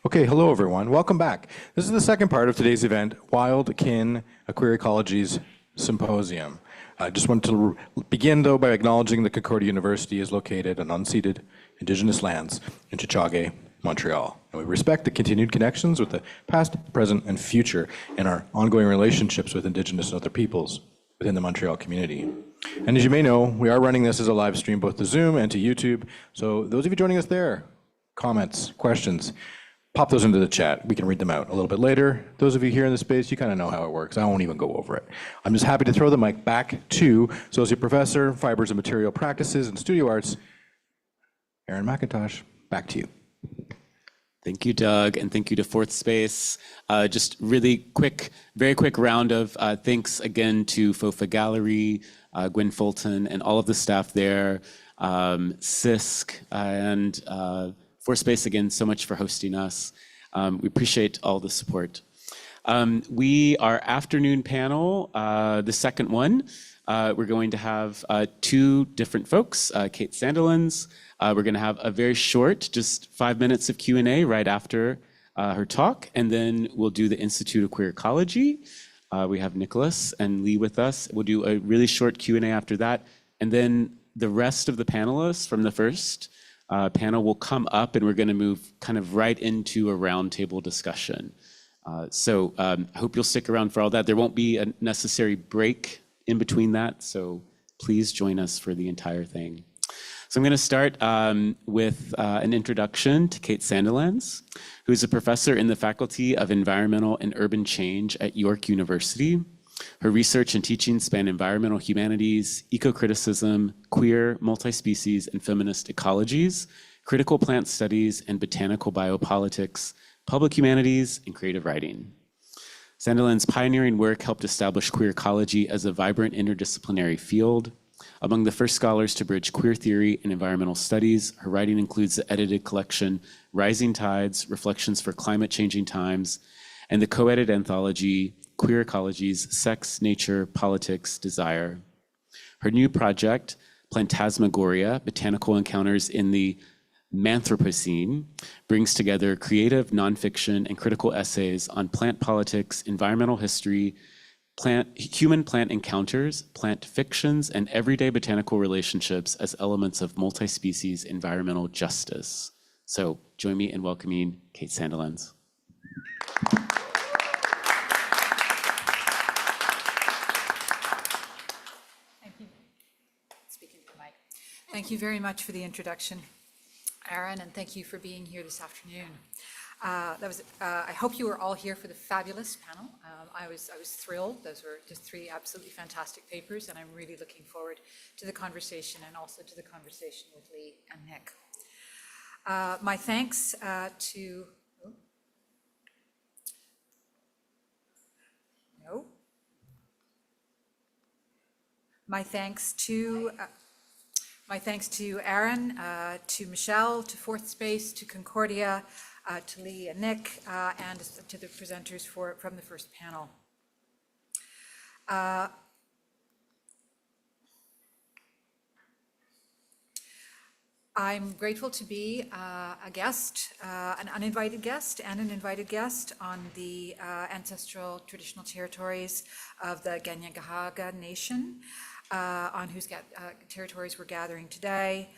Okay, hello everyone. Welcome back. This is the second part of today's event, Wild Kin, a Queer Ecologies Symposium. I just wanted to begin though by acknowledging that Concordia University is located on unceded Indigenous lands in Chichage, Montreal. And we respect the continued connections with the past, present, and future in our ongoing relationships with Indigenous and other peoples within the Montreal community. And as you may know, we are running this as a live stream both to Zoom and to YouTube. So those of you joining us there, comments, questions, pop those into the chat. We can read them out a little bit later. Those of you here in the space, you kind of know how it works. I won't even go over it. I'm just happy to throw the mic back to Associate Professor, Fibers and Material Practices and Studio Arts, Aaron McIntosh. Back to you. Thank you, Doug, and thank you to Fourth Space. Just really quick, very quick round of thanks again to FOFA Gallery, Gwen Fulton, and all of the staff there, CISC, and Fourth Space, again, so much for hosting us. We appreciate all the support. Our afternoon panel, the second one, we're going to have two different folks, Cate Sandilands. We're going to have a very short, just 5 minutes of Q&A right after her talk, and then we'll do the Institute of Queer Ecology. We have Nicholas and Lee with us. We'll do a really short Q&A after that, and then the rest of the panelists from the first panel will come up, and we're going to move kind of right into a roundtable discussion. So I hope you'll stick around for all that. There won't be a necessary break in between that, so please join us for the entire thing. So I'm going to start with an introduction to Cate Sandilands, who is a professor in the Faculty of Environmental and Urban Change at York University. Her research and teaching span environmental humanities, ecocriticism, queer, multispecies, and feminist ecologies, critical plant studies, and botanical biopolitics, public humanities, and creative writing. Sandilands' pioneering work helped establish queer ecology as a vibrant interdisciplinary field. Among the first scholars to bridge queer theory and environmental studies, her writing includes the edited collection Rising Tides, Reflections for Climate Changing Times, and the co-edited anthology Queer Ecologies, Sex, Nature, Politics, Desire. Her new project, Plantasmagoria, Botanical Encounters in the Anthropocene, brings together creative nonfiction and critical essays on plant politics, environmental history, human-plant encounters, plant fictions, and everyday botanical relationships as elements of multi-species environmental justice. So join me in welcoming Cate Sandilands. Thank you. Speaking to the mic. Thank you very much for the introduction, Aaron, and thank you for being here this afternoon. I hope you were all here for the fabulous panel. I was thrilled. Those were just three absolutely fantastic papers, and I'm really looking forward to the conversation and also to the conversation with Lee and Nick. My thanks to Aaron, to Michelle, to Fourth Space, to Concordia, to Lee and Nick, and to the presenters from the first panel. I'm grateful to be a guest, an uninvited guest and an invited guest on the ancestral traditional territories of the Kanien'kehá:ka Nation, on whose territories we're gathering today.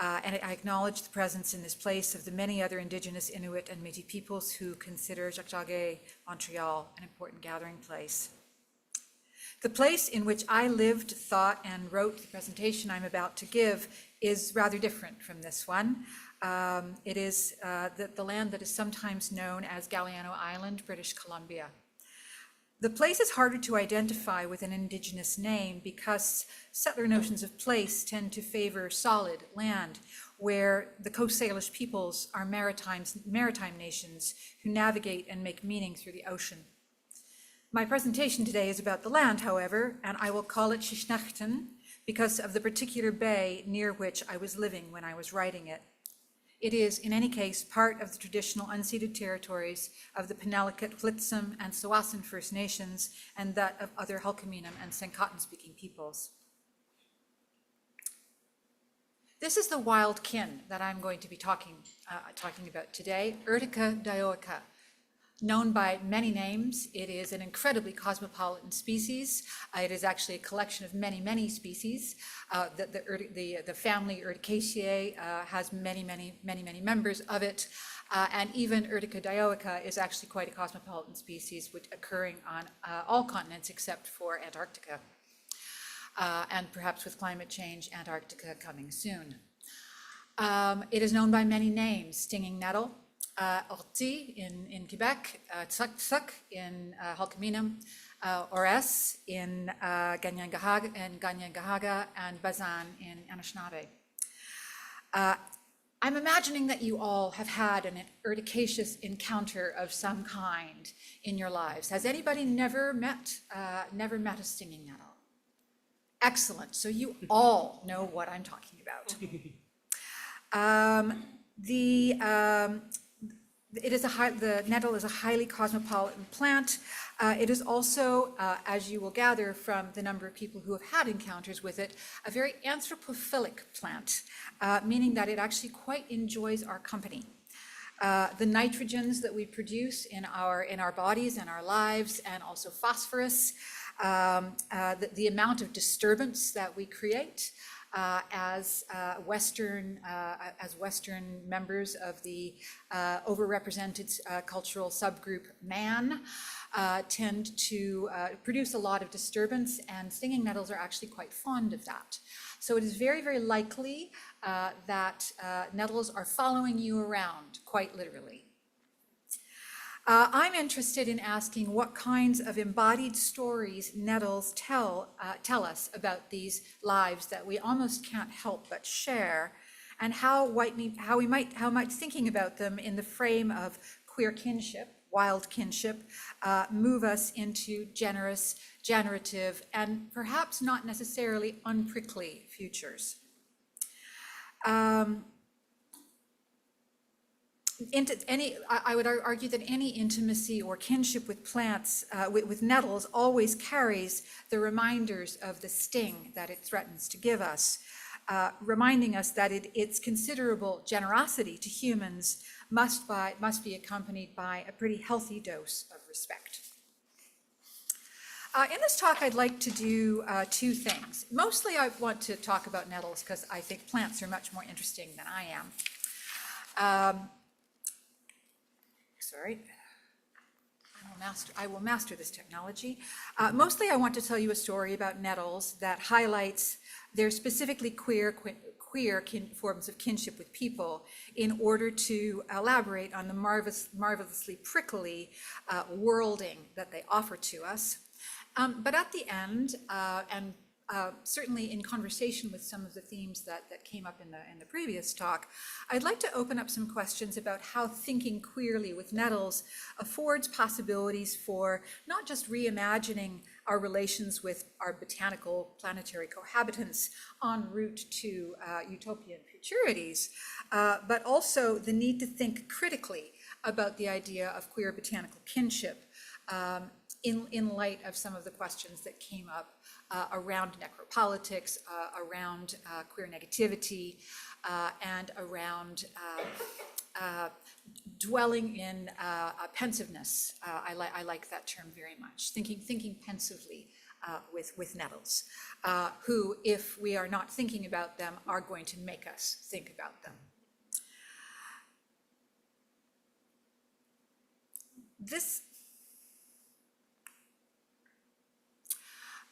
And I acknowledge the presence in this place of the many other Indigenous, Inuit, and Métis peoples who consider Chichage, Montreal, an important gathering place. The place in which I lived, thought, and wrote the presentation I'm about to give is rather different from this one. It is the land that is sometimes known as Galiano Island, British Columbia. The place is harder to identify with an Indigenous name because settler notions of place tend to favor solid land, where the Coast Salish peoples are maritime nations who navigate and make meaning through the ocean. My presentation today is about the land, however, and I will call it Shishnachten because of the particular bay near which I was living when I was writing it. It is, in any case, part of the traditional unceded territories of the Penelakut, Flitsum, and Tsawwassen First Nations, and that of other Hulkaminam and Sankotan-speaking peoples. This is the wild kin that I'm going to be talking about today, Urtica dioica. Known by many names, it is an incredibly cosmopolitan species. It is actually a collection of many, many species. The family Urticaceae has many, many members of it. And even Urtica dioica is actually quite a cosmopolitan species, which occurring on all continents except for Antarctica. And perhaps with climate change, Antarctica coming soon. It is known by many names: stinging nettle, ortie in Quebec, tsak in Halkaminum, ores in Ganyangahaga, and bazan in Anishinaabe. I'm imagining that you all have had an urticaceous encounter of some kind in your lives. Has anybody never met a stinging nettle? Excellent. So you all know what I'm talking about. The nettle is a highly cosmopolitan plant. It is also, as you will gather from the number of people who have had encounters with it, a very anthropophilic plant, meaning that it actually quite enjoys our company. The nitrogens that we produce in our bodies and our lives, and also phosphorus, the amount of disturbance that we create as Western members of the overrepresented cultural subgroup man tend to produce a lot of disturbance, and stinging nettles are actually quite fond of that. So it is very, very likely that nettles are following you around, quite literally. I'm interested in asking what kinds of embodied stories nettles tell us about these lives that we almost can't help but share, and how might thinking about them in the frame of queer kinship, wild kinship, move us into generous, generative, and perhaps not necessarily unprickly futures. I would argue that any intimacy or kinship with plants, with nettles, always carries the reminders of the sting that it threatens to give us, reminding us that its considerable generosity to humans must be accompanied by a pretty healthy dose of respect. In this talk, I'd like to do two things. Mostly, I want to talk about nettles because I think plants are much more interesting than I am. Sorry, I will master this technology. Mostly I want to tell you a story about nettles that highlights their specifically queer forms of kinship with people, in order to elaborate on the marvelously prickly worlding that they offer to us. But at the end, and certainly in conversation with some of the themes that came up in the previous talk, I'd like to open up some questions about how thinking queerly with nettles affords possibilities for not just reimagining our relations with our botanical planetary cohabitants en route to utopian futurities, but also the need to think critically about the idea of queer botanical kinship in light of some of the questions that came up around necropolitics, around queer negativity, and around dwelling in pensiveness. I like that term very much. Thinking pensively with nettles, who, if we are not thinking about them, are going to make us think about them.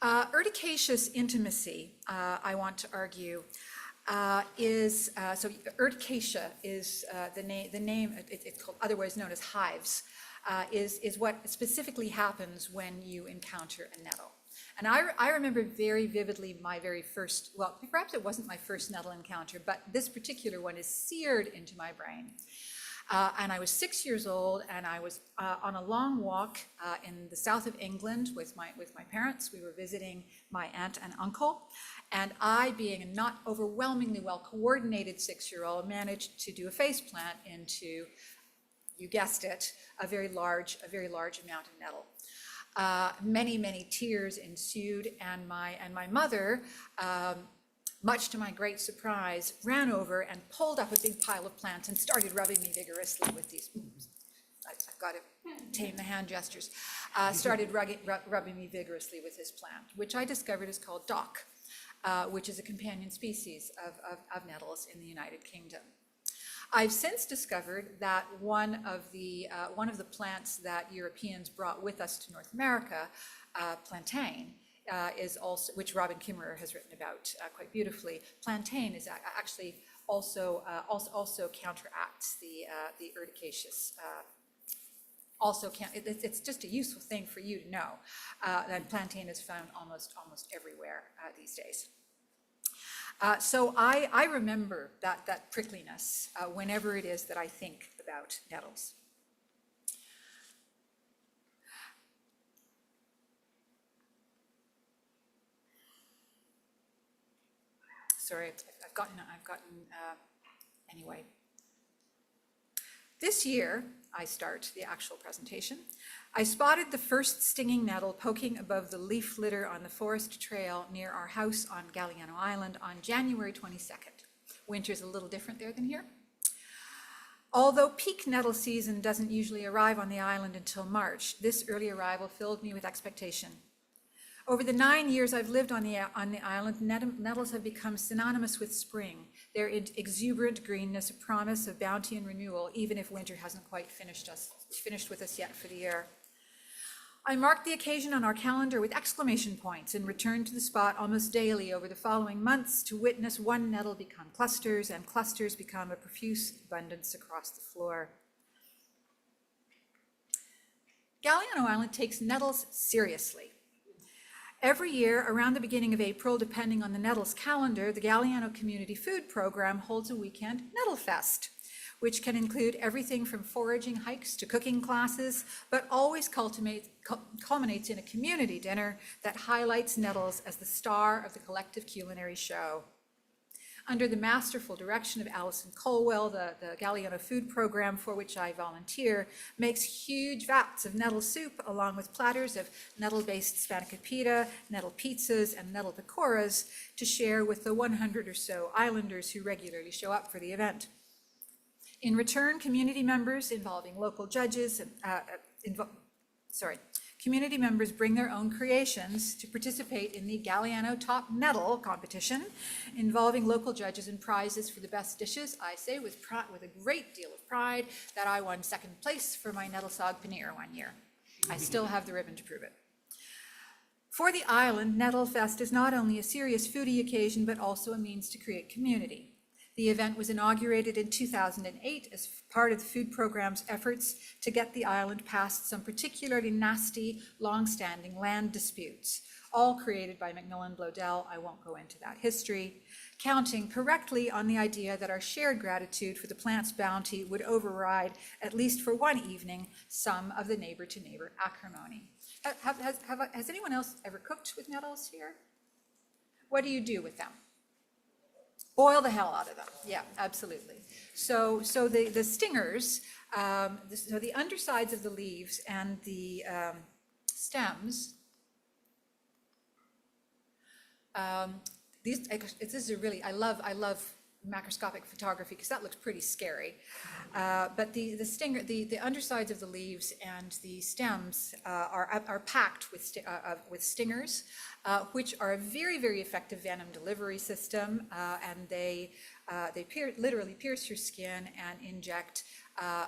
Urticaceous intimacy, I want to argue, is, so urticacia is the name, it's called, otherwise known as hives, is what specifically happens when you encounter a nettle. And I remember very vividly my very first, well, perhaps it wasn't my first nettle encounter, but this particular one is seared into my brain. And I was 6 years old, and I was on a long walk in the south of England with my parents. We were visiting my aunt and uncle, and I, being a not overwhelmingly well coordinated 6-year-old, managed to do a faceplant into, you guessed it, a very large amount of nettle. Many tears ensued, and my mother much to my great surprise, ran over and pulled up a big pile of plants and started rubbing me vigorously with these, I've got to tame the hand gestures, started rubbing me vigorously with his plant, which I discovered is called dock, which is a companion species of nettles in the United Kingdom. I've since discovered that one of the plants that Europeans brought with us to North America, plantain, is also, which Robin Kimmerer has written about quite beautifully. Plantain is actually also counteracts the urticaceous. It's just a useful thing for you to know that plantain is found almost everywhere these days. So I remember that prickliness whenever it is that I think about nettles. Sorry, I've gotten anyway. This year, I start the actual presentation. I spotted the first stinging nettle poking above the leaf litter on the forest trail near our house on Galliano Island on January 22nd. Winter's a little different there than here. Although peak nettle season doesn't usually arrive on the island until March, this early arrival filled me with expectation. Over the 9 years I've lived on the island, nettles have become synonymous with spring, their exuberant greenness, a promise of bounty and renewal, even if winter hasn't quite finished with us yet for the year. I marked the occasion on our calendar with exclamation points and returned to the spot almost daily over the following months to witness one nettle become clusters and clusters become a profuse abundance across the floor. Galliano Island takes nettles seriously. Every year, around the beginning of April, depending on the Nettles calendar, the Galliano Community Food Program holds a weekend Nettle Fest, which can include everything from foraging hikes to cooking classes, but always culminates in a community dinner that highlights nettles as the star of the collective culinary show. Under the masterful direction of Alison Colwell, the Galliano Food Program, for which I volunteer, makes huge vats of nettle soup along with platters of nettle-based spanakopita, nettle pizzas, and nettle pakoras to share with the 100 or so islanders who regularly show up for the event. In return, community members involving local judges, community members bring their own creations to participate in the Galliano Top Nettle competition, involving local judges and prizes for the best dishes. I say with a great deal of pride that I won second place for my nettle sag paneer one year. I still have the ribbon to prove it. For the island, Nettle Fest is not only a serious foodie occasion, but also a means to create community. The event was inaugurated in 2008 as part of the food program's efforts to get the island past some particularly nasty, long-standing land disputes, all created by Macmillan Bloedel. I won't go into that history, counting correctly on the idea that our shared gratitude for the plant's bounty would override, at least for one evening, some of the neighbor-to-neighbor acrimony. Has anyone else ever cooked with nettles here? What do you do with them? Boil the hell out of them. Yeah, absolutely. So the stingers, so the undersides of the leaves and the stems, this is a really, I love macroscopic photography because that looks pretty scary. But the undersides of the leaves and the stems are packed with stingers, which are a very, very effective venom delivery system, and they literally pierce your skin and inject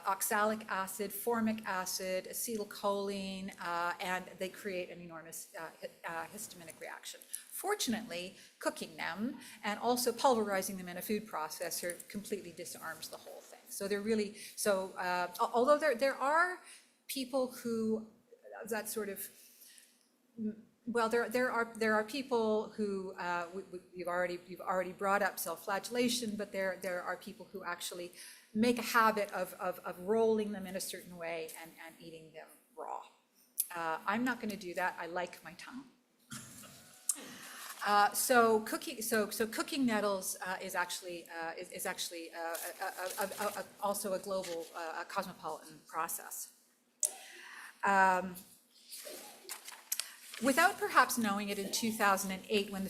oxalic acid, formic acid, acetylcholine, and they create an enormous histaminic reaction. Fortunately, cooking them and also pulverizing them in a food processor completely disarms the whole thing. So they're really, although there are people who, that sort of, well, there are people who, you've already brought up self-flagellation, but there are people who actually make a habit of rolling them in a certain way and eating them raw. I'm not going to do that. I like my tongue. So cooking nettles is actually also a global cosmopolitan process. Without perhaps knowing it in 2008, when the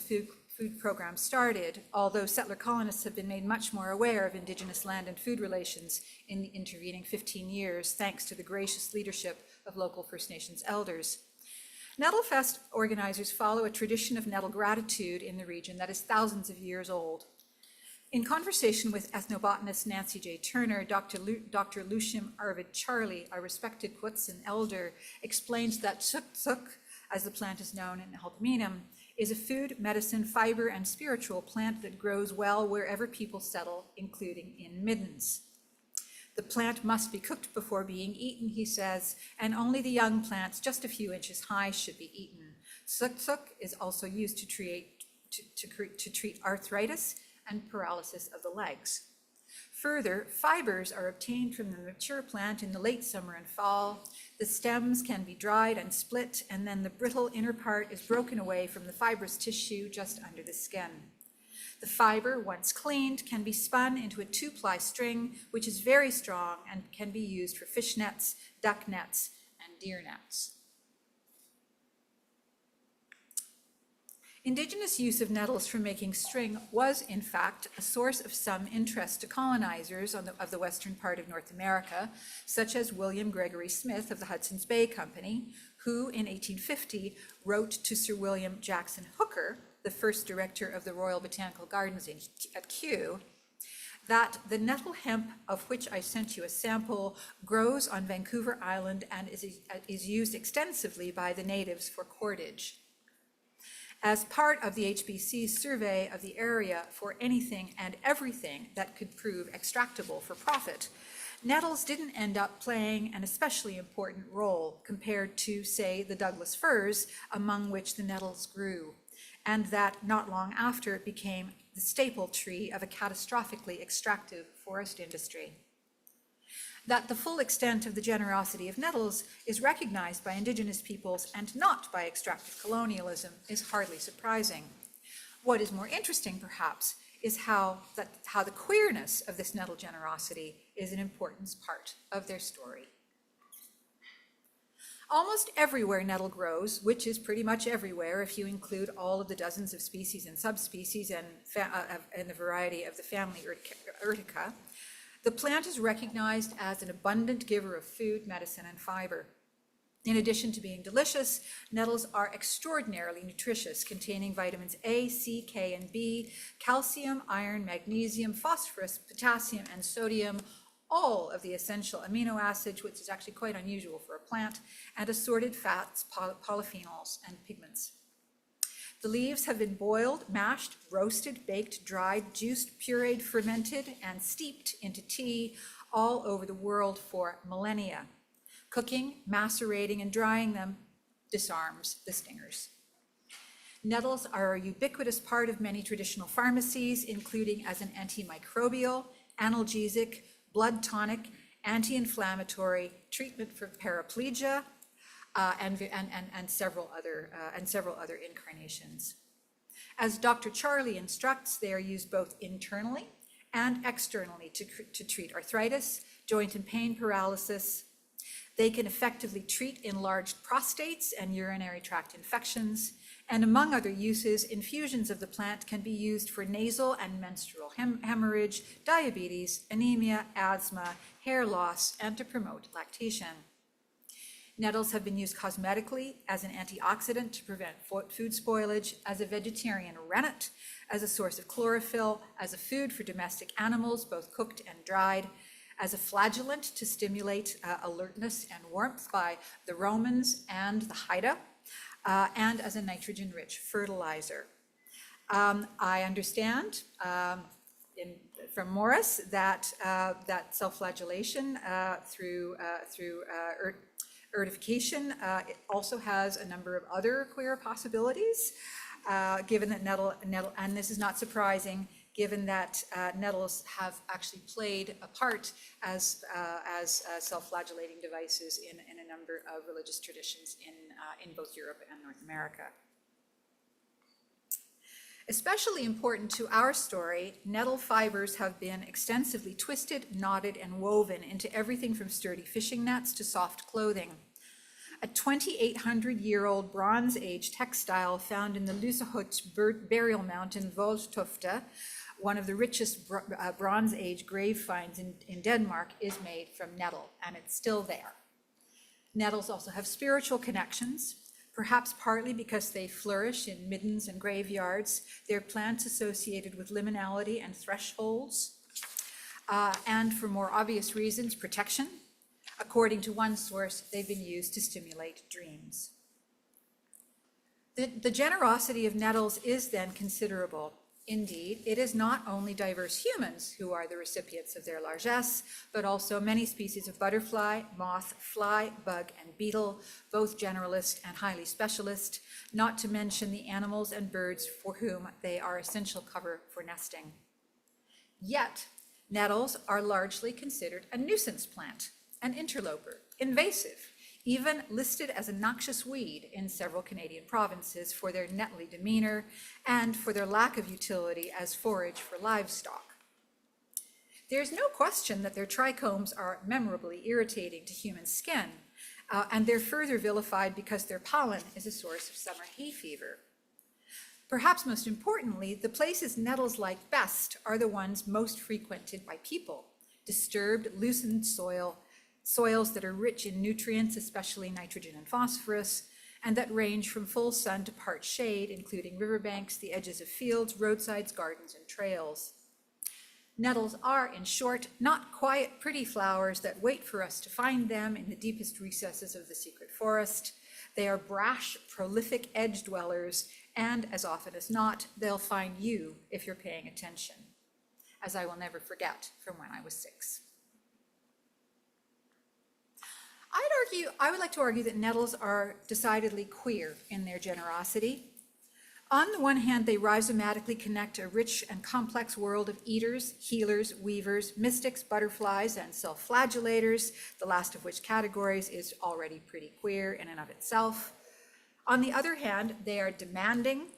food program started, although settler colonists have been made much more aware of Indigenous land and food relations in the intervening 15 years, thanks to the gracious leadership of local First Nations elders. Nettlefest organizers follow a tradition of nettle gratitude in the region that is thousands of years old. In conversation with ethnobotanist Nancy J. Turner, Dr. Lucian Arvid Charlie, a respected Quw'utsun elder, explains that tsuk, as the plant is known in Hulkaminam, is a food, medicine, fiber, and spiritual plant that grows well wherever people settle, including in middens. The plant must be cooked before being eaten, he says, and only the young plants, just a few inches high, should be eaten. Tsuk is also used to treat arthritis and paralysis of the legs. Further, fibers are obtained from the mature plant in the late summer and fall. The stems can be dried and split, and then the brittle inner part is broken away from the fibrous tissue just under the skin. The fiber, once cleaned, can be spun into a 2-ply string, which is very strong and can be used for fish nets, duck nets, and deer nets. Indigenous use of nettles for making string was, in fact, a source of some interest to colonizers of the western part of North America, such as William Gregory Smith of the Hudson's Bay Company, who in 1850 wrote to Sir William Jackson Hooker, the first director of the Royal Botanical Gardens at Kew, that the nettle hemp, of which I sent you a sample, grows on Vancouver Island and is used extensively by the natives for cordage. As part of the HBC's survey of the area for anything and everything that could prove extractable for profit, nettles didn't end up playing an especially important role compared to, say, the Douglas firs, among which the nettles grew, and that not long after it became the staple tree of a catastrophically extractive forest industry. That the full extent of the generosity of nettles is recognized by Indigenous peoples and not by extractive colonialism is hardly surprising. What is more interesting, perhaps, is how the queerness of this nettle generosity is an important part of their story. Almost everywhere nettle grows, which is pretty much everywhere if you include all of the dozens of species and subspecies and the variety of the family Urtica, the plant is recognized as an abundant giver of food, medicine, and fiber. In addition to being delicious, nettles are extraordinarily nutritious, containing vitamins A, C, K, and B, calcium, iron, magnesium, phosphorus, potassium, and sodium, all of the essential amino acids, which is actually quite unusual for a plant, and assorted fats, polyphenols, and pigments. The leaves have been boiled, mashed, roasted, baked, dried, juiced, pureed, fermented, and steeped into tea all over the world for millennia. Cooking, macerating, and drying them disarms the stingers. Nettles are a ubiquitous part of many traditional pharmacies, including as an antimicrobial, analgesic, blood tonic, anti-inflammatory, treatment for paraplegia, and several other incarnations. As Dr. Charlie instructs, they are used both internally and externally to treat arthritis, joint and pain paralysis. They can effectively treat enlarged prostates and urinary tract infections, and among other uses, infusions of the plant can be used for nasal and menstrual hemorrhage, diabetes, anemia, asthma, hair loss, and to promote lactation. Nettles have been used cosmetically, as an antioxidant to prevent food spoilage, as a vegetarian rennet, as a source of chlorophyll, as a food for domestic animals, both cooked and dried, as a flagellant to stimulate alertness and warmth by the Romans and the Haida, and as a nitrogen-rich fertilizer. I understand from Morris that self-flagellation through ertification it also has a number of other queer possibilities, given that nettle, and this is not surprising, given that nettles have actually played a part as self-flagellating devices in a number of religious traditions in both Europe and North America. Especially important to our story, nettle fibers have been extensively twisted, knotted, and woven into everything from sturdy fishing nets to soft clothing. a 2,800-year-old Bronze Age textile found in the Lysehut burial mound in Volstofte, one of the richest Bronze Age grave finds in Denmark, is made from nettle, and it's still there. Nettles also have spiritual connections, perhaps partly because they flourish in middens and graveyards. They're plants associated with liminality and thresholds, and for more obvious reasons, protection. According to one source, they've been used to stimulate dreams. The generosity of nettles is then considerable. Indeed, it is not only diverse humans who are the recipients of their largesse, but also many species of butterfly, moth, fly, bug, and beetle, both generalist and highly specialist, not to mention the animals and birds for whom they are essential cover for nesting. Yet, nettles are largely considered a nuisance plant, an interloper, invasive, even listed as a noxious weed in several Canadian provinces for their nettly demeanor and for their lack of utility as forage for livestock. There's no question that their trichomes are memorably irritating to human skin, and they're further vilified because their pollen is a source of summer hay fever. Perhaps most importantly, the places nettles like best are the ones most frequented by people: disturbed, loosened soils that are rich in nutrients, especially nitrogen and phosphorus, and that range from full sun to part shade, including riverbanks, the edges of fields, roadsides, gardens, and trails. Nettles are, in short, not quiet, pretty flowers that wait for us to find them in the deepest recesses of the secret forest. They are brash, prolific edge dwellers, and as often as not, they'll find you if you're paying attention, as I will never forget from when I was 6. I would like to argue that nettles are decidedly queer in their generosity. On the one hand, they rhizomatically connect a rich and complex world of eaters, healers, weavers, mystics, butterflies, and self-flagellators, the last of which categories is already pretty queer in and of itself. On the other hand, they are demanding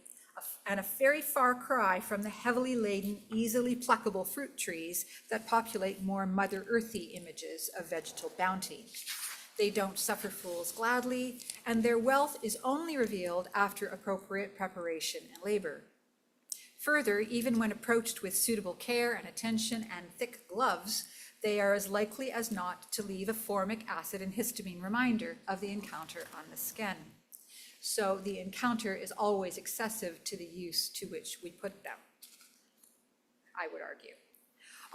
and a very far cry from the heavily laden, easily pluckable fruit trees that populate more Mother Earthy images of vegetal bounty. They don't suffer fools gladly, and their wealth is only revealed after appropriate preparation and labor. Further, even when approached with suitable care and attention and thick gloves, they are as likely as not to leave a formic acid and histamine reminder of the encounter on the skin. So the encounter is always excessive to the use to which we put them, I would argue.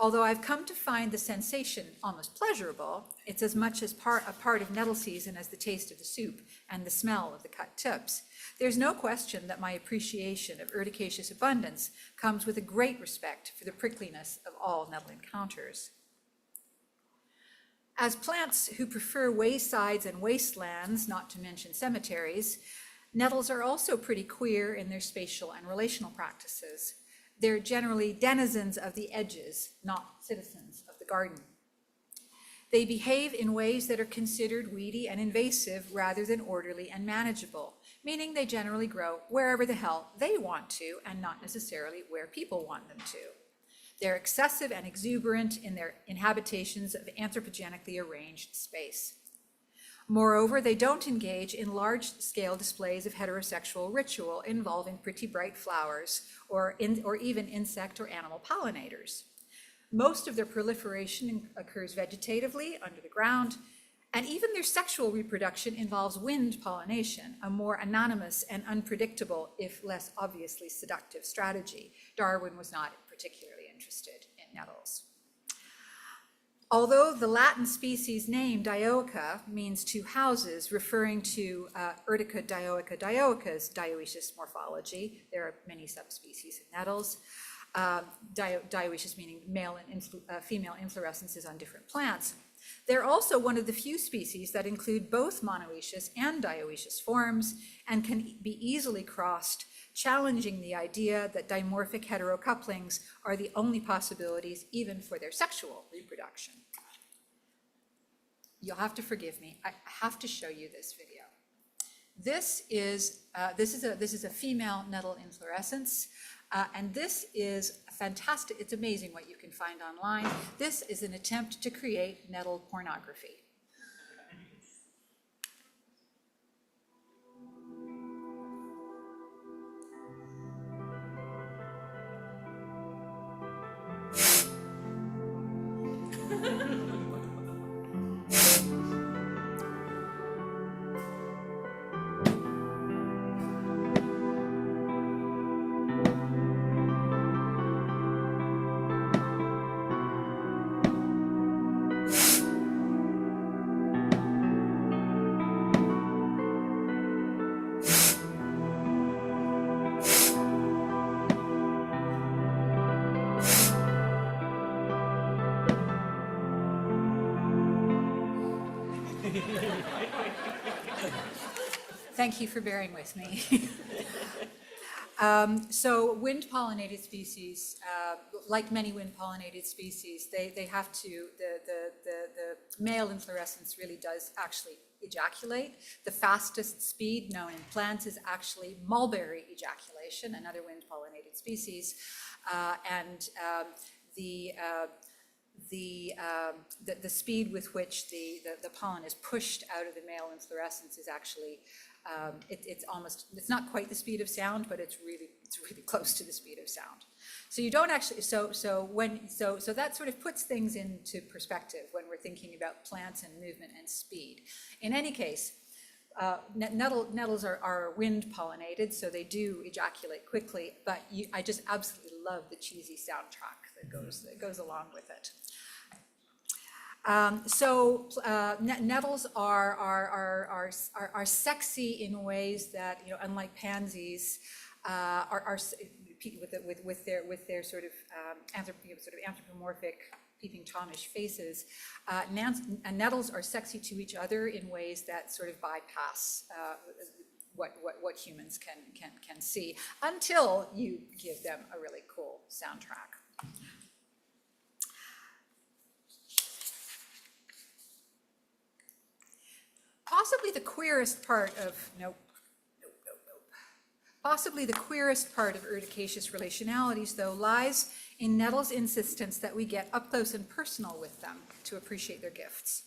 Although I've come to find the sensation almost pleasurable, it's as much as a part of nettle season as the taste of the soup and the smell of the cut tips. There's no question that my appreciation of urticaceous abundance comes with a great respect for the prickliness of all nettle encounters. As plants who prefer waysides and wastelands, not to mention cemeteries, nettles are also pretty queer in their spatial and relational practices. They're generally denizens of the edges, not citizens of the garden. They behave in ways that are considered weedy and invasive rather than orderly and manageable, meaning they generally grow wherever the hell they want to and not necessarily where people want them to. They're excessive and exuberant in their inhabitations of anthropogenically arranged space. Moreover, they don't engage in large-scale displays of heterosexual ritual involving pretty bright flowers or even insect or animal pollinators. Most of their proliferation occurs vegetatively under the ground, and even their sexual reproduction involves wind pollination, a more anonymous and unpredictable, if less obviously seductive strategy. Darwin was not particularly interested in nettles. Although the Latin species name dioica means two houses, referring to Urtica dioica dioicas dioecious morphology, there are many subspecies of nettles. Dioecious meaning male and female inflorescences on different plants. They're also one of the few species that include both monoecious and dioecious forms and can be easily crossed, challenging the idea that dimorphic heterocouplings are the only possibilities even for their sexual reproduction. You'll have to forgive me. I have to show you this video. This is a female nettle inflorescence, and this is fantastic. It's amazing what you can find online. This is an attempt to create nettle pornography. Thank you for bearing with me. So wind-pollinated species, like many wind-pollinated species, they have to, the male inflorescence really does actually ejaculate. The fastest speed known in plants is actually mulberry ejaculation, another wind-pollinated species. The speed with which the pollen is pushed out of the male inflorescence is actually it's not quite the speed of sound, but it's really close to the speed of sound. So you don't actually so that sort of puts things into perspective when we're thinking about plants and movement and speed. In any case, nettles are wind pollinated, so they do ejaculate quickly. But I just absolutely love the cheesy soundtrack that goes along with it. Nettles are sexy in ways that, unlike pansies, are with their sort of anthropomorphic peeping Tomish faces. Nettles are sexy to each other in ways that sort of bypass what humans can see, until you give them a really cool soundtrack. Possibly the queerest part of Possibly the queerest part of urticaceous relationalities, though, lies in nettles' insistence that we get up close and personal with them to appreciate their gifts.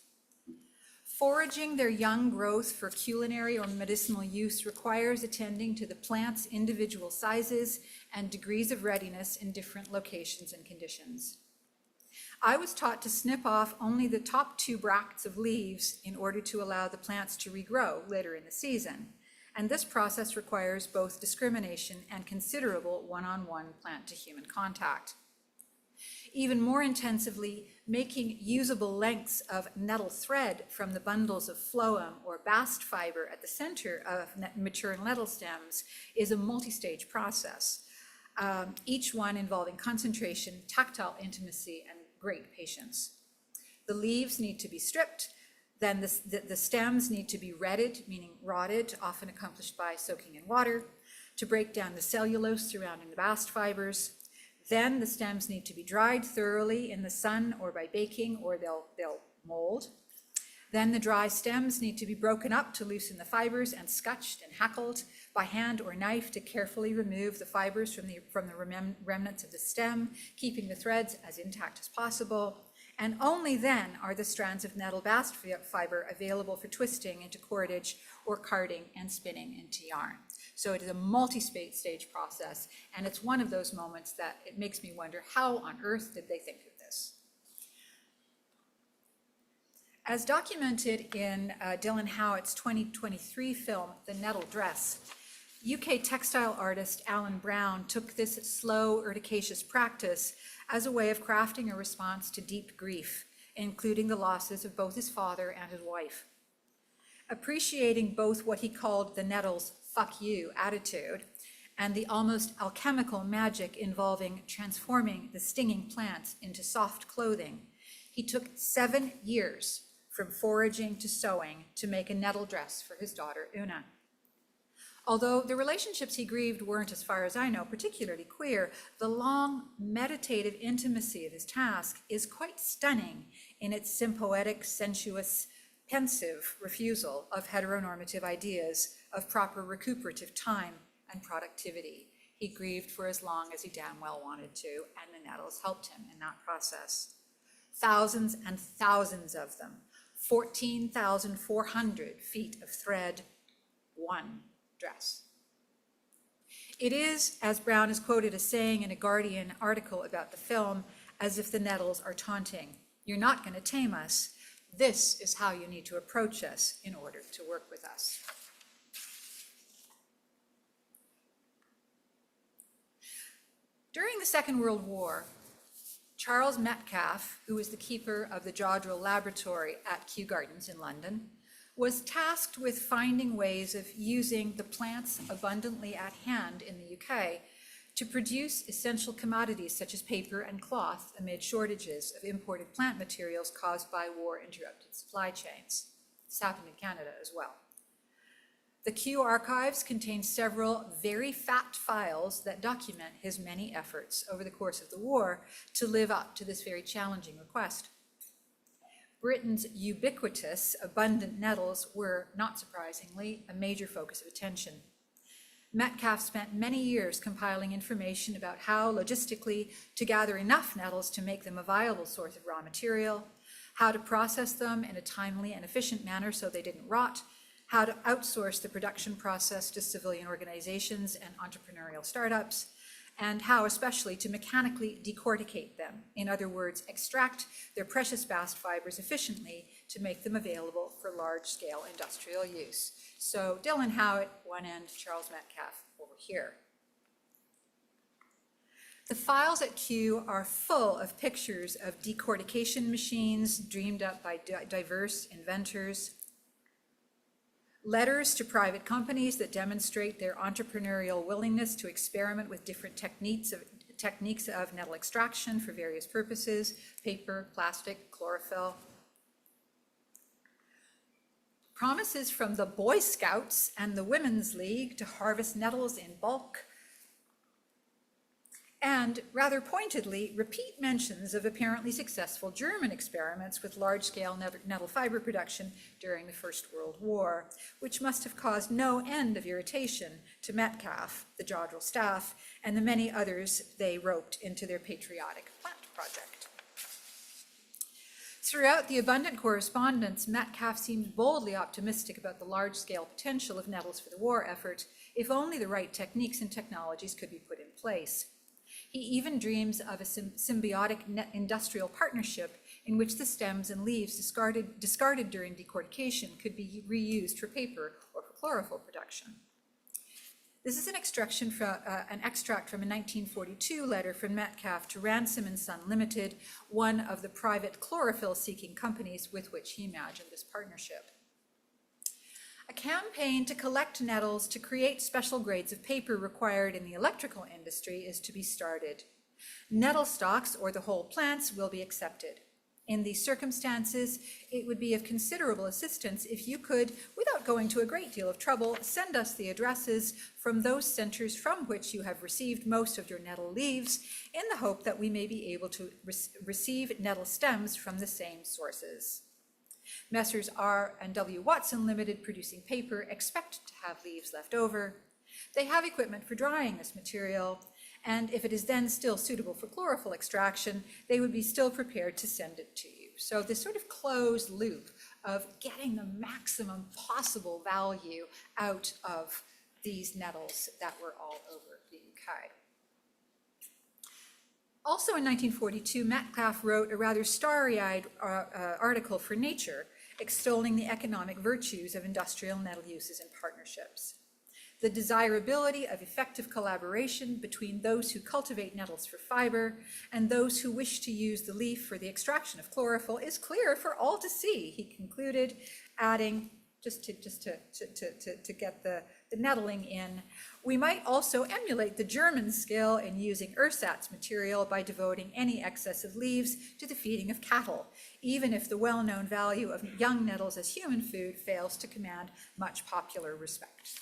Foraging their young growth for culinary or medicinal use requires attending to the plant's individual sizes and degrees of readiness in different locations and conditions. I was taught to snip off only the top 2 bracts of leaves in order to allow the plants to regrow later in the season. And this process requires both discrimination and considerable one-on-one plant-to-human contact. Even more intensively, making usable lengths of nettle thread from the bundles of phloem or bast fiber at the center of mature nettle stems is a multi-stage process, each one involving concentration, tactile intimacy, and great patience. The leaves need to be stripped, then the stems need to be retted, meaning rotted, often accomplished by soaking in water, to break down the cellulose surrounding the bast fibers. Then the stems need to be dried thoroughly in the sun or by baking, or they'll mold. Then the dry stems need to be broken up to loosen the fibers and scutched and hackled by hand or knife to carefully remove the fibers from the remnants of the stem, keeping the threads as intact as possible. And only then are the strands of nettle bast fiber available for twisting into cordage or carding and spinning into yarn. So it is a multi-stage process, and it's one of those moments that it makes me wonder, how on earth did they think of this? As documented in Dylan Howitt's 2023 film, The Nettle Dress, UK textile artist Alan Brown took this slow urticaceous practice as a way of crafting a response to deep grief, including the losses of both his father and his wife. Appreciating both what he called the nettle's "fuck you" attitude and the almost alchemical magic involving transforming the stinging plants into soft clothing, he took 7 years from foraging to sewing to make a nettle dress for his daughter Una. Although the relationships he grieved weren't, as far as I know, particularly queer, the long, meditative intimacy of his task is quite stunning in its sympoetic, sensuous, pensive refusal of heteronormative ideas of proper recuperative time and productivity. He grieved for as long as he damn well wanted to, and the nettles helped him in that process. Thousands and thousands of them, 14,400 feet of thread, one dress. It is, as Brown is quoted as saying in a Guardian article about the film, as if the nettles are taunting You're not going to tame us. This is how you need to approach us in order to work with us. During the Second World War, Charles Metcalfe, who was the keeper of the Jodrell Laboratory at Kew Gardens in London, was tasked with finding ways of using the plants abundantly at hand in the UK to produce essential commodities such as paper and cloth amid shortages of imported plant materials caused by war-interrupted supply chains. This happened in Canada as well. The Kew archives contain several very fat files that document his many efforts over the course of the war to live up to this very challenging request. Britain's ubiquitous, abundant nettles were, not surprisingly, a major focus of attention. Metcalfe spent many years compiling information about how, logistically, to gather enough nettles to make them a viable source of raw material, how to process them in a timely and efficient manner so they didn't rot, how to outsource the production process to civilian organizations and entrepreneurial startups, and how especially to mechanically decorticate them. In other words, extract their precious bast fibers efficiently to make them available for large-scale industrial use. So Dylan Howitt, one end, Charles Metcalfe over here. The files at Kew are full of pictures of decortication machines dreamed up by diverse inventors, letters to private companies that demonstrate their entrepreneurial willingness to experiment with different techniques of nettle extraction for various purposes, paper, plastic, chlorophyll. Promises from the Boy Scouts and the Women's League to harvest nettles in bulk, and rather pointedly, repeat mentions of apparently successful German experiments with large-scale nettle fiber production during the First World War, which must have caused no end of irritation to Metcalfe, the Jodrell staff, and the many others they roped into their patriotic plant project. Throughout the abundant correspondence, Metcalfe seemed boldly optimistic about the large-scale potential of nettles for the war effort, if only the right techniques and technologies could be put in place. He even dreams of a symbiotic industrial partnership in which the stems and leaves discarded during decortication could be reused for paper or for chlorophyll production. This is an extract from a 1942 letter from Metcalfe to Ransom & Son Limited, one of the private chlorophyll-seeking companies with which he imagined this partnership. A campaign to collect nettles to create special grades of paper required in the electrical industry is to be started. Nettle stalks, or the whole plants, will be accepted. In these circumstances, it would be of considerable assistance if you could, without going to a great deal of trouble, send us the addresses from those centers from which you have received most of your nettle leaves, in the hope that we may be able to receive nettle stems from the same sources. Messrs. R. and W. Watson Limited, producing paper, expect to have leaves left over. They have equipment for drying this material, and if it is then still suitable for chlorophyll extraction, they would be still prepared to send it to you. So this sort of closed loop of getting the maximum possible value out of these nettles that were all over the UK. Also in 1942, Metcalfe wrote a rather starry-eyed article for Nature extolling the economic virtues of industrial nettle uses and partnerships. The desirability of effective collaboration between those who cultivate nettles for fiber and those who wish to use the leaf for the extraction of chlorophyll is clear for all to see, he concluded, adding, just to get the nettling in, we might also emulate the German skill in using ersatz material by devoting any excess of leaves to the feeding of cattle, even if the well-known value of young nettles as human food fails to command much popular respect.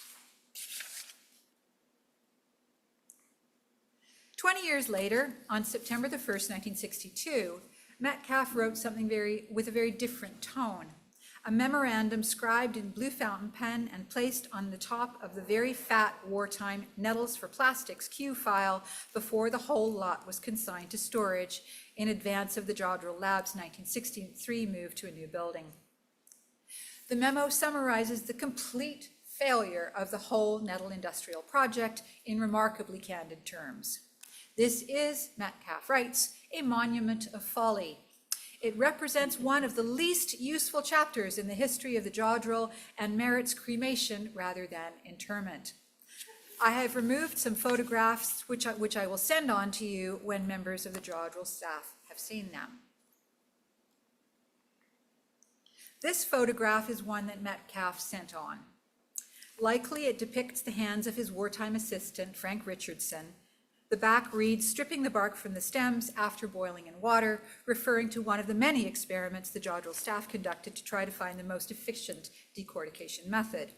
20 years later, on September the 1st, 1962, Metcalfe wrote something with a very different tone. A memorandum scribed in blue fountain pen and placed on the top of the very fat wartime Nettles for Plastics Q file before the whole lot was consigned to storage in advance of the Jodrell Lab's 1963 move to a new building. The memo summarizes the complete failure of the whole nettle industrial project in remarkably candid terms. This is, Metcalfe writes, a monument of folly. It represents one of the least useful chapters in the history of the jaw drill and merits cremation rather than interment. I have removed some photographs which I will send on to you when members of the jaw drill staff have seen them. This photograph is one that Metcalfe sent on. Likely it depicts the hands of his wartime assistant, Frank Richardson. The back reads, stripping the bark from the stems after boiling in water, referring to one of the many experiments the jaw drill staff conducted to try to find the most efficient decortication method.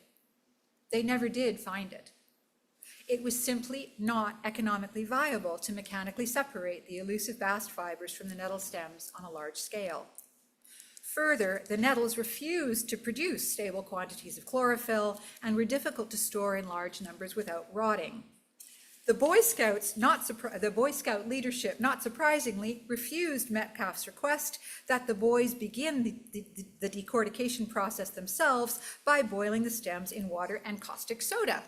They never did find it. It was simply not economically viable to mechanically separate the elusive bast fibers from the nettle stems on a large scale. Further, the nettles refused to produce stable quantities of chlorophyll and were difficult to store in large numbers without rotting. The Boy Scout leadership, not surprisingly, refused Metcalfe's request that the boys begin the decortication process themselves by boiling the stems in water and caustic soda.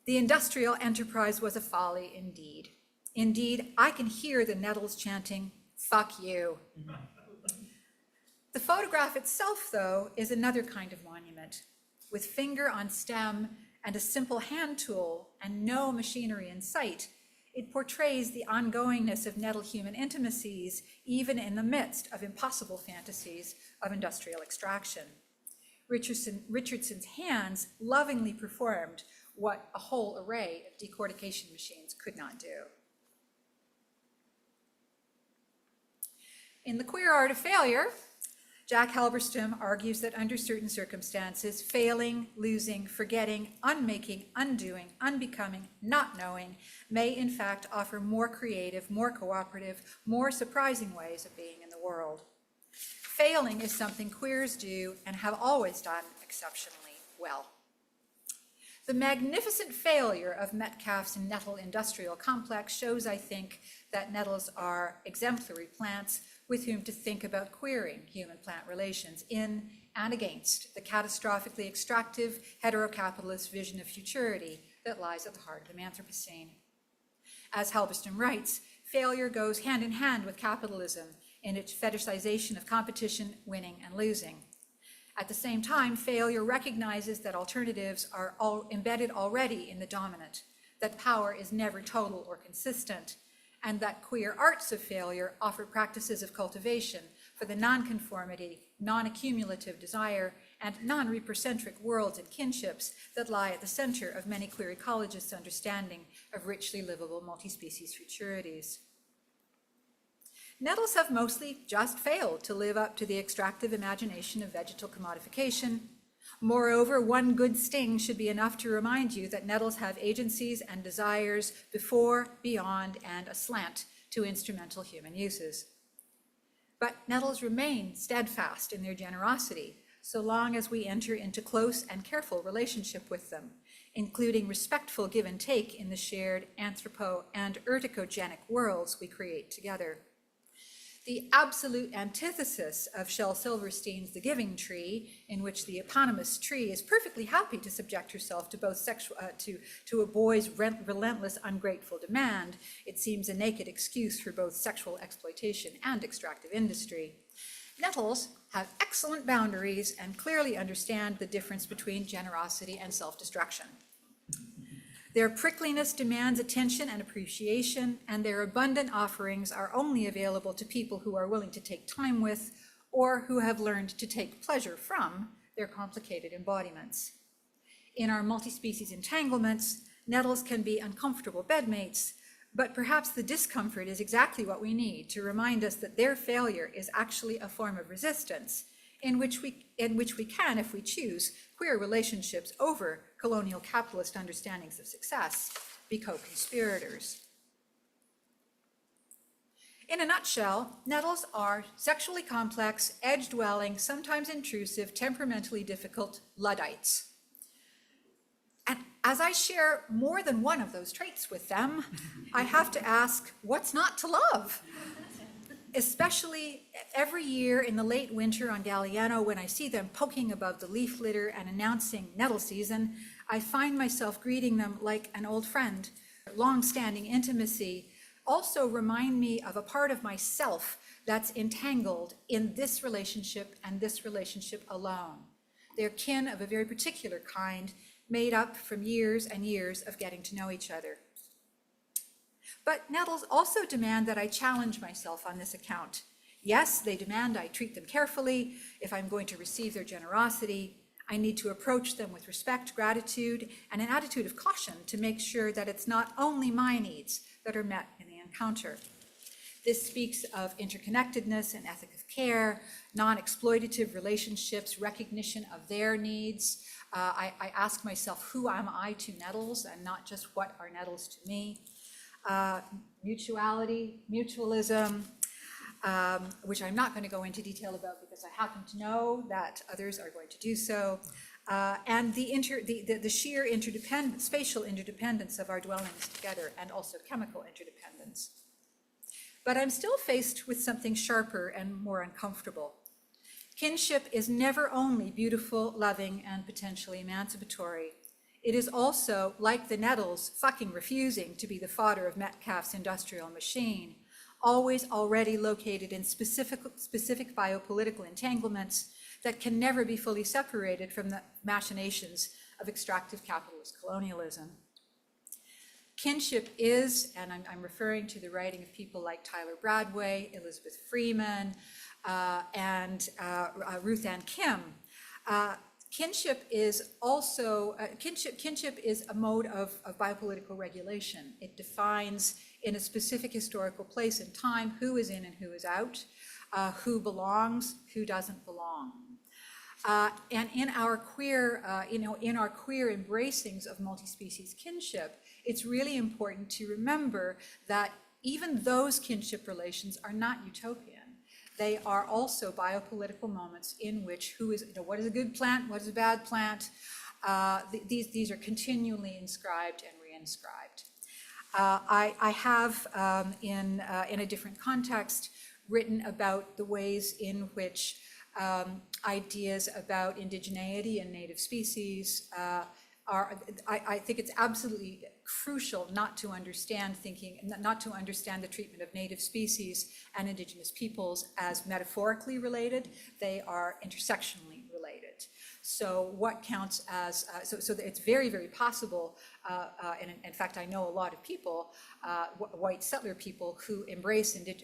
The industrial enterprise was a folly indeed. Indeed, I can hear the nettles chanting, "Fuck you." The photograph itself, though, is another kind of monument. With finger on stem and a simple hand tool and no machinery in sight, it portrays the ongoingness of nettle-human intimacies, even in the midst of impossible fantasies of industrial extraction. Richardson's hands lovingly performed what a whole array of decortication machines could not do. In The Queer Art of Failure, Jack Halberstam argues that under certain circumstances, failing, losing, forgetting, unmaking, undoing, unbecoming, not knowing may in fact offer more creative, more cooperative, more surprising ways of being in the world. Failing is something queers do and have always done exceptionally well. The magnificent failure of Metcalfe's nettle industrial complex shows, I think, that nettles are exemplary plants with whom to think about queering human-plant relations in and against the catastrophically extractive, heterocapitalist vision of futurity that lies at the heart of the Anthropocene. As Halberstam writes, failure goes hand in hand with capitalism in its fetishization of competition, winning, and losing. At the same time, failure recognizes that alternatives are embedded already in the dominant, that power is never total or consistent, and that queer arts of failure offer practices of cultivation for the non-conformity, non-accumulative desire, and non-reprocentric worlds and kinships that lie at the center of many queer ecologists' understanding of richly livable multi-species futurities. Nettles have mostly just failed to live up to the extractive imagination of vegetal commodification. Moreover, one good sting should be enough to remind you that nettles have agencies and desires before, beyond, and aslant to instrumental human uses. But nettles remain steadfast in their generosity so long as we enter into close and careful relationship with them, including respectful give and take in the shared anthropo- and urticogenic worlds we create together. The absolute antithesis of Shel Silverstein's The Giving Tree, in which the eponymous tree is perfectly happy to subject herself to both to a boy's relentless, ungrateful demand, it seems a naked excuse for both sexual exploitation and extractive industry. Nettles have excellent boundaries and clearly understand the difference between generosity and self-destruction. Their prickliness demands attention and appreciation, and their abundant offerings are only available to people who are willing to take time with or who have learned to take pleasure from their complicated embodiments. In our multi-species entanglements, nettles can be uncomfortable bedmates, but perhaps the discomfort is exactly what we need to remind us that their failure is actually a form of resistance in which we can, if we choose, queer relationships over colonial capitalist understandings of success, be co-conspirators. In a nutshell, nettles are sexually complex, edge-dwelling, sometimes intrusive, temperamentally difficult Luddites. And as I share more than one of those traits with them, I have to ask, what's not to love? Especially every year in the late winter on Galliano, when I see them poking above the leaf litter and announcing nettle season, I find myself greeting them like an old friend. Long-standing intimacy also remind me of a part of myself that's entangled in this relationship and this relationship alone. They're kin of a very particular kind, made up from years and years of getting to know each other. But nettles also demand that I challenge myself on this account. Yes, they demand I treat them carefully. If I'm going to receive their generosity, I need to approach them with respect, gratitude, and an attitude of caution to make sure that it's not only my needs that are met in the encounter. This speaks of interconnectedness and ethic of care, non-exploitative relationships, recognition of their needs. I ask myself, who am I to nettles, and not just what are nettles to me? Mutuality, mutualism, which I'm not going to go into detail about because I happen to know that others are going to do so, and the sheer spatial interdependence of our dwellings together, and also chemical interdependence. But I'm still faced with something sharper and more uncomfortable. Kinship is never only beautiful, loving, and potentially emancipatory. It is also, like the nettles, fucking refusing to be the fodder of Metcalfe's industrial machine, always already located in specific biopolitical entanglements that can never be fully separated from the machinations of extractive capitalist colonialism. Kinship is, and I'm referring to the writing of people like Tyler Bradway, Elizabeth Freeman, and Ruth Ann Kim. Kinship is also, kinship is a mode of biopolitical regulation. It defines in a specific historical place and time who is in and who is out, who belongs, who doesn't belong. And in our queer, in our queer embracings of multi-species kinship, it's really important to remember that even those kinship relations are not utopian. They are also biopolitical moments in which what is a good plant, what is a bad plant. These are continually inscribed and reinscribed. I have, in a different context, written about the ways in which ideas about indigeneity and native species I think it's absolutely crucial not to understand the treatment of native species and indigenous peoples as metaphorically related. They are intersectionally related. So what counts as, so it's very, very possible, and in fact, I know a lot of people, white settler people, who embrace the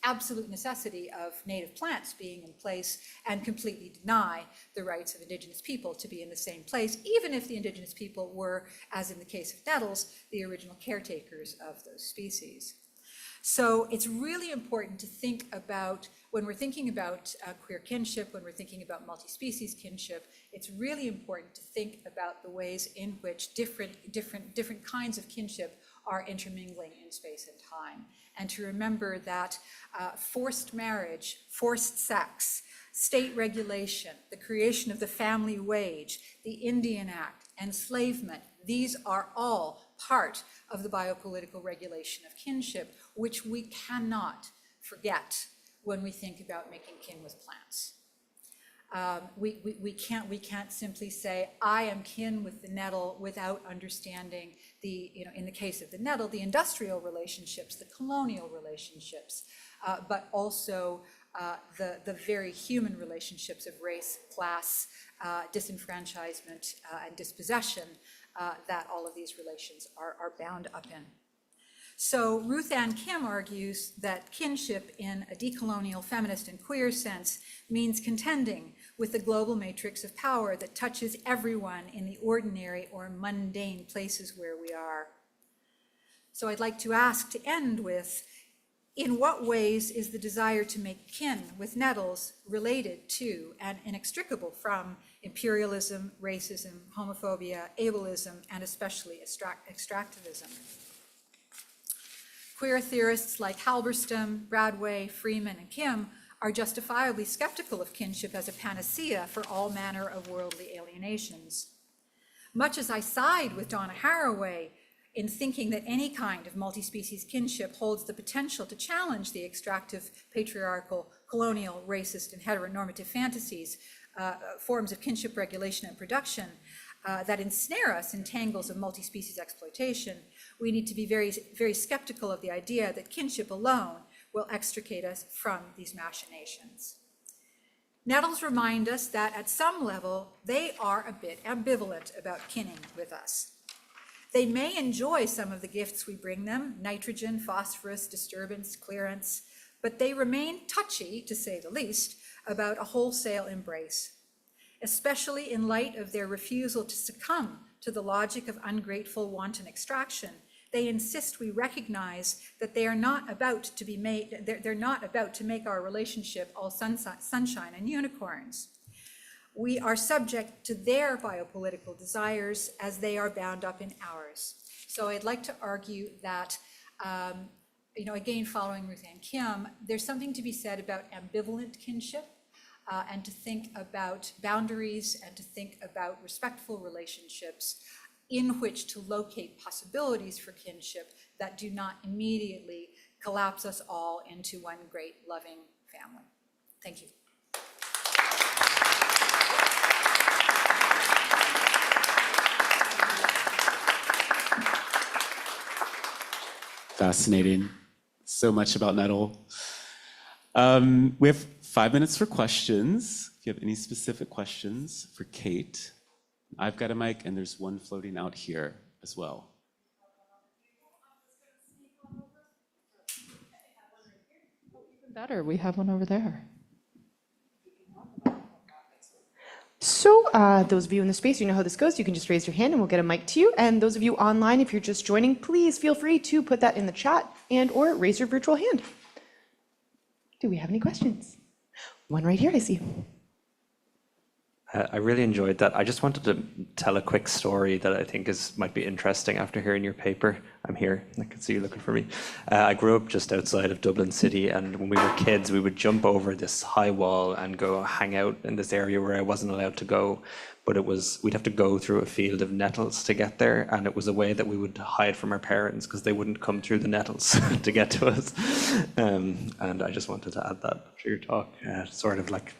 absolute necessity of native plants being in place and completely deny the rights of indigenous people to be in the same place, even if the indigenous people were, as in the case of nettles, the original caretakers of those species. So it's really important to think about, when we're thinking about queer kinship, when we're thinking about multi-species kinship, it's really important to think about the ways in which different kinds of kinship are intermingling in space and time. And to remember that forced marriage, forced sex, state regulation, the creation of the family wage, the Indian Act, enslavement, these are all part of the biopolitical regulation of kinship, which we cannot forget when we think about making kin with plants. We can't simply say, I am kin with the nettle without understanding in the case of the nettle, the industrial relationships, the colonial relationships, but also the very human relationships of race, class, disenfranchisement, and dispossession that all of these relations are bound up in. So Ruth Ann Kim argues that kinship in a decolonial, feminist, and queer sense means contending with the global matrix of power that touches everyone in the ordinary or mundane places where we are. So I'd like to ask, to end with, in what ways is the desire to make kin with nettles related to and inextricable from imperialism, racism, homophobia, ableism, and especially extractivism? Queer theorists like Halberstam, Bradway, Freeman, and Kim are justifiably skeptical of kinship as a panacea for all manner of worldly alienations. Much as I side with Donna Haraway in thinking that any kind of multi-species kinship holds the potential to challenge the extractive, patriarchal, colonial, racist, and heteronormative fantasies, forms of kinship regulation and production that ensnare us in tangles of multi-species exploitation, we need to be very, very skeptical of the idea that kinship alone, will extricate us from these machinations. Nettles remind us that at some level, they are a bit ambivalent about kinning with us. They may enjoy some of the gifts we bring them, nitrogen, phosphorus, disturbance, clearance, but they remain touchy, to say the least, about a wholesale embrace, especially in light of their refusal to succumb to the logic of ungrateful wanton extraction. They insist we recognize that they are not about to be made, they're not about to make our relationship all sunshine and unicorns. We are subject to their biopolitical desires as they are bound up in ours. So I'd like to argue that, again, following Ruth Ann Kim, there's something to be said about ambivalent kinship, and to think about boundaries and to think about respectful relationships in which to locate possibilities for kinship that do not immediately collapse us all into one great loving family. Thank you. Fascinating. So much about nettle. We have 5 minutes for questions. If you have any specific questions for Cate, I've got a mic and there's one floating out here as well. Even better, we have one over there. So those of you in the space, you know how this goes. You can just raise your hand and we'll get a mic to you. And those of you online, if you're just joining, please feel free to put that in the chat and or raise your virtual hand. Do we have any questions? One right here, I see. I really enjoyed that. I just wanted to tell a quick story that I think might be interesting after hearing your paper. I'm here. I can see you looking for me. I grew up just outside of Dublin City, and when we were kids, we would jump over this high wall and go hang out in this area where I wasn't allowed to go. But we'd have to go through a field of nettles to get there, and it was a way that we would hide from our parents because they wouldn't come through the nettles to get to us. And I just wanted to add that to your talk, sort of like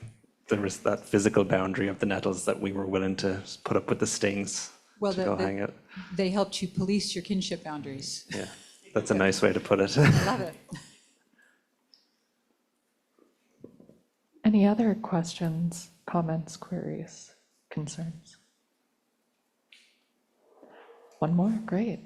there was that physical boundary of the nettles that we were willing to put up with the stings to go hang out. They helped you police your kinship boundaries. Yeah, that's a nice way to put it. Love it. Any other questions, comments, queries, concerns? One more, great.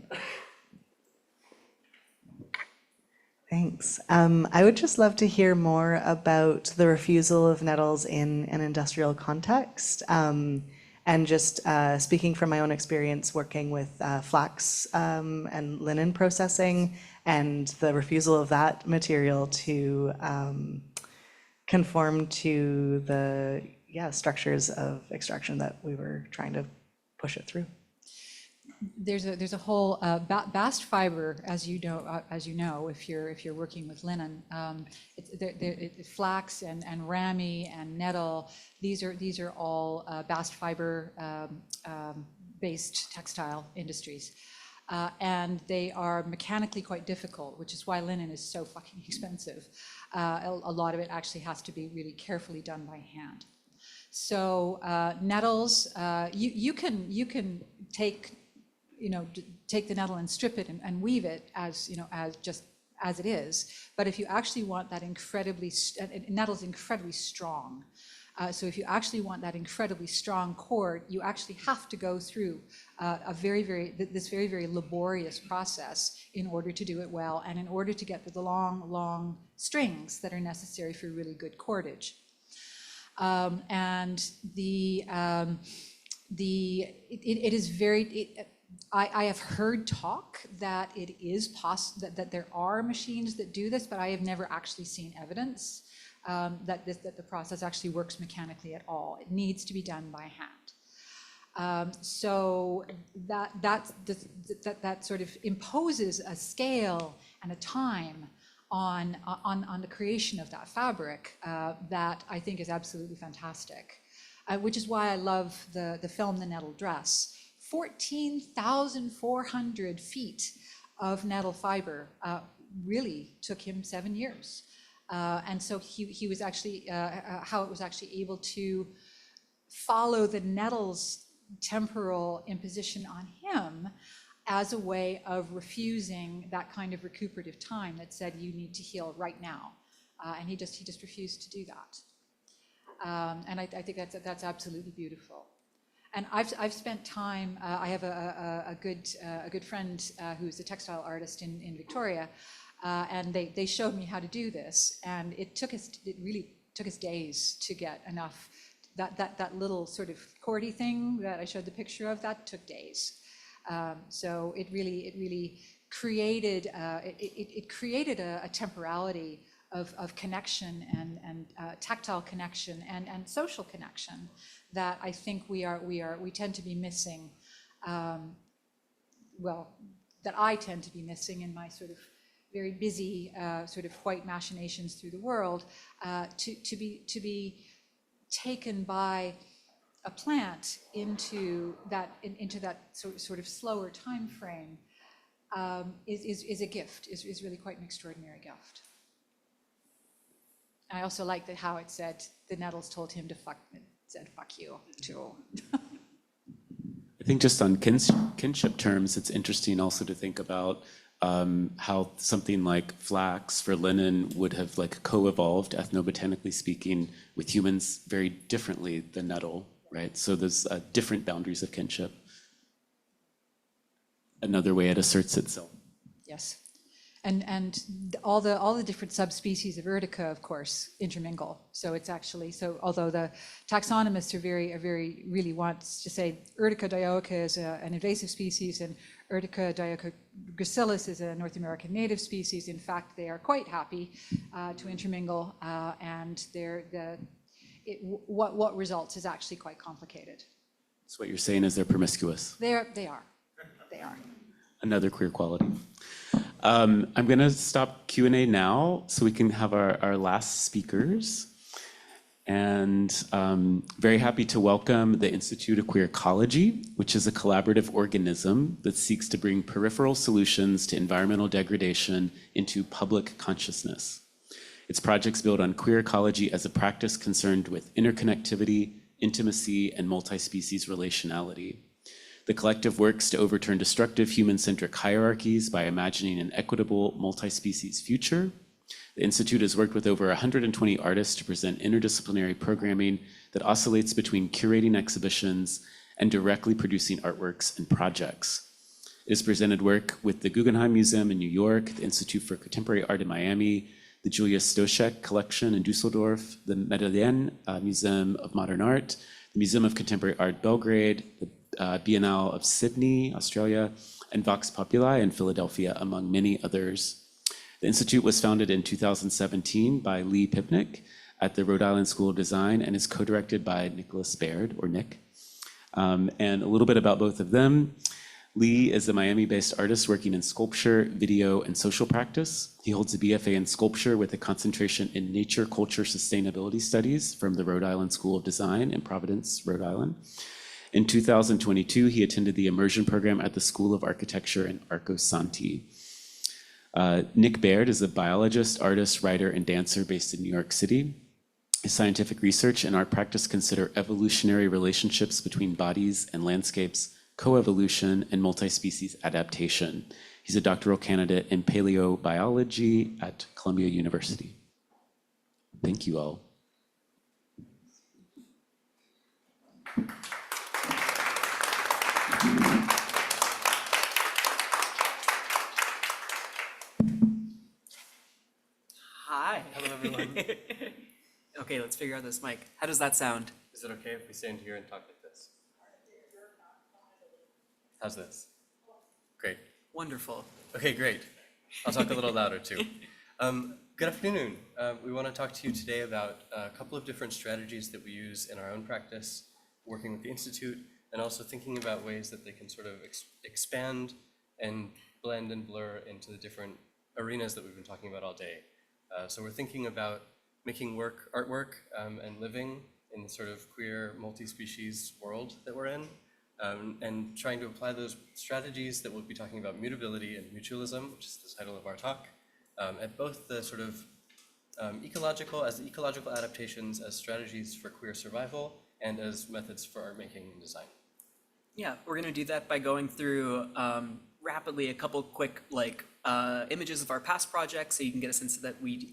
Thanks. I would just love to hear more about the refusal of nettles in an industrial context. And just speaking from my own experience working with flax and linen processing and the refusal of that material to conform to the structures of extraction that we were trying to push it through. There's a whole bast fiber, as you know, if you're working with linen. Flax and ramie and nettle. These are all bast fiber based textile industries, and they are mechanically quite difficult, which is why linen is so fucking expensive. A lot of it actually has to be really carefully done by hand. So nettles, you can take the nettle and strip it and weave it as it is. But if you actually want that nettle's incredibly strong. So if you actually want that incredibly strong cord, you actually have to go through this very laborious process in order to do it well, and in order to get the long strings that are necessary for really good cordage. I have heard talk that it is possible that there are machines that do this, but I have never actually seen evidence that the process actually works mechanically at all. It needs to be done by hand. So that sort of imposes a scale and a time on the creation of that fabric that I think is absolutely fantastic. Which is why I love the film The Nettle Dress. 14,400 feet of nettle fiber really took him 7 years. And so he was actually, how it was actually able to follow the nettle's temporal imposition on him as a way of refusing that kind of recuperative time that said you need to heal right now. And he just refused to do that. And I think that's absolutely beautiful. And I've spent time. I have a good friend who's a textile artist in Victoria, and they showed me how to do this. And it really took us days to get enough. That little sort of cordy thing that I showed the picture of, that took days. So it really created a temporality of connection and tactile connection and social connection that I think we tend to be missing. Well, that I tend to be missing in my sort of very busy sort of white machinations through the world, to be taken by a plant into that sort of slower time frame is a gift, is really quite an extraordinary gift. I also like that how it said the nettles told him to fuck you too. I think just on kinship terms, it's interesting also to think about how something like flax for linen would have like co-evolved, ethnobotanically speaking, with humans very differently than nettle, right? So there's different boundaries of kinship. Another way it asserts itself. Yes. And all the different subspecies of Urtica, of course, intermingle. So it's actually, so although the taxonomists are really wants to say Urtica dioica is an invasive species and Urtica dioica gracilis is a North American native species, in fact, they are quite happy to intermingle, and what results is actually quite complicated. So what you're saying is they're promiscuous. They are. Another queer quality. I'm going to stop Q&A now so we can have our last speakers. And very happy to welcome the Institute of Queer Ecology, which is a collaborative organism that seeks to bring peripheral solutions to environmental degradation into public consciousness. Its projects build on queer ecology as a practice concerned with interconnectivity, intimacy, and multi-species relationality. The collective works to overturn destructive human-centric hierarchies by imagining an equitable multi-species future. The Institute has worked with over 120 artists to present interdisciplinary programming that oscillates between curating exhibitions and directly producing artworks and projects. It has presented work with the Guggenheim Museum in New York, the Institute for Contemporary Art in Miami, the Julia Stoschek Collection in Dusseldorf, the Medellin Museum of Modern Art, the Museum of Contemporary Art Belgrade, the Biennale of Sydney, Australia, and Vox Populi in Philadelphia, among many others. The Institute was founded in 2017 by Lee Pipnick at the Rhode Island School of Design and is co-directed by Nicholas Baird, or Nick. And a little bit about both of them. Lee is a Miami-based artist working in sculpture, video, and social practice. He holds a BFA in sculpture with a concentration in nature, culture, sustainability studies from the Rhode Island School of Design in Providence, Rhode Island. In 2022, he attended the immersion program at the School of Architecture in Arco Santi. Nick Baird is a biologist, artist, writer, and dancer based in New York City. His scientific research and art practice consider evolutionary relationships between bodies and landscapes, coevolution, and multi-species adaptation. He's a doctoral candidate in paleobiology at Columbia University. Thank you all. Hi. Hello, everyone. Okay, let's figure out this mic. How does that sound? Is it okay if we stand here and talk like this? How's this? Great. Wonderful. Okay, great. I'll talk a little louder too. Good afternoon. We want to talk to you today about a couple of different strategies that we use in our own practice, working with the Institute, and also thinking about ways that they can sort of expand and blend and blur into the different arenas that we've been talking about all day. So we're thinking about making artwork, and living in the sort of queer multi-species world that we're in, and trying to apply those strategies that we'll be talking about mutability and mutualism, which is the title of our talk, at both the sort of ecological adaptations as strategies for queer survival and as methods for art making and design. Yeah, we're going to do that by going through rapidly a couple quick images of our past projects so you can get a sense that we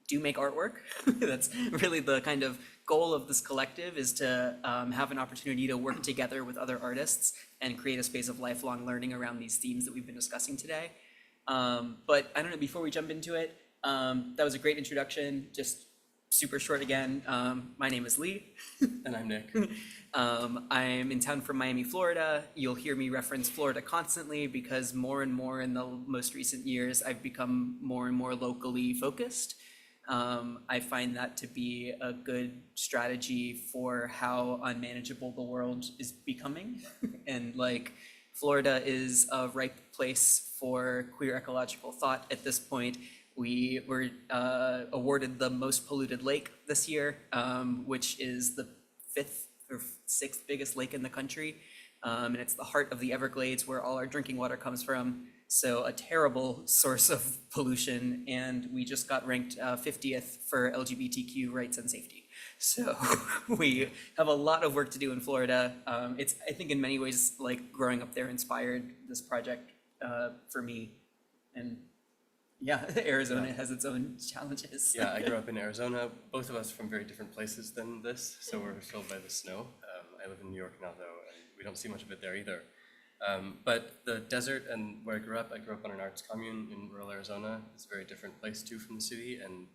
do make artwork. That's really the kind of goal of this collective, is to have an opportunity to work together with other artists and create a space of lifelong learning around these themes that we've been discussing today. But I don't know, before we jump into it, that was a great introduction, just super short again. My name is Lee. And I'm Nick. I'm in town from Miami, Florida. You'll hear me reference Florida constantly because more and more in the most recent years, I've become more and more locally focused. I find that to be a good strategy for how unmanageable the world is becoming. And Florida is a ripe place for queer ecological thought at this point. We were awarded the most polluted lake this year, which is the 5th or 6th biggest lake in the country. And it's the heart of the Everglades where all our drinking water comes from. So a terrible source of pollution. And we just got ranked 50th for LGBTQ rights and safety. So we have a lot of work to do in Florida. It's, I think, in many ways, growing up there inspired this project for me. And yeah, Arizona has its own challenges. Yeah, I grew up in Arizona, both of us from very different places than this, so we're filled by the snow. I live in New York now, though, and we don't see much of it there either. But the desert and where I grew up on an arts commune in rural Arizona. It's a very different place too from the city, and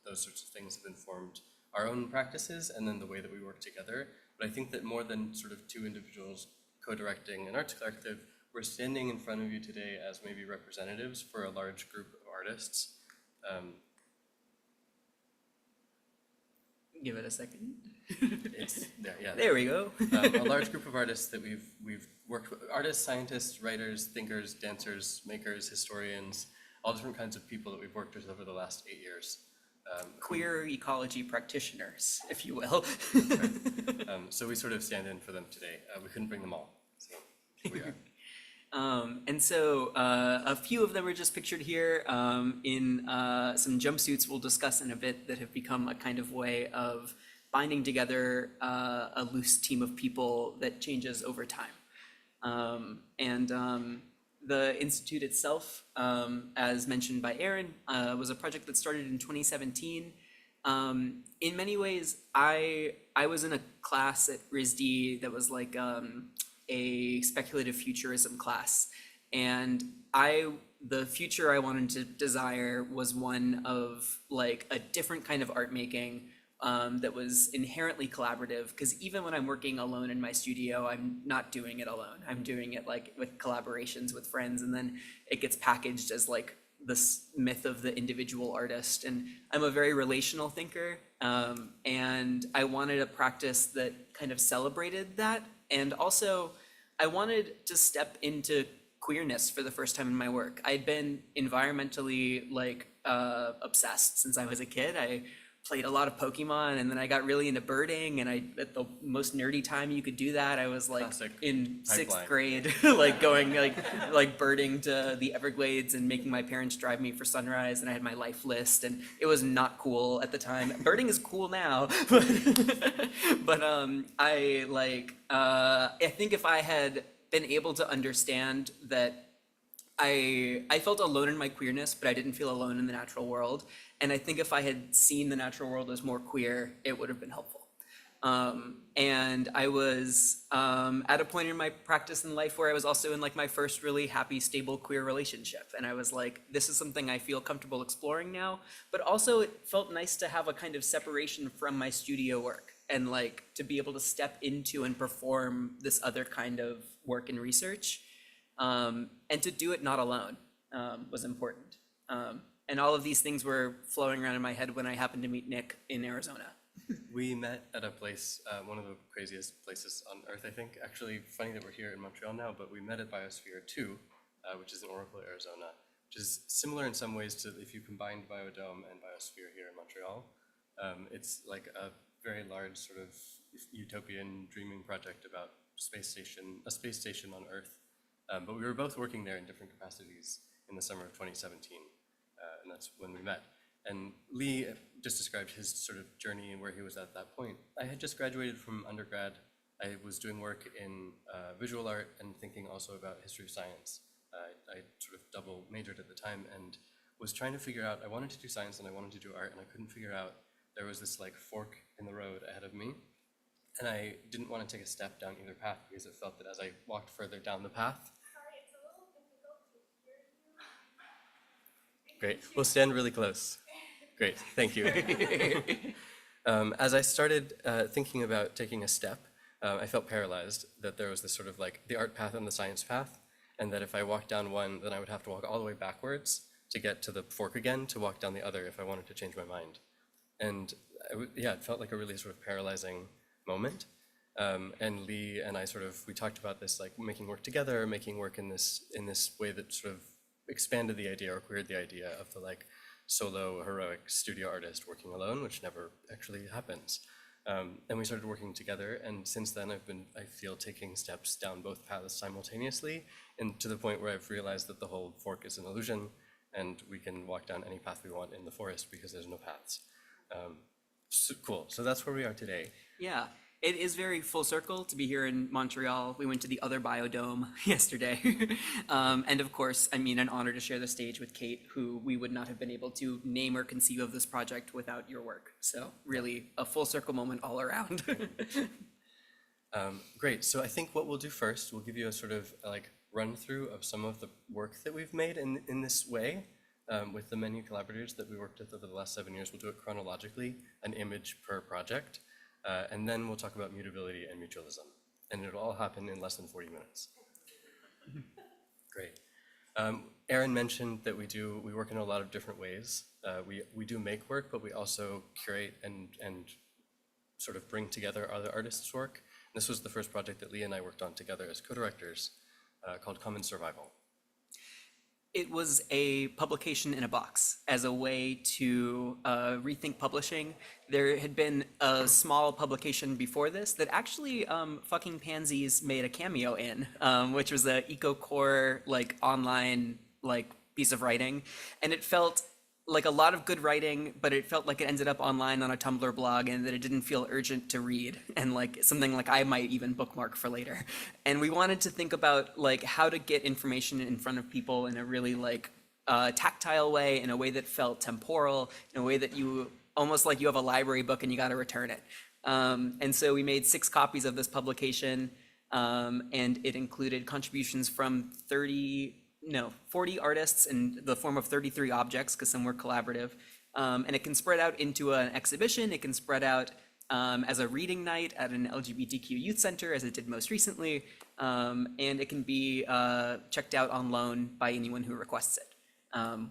those sorts of things have informed our own practices and then the way that we work together. But I think that more than sort of two individuals co-directing an arts collective, we're standing in front of you today as maybe representatives for a large group of artists. Give it a second. It's there, yeah. There we go. A large group of artists that we've worked with, artists, scientists, writers, thinkers, dancers, makers, historians, all different kinds of people that we've worked with over the last 8 years. Queer ecology practitioners, if you will. So we sort of stand in for them today. We couldn't bring them all, so here we are. And so a few of them are just pictured here in some jumpsuits we'll discuss in a bit that have become a kind of way of binding together a loose team of people that changes over time. The Institute itself, as mentioned by Aaron, was a project that started in 2017. In many ways, I was in a class at RISD that was like a speculative futurism class. And the future I wanted to desire was one of a different kind of art making that was inherently collaborative, because even when I'm working alone in my studio, I'm not doing it alone. I'm doing it with collaborations with friends, and then it gets packaged as this myth of the individual artist. And I'm a very relational thinker, and I wanted a practice that kind of celebrated that. And also, I wanted to step into queerness for the first time in my work. I'd been environmentally obsessed since I was a kid. I played a lot of Pokemon, and then I got really into birding, and at the most nerdy time you could do that, I was Classic in sixth pipeline. grade, going birding to the Everglades and making my parents drive me for sunrise, and I had my life list, and it was not cool at the time. Birding is cool now, but I think if I had been able to understand that I felt alone in my queerness, but I didn't feel alone in the natural world. And I think if I had seen the natural world as more queer, it would have been helpful. And I was at a point in my practice in life where I was also in my first really happy, stable queer relationship. And I was like, this is something I feel comfortable exploring now. But also it felt nice to have a kind of separation from my studio work and to be able to step into and perform this other kind of work and research. And to do it not alone was important. And all of these things were flowing around in my head when I happened to meet Nick in Arizona. We met at a place, one of the craziest places on Earth, I think. Actually, funny that we're here in Montreal now, but we met at Biosphere 2, which is in Oracle, Arizona, which is similar in some ways to if you combined Biodome and Biosphere here in Montreal. It's like a very large sort of utopian dreaming project about a space station on Earth. But we were both working there in different capacities in the summer of 2017, and that's when we met. And Lee just described his sort of journey and where he was at that point. I had just graduated from undergrad. I was doing work in visual art and thinking also about history of science. I sort of double majored at the time and was trying to figure out, I wanted to do science and I wanted to do art, and I couldn't figure out, there was this like fork in the road ahead of me. And I didn't want to take a step down either path because it felt that as I walked further down the path. Great, we'll stand really close. Great, thank you. As I started thinking about taking a step, I felt paralyzed that there was this sort of like the art path and the science path, and that if I walked down one, then I would have to walk all the way backwards to get to the fork again, to walk down the other if I wanted to change my mind. And yeah, it felt like a really sort of paralyzing moment. And Lee and I we talked about this, like making work together, making work in this way that sort of expanded the idea or queered the idea of the like solo heroic studio artist working alone, which never actually happens. And we started working together, and since then I feel taking steps down both paths simultaneously, and to the point where I've realized that the whole fork is an illusion, and we can walk down any path we want in the forest because there's no paths. Cool, so that's where we are today. Yeah, it is very full circle to be here in Montreal. We went to the other biodome yesterday. And of course, I mean, an honor to share the stage with Cate, who we would not have been able to name or conceive of this project without your work. So really a full circle moment all around. Great, so I think what we'll do first, we'll give you a sort of like run through of some of the work that we've made in this way. With the many collaborators that we worked with over the last 7 years. We'll do it chronologically, an image per project, and then we'll talk about mutability and mutualism. And it'll all happen in less than 40 minutes. Great. Erin mentioned that we work in a lot of different ways. We do make work, but we also curate and sort of bring together other artists' work. And this was the first project that Lee and I worked on together as co-directors, called Common Survival. It was a publication in a box as a way to rethink publishing. There had been a small publication before this that actually fucking Pansies made a cameo in, which was a ecocore like online like piece of writing, and it felt like a lot of good writing, but it felt like it ended up online on a Tumblr blog, and that it didn't feel urgent to read, and like something like I might even bookmark for later. And we wanted to think about like how to get information in front of people in a really like tactile way, in a way that felt temporal, in a way that you almost like you have a library book and you got to return it. And so we made 6 copies of this publication, and it included contributions from 40 artists in the form of 33 objects, because some were collaborative. And it can spread out into an exhibition. It can spread out as a reading night at an LGBTQ youth center, as it did most recently. And it can be checked out on loan by anyone who requests it.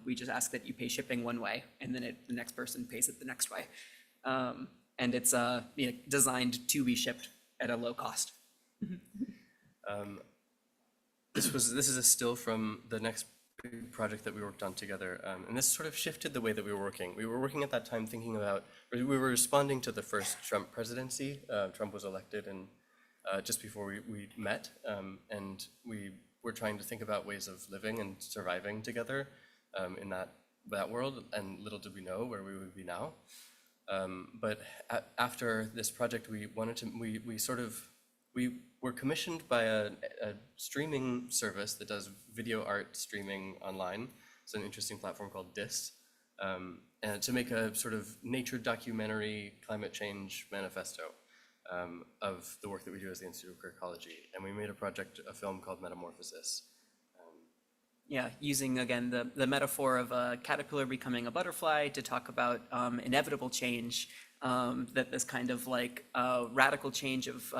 We just ask that you pay shipping one way, and then the next person pays it the next way. And it's designed to be shipped at a low cost. This is a still from the next big project that we worked on together, and this sort of shifted the way that we were working. We were working at that time thinking about, we were responding to the first Trump presidency. Trump was elected and just before we met, and we were trying to think about ways of living and surviving together in that world, and little did we know where we would be now. But after this project, we were commissioned by a streaming service that does video art streaming online. It's an interesting platform called Dis, and to make a sort of nature documentary climate change manifesto of the work that we do as the Institute of Queer Ecology. And we made a film called Metamorphosis. Yeah, using again the metaphor of a caterpillar becoming a butterfly to talk about inevitable change, that this kind of like radical change of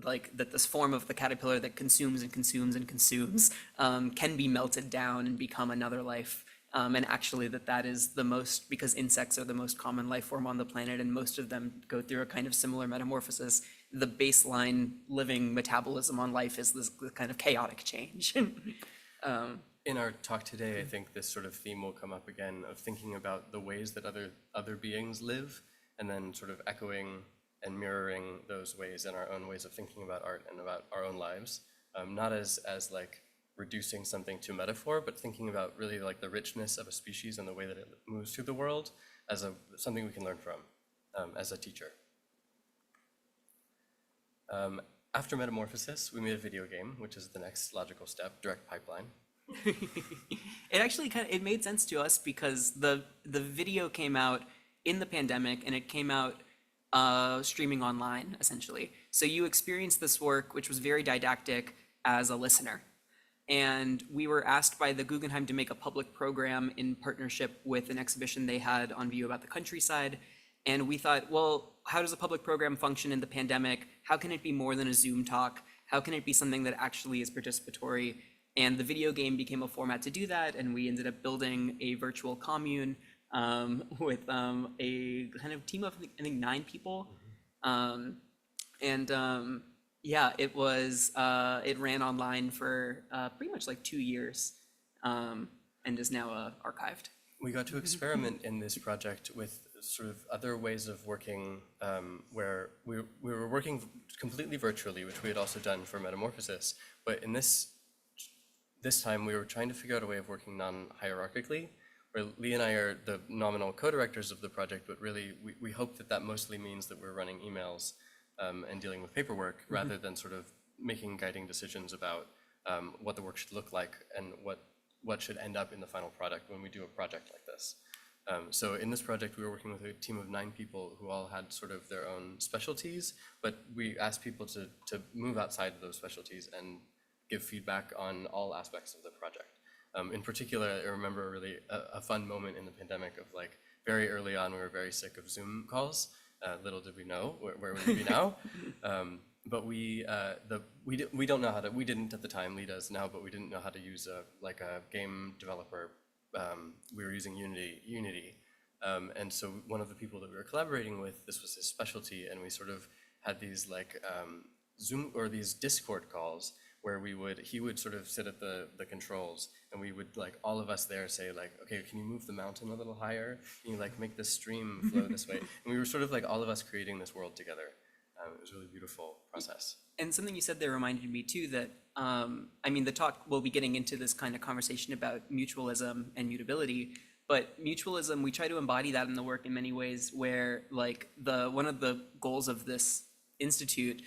like that this form of the caterpillar that consumes and consumes and consumes can be melted down and become another life. And actually that is the most, because insects are the most common life form on the planet, and most of them go through a kind of similar metamorphosis. The baseline living metabolism on life is this kind of chaotic change. In our talk today, I think this sort of theme will come up again, of thinking about the ways that other beings live, and then sort of echoing and mirroring those ways in our own ways of thinking about art and about our own lives, not as like reducing something to metaphor, but thinking about really like the richness of a species and the way that it moves through the world as something we can learn from as a teacher. After Metamorphosis, we made a video game, which is the next logical step, Direct Pipeline. It actually it made sense to us because the video came out in the pandemic, and it came out streaming online, essentially. So you experienced this work, which was very didactic, as a listener. And we were asked by the Guggenheim to make a public program in partnership with an exhibition they had on view about the countryside. And we thought, well, how does a public program function in the pandemic? How can it be more than a Zoom talk? How can it be something that actually is participatory? And the video game became a format to do that, and we ended up building a virtual commune with a kind of team of, I think, 9 people. Yeah, it was, it ran online for pretty much like 2 years, and is now archived. We got to experiment in this project with sort of other ways of working, where we were working completely virtually, which we had also done for Metamorphosis. But in this time, we were trying to figure out a way of working non-hierarchically, where Lee and I are the nominal co-directors of the project, but really we hope that that mostly means that we're running emails and dealing with paperwork, rather than sort of making guiding decisions about what the work should look like and what should end up in the final product when we do a project like this. So in this project, we were working with a team of 9 people who all had sort of their own specialties, but we asked people to move outside of those specialties and give feedback on all aspects of the project. In particular, I remember really a fun moment in the pandemic of, like, very early on, we were very sick of Zoom calls. Little did we know where we'd be now. But we don't know how to, we didn't at the time, Lee does now, but we didn't know how to use a game developer. We were using Unity. And so one of the people that we were collaborating with, this was his specialty, and we sort of had these Zoom or these Discord calls where he would sort of sit at the controls, and we would, all of us there say, okay, can you move the mountain a little higher? Can you make the stream flow this way? And we were sort of all of us creating this world together. It was a really beautiful process. And something you said there reminded me too that, I mean, the talk will be getting into this kind of conversation about mutualism and mutability, but mutualism, we try to embody that in the work in many ways, where one of the goals of this institute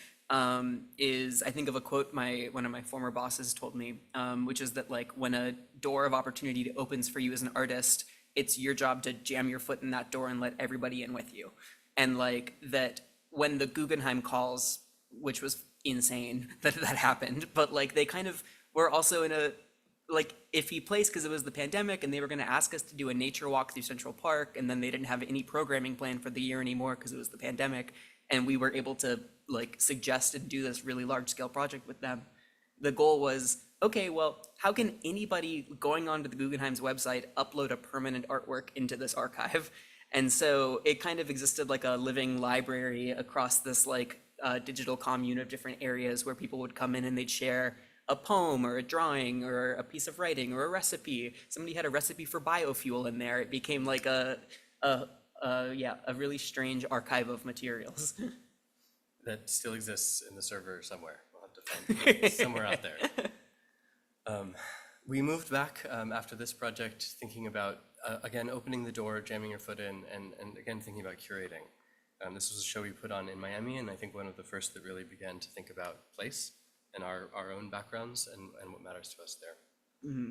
is, I think of a quote one of my former bosses told me, which is that when a door of opportunity opens for you as an artist, it's your job to jam your foot in that door and let everybody in with you. And that when the Guggenheim calls, which was insane that happened, but they kind of were also in a iffy place because it was the pandemic and they were going to ask us to do a nature walk through Central Park, and then they didn't have any programming plan for the year anymore because it was the pandemic, and we were able to suggest and do this really large scale project with them. The goal was, okay, well, how can anybody going onto the Guggenheim's website upload a permanent artwork into this archive? And so it kind of existed like a living library across this digital commune of different areas where people would come in and they'd share a poem or a drawing or a piece of writing or a recipe. Somebody had a recipe for biofuel in there. It became a really strange archive of materials. That still exists in the server somewhere. We'll have to find it somewhere out there. We moved back after this project, thinking about, again, opening the door, jamming your foot in, and again, thinking about curating. This was a show we put on in Miami, and I think one of the first that really began to think about place and our own backgrounds and what matters to us there. Mm-hmm.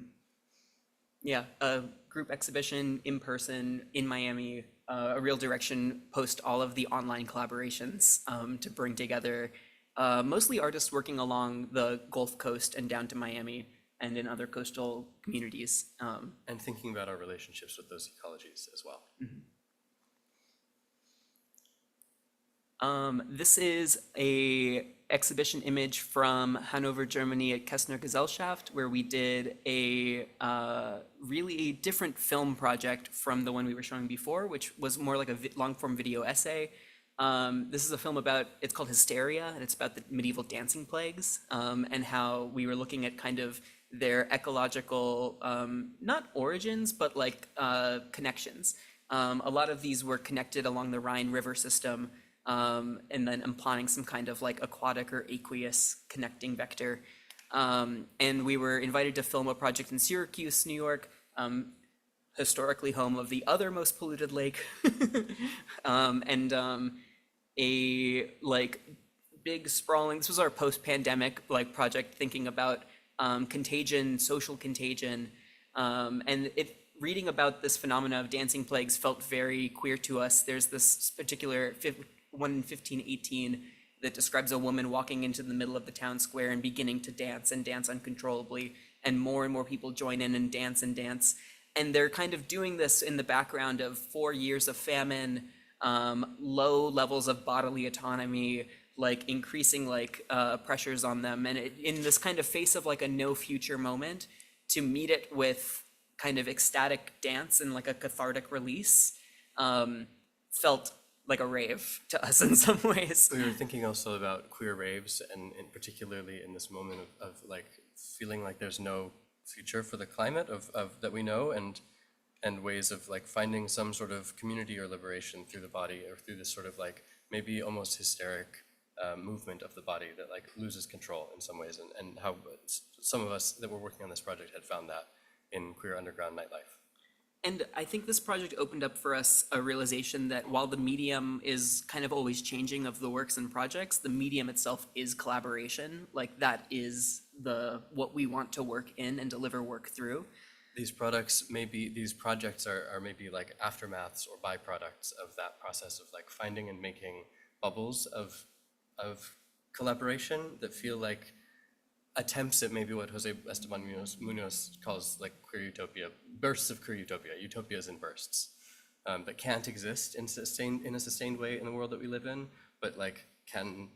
Yeah, a group exhibition in person in Miami, a real direction post all of the online collaborations to bring together mostly artists working along the Gulf Coast and down to Miami and in other coastal communities. And thinking about our relationships with those ecologies as well. Mm-hmm. This is a exhibition image from Hanover, Germany at Kestner Gesellschaft, where we did a really different film project from the one we were showing before, which was more like a long-form video essay. This is a film it's called Hysteria, and it's about the medieval dancing plagues, and how we were looking at kind of their ecological, not origins, but connections. A lot of these were connected along the Rhine River system, and then implying some kind of aquatic or aqueous connecting vector. And we were invited to film a project in Syracuse, New York, historically home of the other most polluted lake, and a big sprawling, this was our post-pandemic project, thinking about contagion, social contagion. And reading about this phenomena of dancing plagues felt very queer to us. There's this particular one in 1518 that describes a woman walking into the middle of the town square and beginning to dance and dance uncontrollably. And more people join in and dance and dance. And they're kind of doing this in the background of 4 years of famine, low levels of bodily autonomy, like increasing pressures on them. And in this kind of face of like a no future moment, to meet it with kind of ecstatic dance and like a cathartic release, felt like a rave to us in some ways. We were thinking also about queer raves, and particularly in this moment of like feeling like there's no future for the climate of that we know, and ways of like finding some sort of community or liberation through the body, or through this sort of like maybe almost hysteric movement of the body that like loses control in some ways, and how some of us that were working on this project had found that in queer underground nightlife. And I think this project opened up for us a realization that while the medium is kind of always changing of the works and projects, the medium itself is collaboration. Like that is what we want to work in and deliver work through. These projects are maybe like aftermaths or byproducts of that process of like finding and making bubbles of collaboration that feel like attempts at maybe what Jose Esteban Munoz calls like queer utopia, bursts of queer utopia, utopias in bursts, that can't exist in a sustained way in the world that we live in, but like can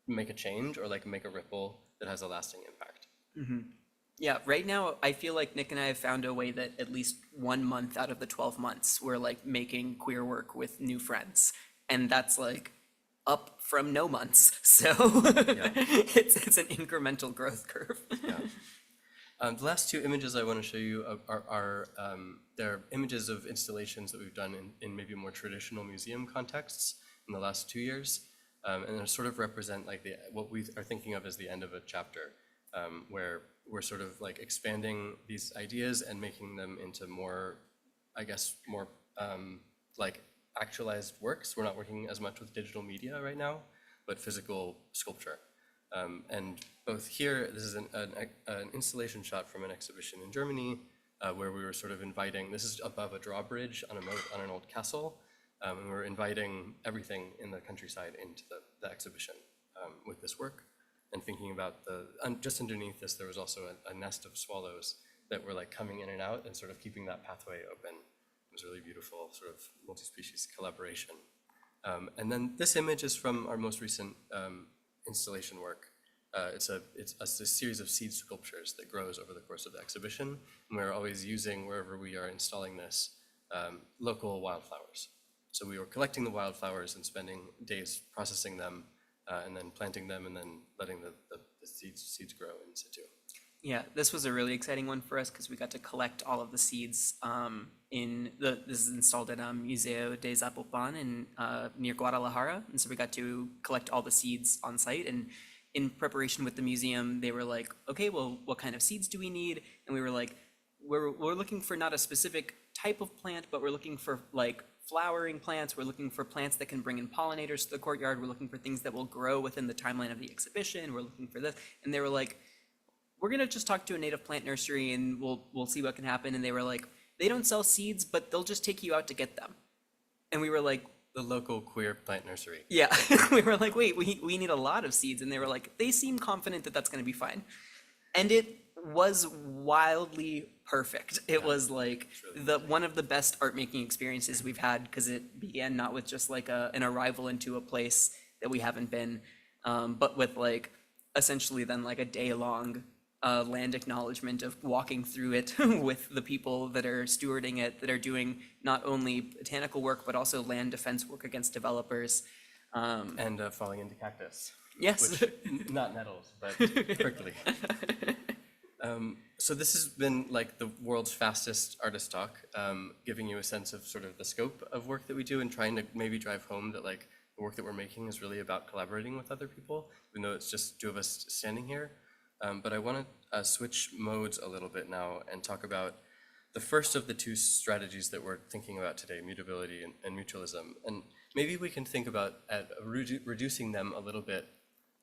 make a change or like make a ripple that has a lasting impact. Mm-hmm. Yeah, right now I feel like Nick and I have found a way that at least 1 month out of the 12 months we're like making queer work with new friends, and that's like up from no months. So it's an incremental growth curve. Yeah. The last two images I want to show you are they're images of installations that we've done in maybe more traditional museum contexts in the last 2 years, and they sort of represent like what we are thinking of as the end of a chapter, where we're sort of like expanding these ideas and making them into more, I guess, more like actualized works. We're not working as much with digital media right now, but physical sculpture. And both here, this is an installation shot from an exhibition in Germany, where we were sort of inviting, this is above a drawbridge on a moat on an old castle, and we were inviting everything in the countryside into the exhibition with this work, and thinking about just underneath this, there was also a nest of swallows that were like coming in and out and sort of keeping that pathway open. It was really beautiful, sort of multi-species collaboration. And then this image is from our most recent installation work. It's a series of seed sculptures that grows over the course of the exhibition. And we're always using, wherever we are installing this, local wildflowers. So we were collecting the wildflowers and spending days processing them, and then planting them, and then letting the seeds grow in situ. Yeah, this was a really exciting one for us because we got to collect all of the seeds this is installed at Museo de Zapopan near Guadalajara. And so we got to collect all the seeds on site. And in preparation with the museum, they were like, okay, well, what kind of seeds do we need? And we were like, we're looking for not a specific type of plant, but we're looking for like flowering plants. We're looking for plants that can bring in pollinators to the courtyard. We're looking for things that will grow within the timeline of the exhibition. We're looking for this. And they were like, we're gonna just talk to a native plant nursery and we'll see what can happen. And they were like, they don't sell seeds, but they'll just take you out to get them. And we were like, The local queer plant nursery. yeah. We were like, wait, we need a lot of seeds. And they were like, they seem confident that that's gonna be fine. And it was wildly perfect. It was like one of the best art making experiences we've had, because it began not with just like an arrival into a place that we haven't been, but with like essentially then like a day-long land acknowledgement of walking through it with the people that are stewarding it, that are doing not only botanical work, but also land defense work against developers. And falling into cactus. Yes. Which, not nettles, but prickly. So this has been like the world's fastest artist talk, giving you a sense of sort of the scope of work that we do and trying to maybe drive home that like the work that we're making is really about collaborating with other people, even though it's just two of us standing here. But I want to switch modes a little bit now and talk about the first of the two strategies that we're thinking about today, mutability and mutualism. And maybe we can think about reducing them a little bit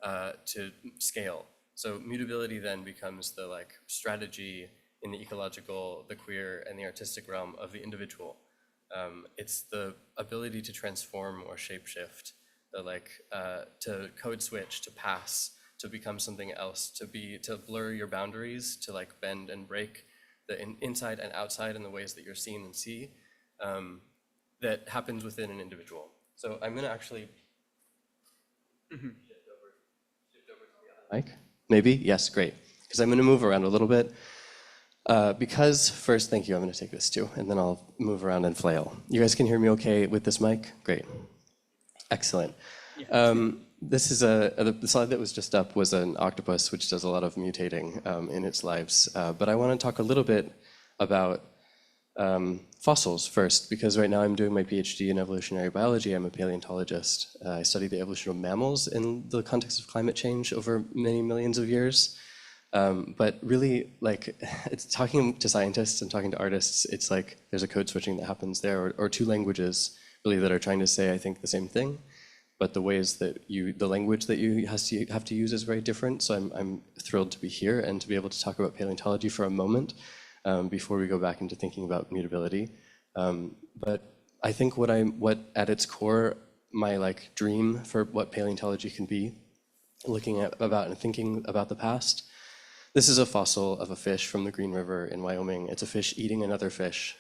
to scale. So mutability then becomes the like strategy in the ecological, the queer, and the artistic realm of the individual. It's the ability to transform or shapeshift, to code switch, to pass, to become something else, to blur your boundaries, to like bend and break the inside and outside in the ways that you're seen and see, that happens within an individual. So I'm gonna actually shift over to the other mic. Maybe, yes, great. Because I'm gonna move around a little bit. Because first, thank you, I'm gonna take this too, and then I'll move around and flail. You guys can hear me okay with this mic? Great, excellent. This is the slide that was just up was an octopus, which does a lot of mutating in its lives. But I wanna talk a little bit about fossils first, because right now I'm doing my PhD in evolutionary biology. I'm a paleontologist. I study the evolution of mammals in the context of climate change over many millions of years. But really, like, it's talking to scientists and talking to artists, it's like there's a code switching that happens there, or two languages really that are trying to say, I think, the same thing, but the ways that the language that you have to use is very different. So I'm thrilled to be here and to be able to talk about paleontology for a moment before we go back into thinking about mutability. But I think what at its core, my like dream for what paleontology can be, looking at about and thinking about the past. This is a fossil of a fish from the Green River in Wyoming. It's a fish eating another fish.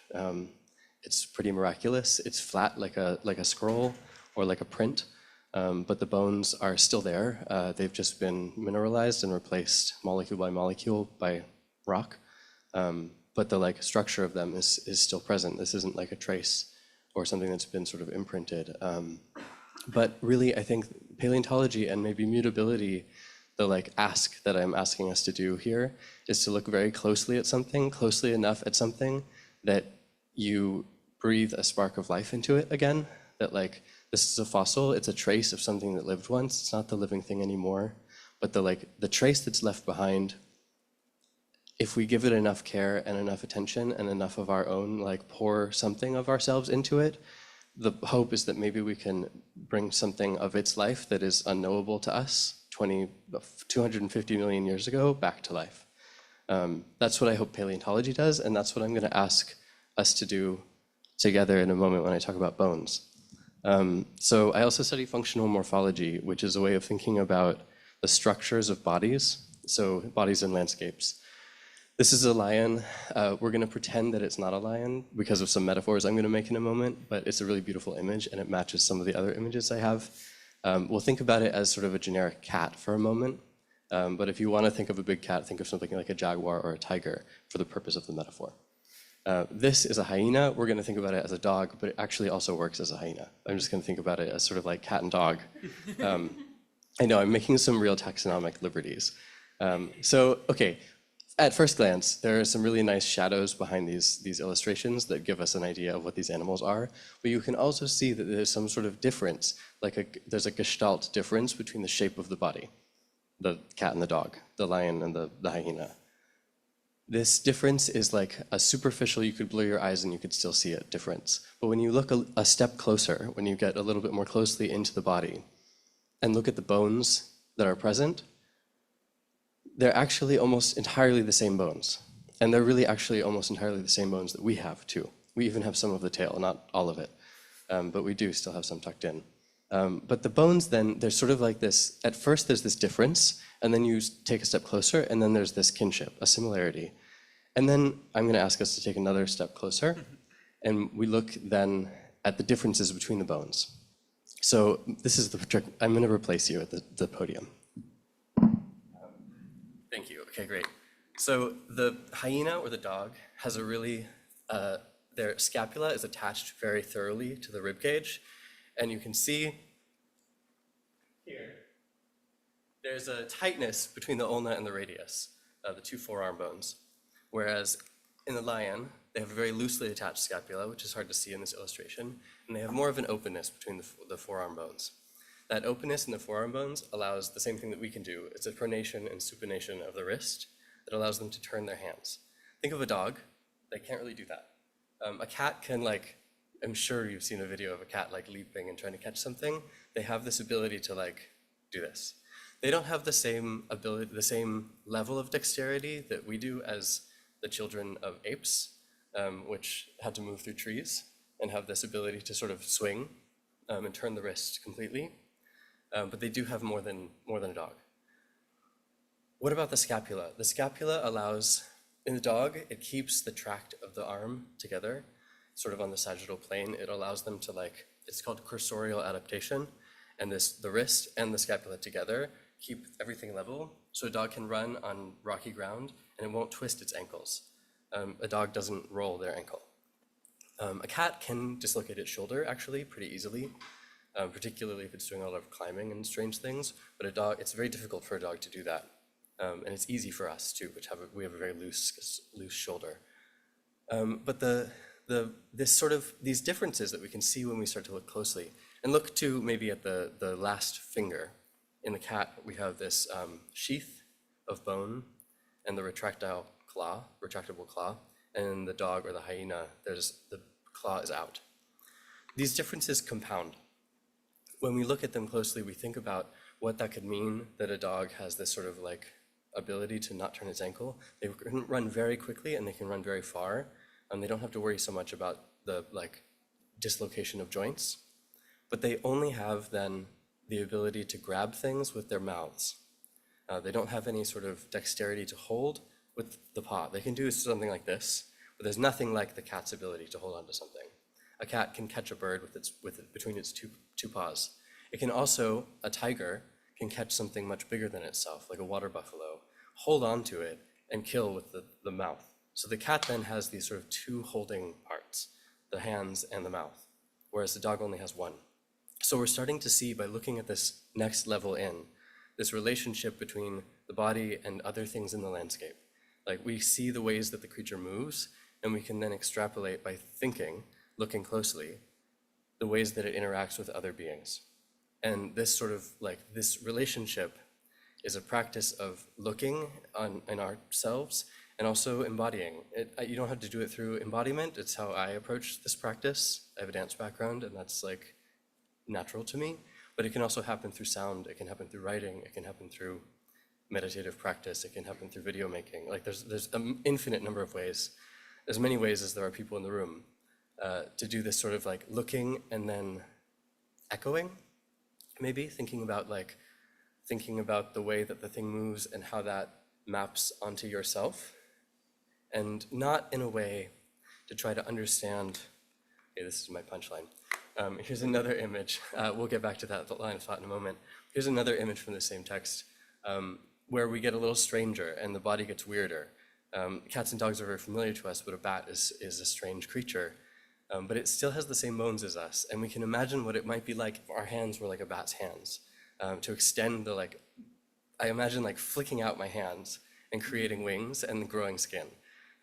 It's pretty miraculous. It's flat like a scroll or like a print, but the bones are still there. They've just been mineralized and replaced molecule by molecule by rock. But the like structure of them is still present. This isn't like a trace or something that's been sort of imprinted. But really, I think paleontology and maybe mutability, the like ask that I'm asking us to do here is to look very closely at something, closely enough at something that you breathe a spark of life into it again, that like, this is a fossil, it's a trace of something that lived once, it's not the living thing anymore, but the trace that's left behind, if we give it enough care and enough attention and enough of our own, like pour something of ourselves into it, the hope is that maybe we can bring something of its life that is unknowable to us 250 million years ago back to life. That's what I hope paleontology does, and that's what I'm gonna ask us to do together in a moment when I talk about bones. So I also study functional morphology, which is a way of thinking about the structures of bodies, so bodies and landscapes. This is a lion. We're gonna pretend that it's not a lion because of some metaphors I'm gonna make in a moment, but it's a really beautiful image and it matches some of the other images I have. We'll think about it as sort of a generic cat for a moment, but if you wanna think of a big cat, think of something like a jaguar or a tiger for the purpose of the metaphor. This is a hyena. We're gonna think about it as a dog, but it actually also works as a hyena. I'm just gonna think about it as sort of like cat and dog. I know, I'm making some real taxonomic liberties. Okay. At first glance, there are some really nice shadows behind these illustrations that give us an idea of what these animals are, but you can also see that there's some sort of difference, there's a gestalt difference between the shape of the body, the cat and the dog, the lion and the hyena. This difference is like a superficial, you could blur your eyes and you could still see it difference. But when you look a step closer, when you get a little bit more closely into the body and look at the bones that are present, they're actually almost entirely the same bones. And they're really actually almost entirely the same bones that we have too. We even have some of the tail, not all of it, but we do still have some tucked in. But the bones then, there's sort of like this, at first there's this difference, and then you take a step closer, and then there's this kinship, a similarity. And then I'm gonna ask us to take another step closer, and we look then at the differences between the bones. So this is the trick. I'm gonna replace you at the podium. Thank you. Okay, great. So the hyena or the dog has a really, their scapula is attached very thoroughly to the rib cage. And you can see here, there's a tightness between the ulna and the radius, the two forearm bones. Whereas in the lion, they have a very loosely attached scapula, which is hard to see in this illustration. And they have more of an openness between the forearm bones. That openness in the forearm bones allows the same thing that we can do. It's a pronation and supination of the wrist that allows them to turn their hands. Think of a dog. They can't really do that. A cat can I'm sure you've seen a video of a cat leaping and trying to catch something. They have this ability to do this. they don't have the same ability, the same level of dexterity that we do as the children of apes, which had to move through trees and have this ability to sort of swing and turn the wrist completely. But they do have more than a dog. What about the scapula? The scapula allows, in the dog, it keeps the tract of the arm together, sort of on the sagittal plane. It allows them to like, it's called cursorial adaptation. And the wrist and the scapula together keep everything level. So a dog can run on rocky ground and it won't twist its ankles. A dog doesn't roll their ankle. A cat can dislocate its shoulder actually pretty easily, particularly if it's doing a lot of climbing and strange things. But a dog, it's very difficult for a dog to do that. And it's easy for us too, which we have a very loose shoulder. But these differences that we can see when we start to look closely, and look to maybe at the last finger. In the cat, we have this sheath of bone and the retractable claw, and in the dog or the hyena, the claw is out. These differences compound. When we look at them closely, we think about what that could mean, that a dog has this sort of like ability to not turn its ankle. They can run very quickly and they can run very far. They don't have to worry so much about the like dislocation of joints, but they only have then the ability to grab things with their mouths. They don't have any sort of dexterity to hold with the paw. They can do something like this, but there's nothing like the cat's ability to hold on to something. A cat can catch a bird between its two paws. It can also, a tiger can catch something much bigger than itself, like a water buffalo, hold on to it and kill with the mouth. So the cat then has these sort of two holding parts, the hands and the mouth, whereas the dog only has one. So we're starting to see, by looking at this next level in, this relationship between the body and other things in the landscape. Like we see the ways that the creature moves, and we can then extrapolate by thinking, looking closely, the ways that it interacts with other beings. And this sort of like, this relationship is a practice of looking in ourselves and also embodying. You don't have to do it through embodiment. It's how I approach this practice. I have a dance background, and that's like natural to me. But it can also happen through sound. It can happen through writing. It can happen through meditative practice. It can happen through video making. Like there's an infinite number of ways, as many ways as there are people in the room, to do this sort of like looking and then echoing, maybe thinking about the way that the thing moves and how that maps onto yourself, and not in a way to try to understand. Okay, this is my punchline. Here's another image. We'll get back to that line of thought in a moment. Here's another image from the same text where we get a little stranger and the body gets weirder. Cats and dogs are very familiar to us, but a bat is a strange creature. But it still has the same bones as us, and we can imagine what it might be like if our hands were like a bat's hands. To extend I imagine like flicking out my hands and creating wings and growing skin.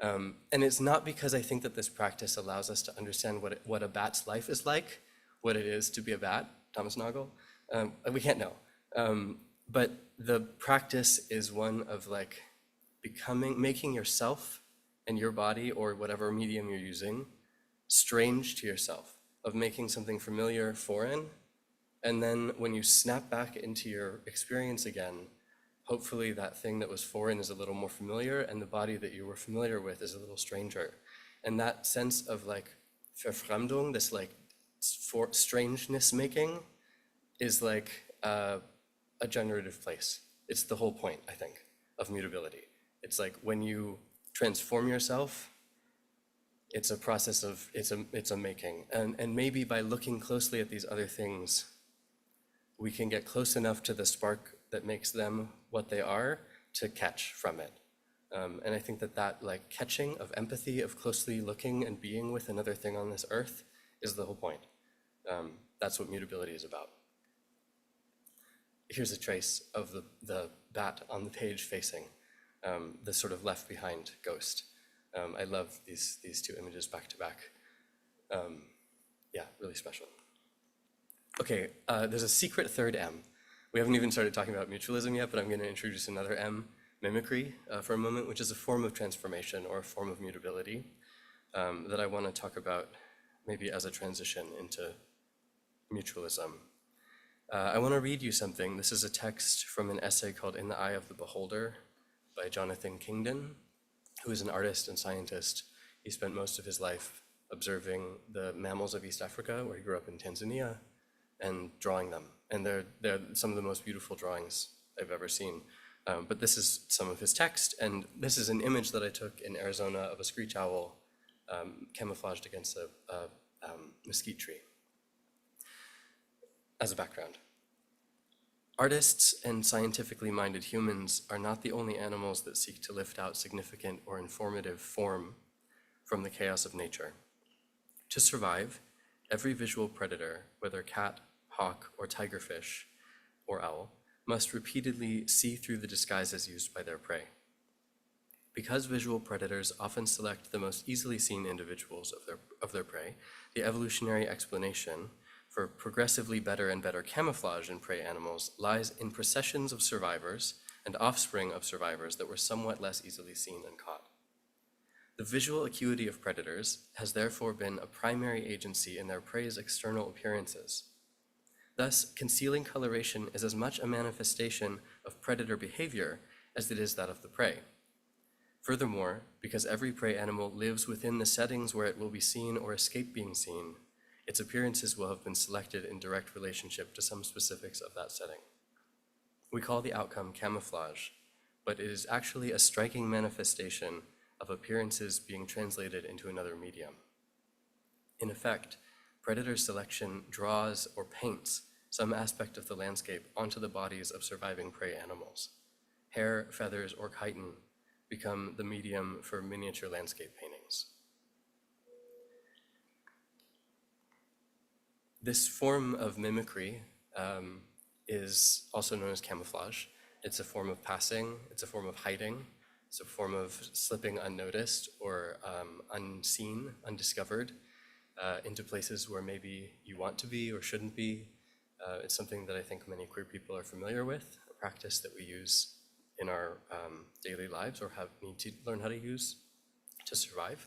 And it's not because I think that this practice allows us to understand what a bat's life is like, what it is to be a bat, Thomas Nagel. We can't know. But the practice is one of like making yourself and your body or whatever medium you're using strange to yourself, of making something familiar foreign. And then when you snap back into your experience again, hopefully that thing that was foreign is a little more familiar, and the body that you were familiar with is a little stranger. And that sense of like Verfremdung, this like strangeness making, is like a generative place. It's the whole point, I think, of mutability. It's like when you transform yourself, it's a process of, it's a making. And maybe by looking closely at these other things, we can get close enough to the spark that makes them what they are to catch from it. And I think that like catching of empathy, of closely looking and being with another thing on this earth is the whole point. That's what mutability is about. Here's a trace of the bat on the page facing the sort of left behind ghost. I love these two images back to back. Yeah, really special. Okay, there's a secret third M. We haven't even started talking about mutualism yet, but I'm going to introduce another M, mimicry, for a moment, which is a form of transformation or a form of mutability that I want to talk about maybe as a transition into mutualism. I want to read you something. This is a text from an essay called In the Eye of the Beholder by Jonathan Kingdon, who is an artist and scientist. He spent most of his life observing the mammals of East Africa, where he grew up in Tanzania, and drawing them. And they're some of the most beautiful drawings I've ever seen. But this is some of his text, and this is an image that I took in Arizona of a screech owl camouflaged against a mesquite tree as a background. Artists and scientifically minded humans are not the only animals that seek to lift out significant or informative form from the chaos of nature. To survive, every visual predator, whether cat, hawk, or tigerfish, or owl, must repeatedly see through the disguises used by their prey. Because visual predators often select the most easily seen individuals of their prey, the evolutionary explanation for progressively better and better camouflage in prey animals lies in processions of survivors and offspring of survivors that were somewhat less easily seen and caught. The visual acuity of predators has therefore been a primary agency in their prey's external appearances. Thus, concealing coloration is as much a manifestation of predator behavior as it is that of the prey. Furthermore, because every prey animal lives within the settings where it will be seen or escape being seen, its appearances will have been selected in direct relationship to some specifics of that setting. We call the outcome camouflage, but it is actually a striking manifestation of appearances being translated into another medium. In effect, predator selection draws or paints some aspect of the landscape onto the bodies of surviving prey animals. Hair, feathers, or chitin become the medium for miniature landscape paintings. This form of mimicry is also known as camouflage. It's a form of passing, it's a form of hiding, it's a form of slipping unnoticed or unseen, undiscovered, into places where maybe you want to be or shouldn't be. It's something that I think many queer people are familiar with, a practice that we use in our daily lives or need to learn how to use to survive.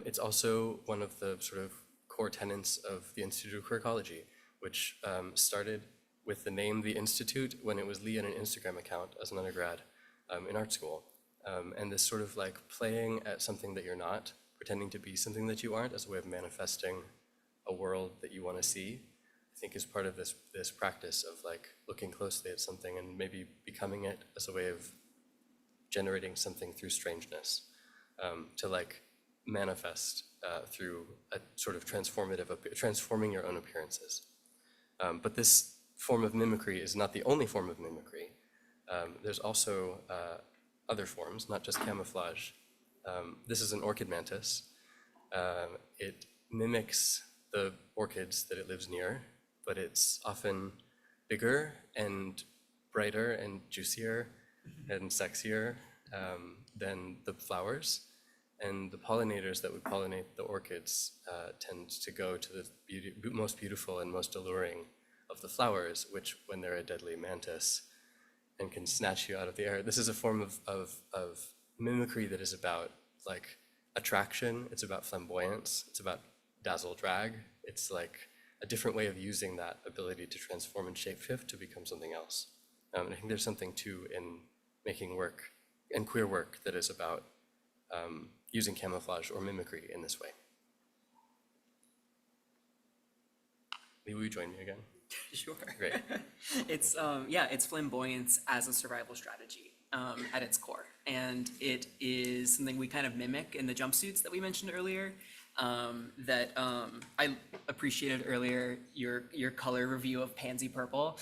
It's also one of the sort of core tenets of the Institute of Queer Ecology, which started with the name The Institute when it was Lee on an Instagram account as an undergrad in art school. And this sort of like playing at something that you're not, pretending to be something that you aren't as a way of manifesting a world that you want to see, I think is part of this practice of like looking closely at something and maybe becoming it as a way of generating something through strangeness, to like manifest through a sort of transforming your own appearances. But this form of mimicry is not the only form of mimicry. There's also other forms, not just camouflage. This is an orchid mantis. It mimics the orchids that it lives near, but it's often bigger and brighter and juicier and sexier than the flowers. And the pollinators that would pollinate the orchids tend to go to the most beautiful and most alluring of the flowers, which, when they're a deadly mantis and can snatch you out of the air. This is a form of mimicry that is about like attraction, it's about flamboyance, it's about dazzle drag. It's like a different way of using that ability to transform and shapeshift to become something else. And I think there's something too in making work and queer work that is about using camouflage or mimicry in this way. Lee, will you join me again? Sure. Great. It's it's flamboyance as a survival strategy at its core, and it is something we kind of mimic in the jumpsuits that we mentioned earlier. I appreciated earlier your color review of pansy purple,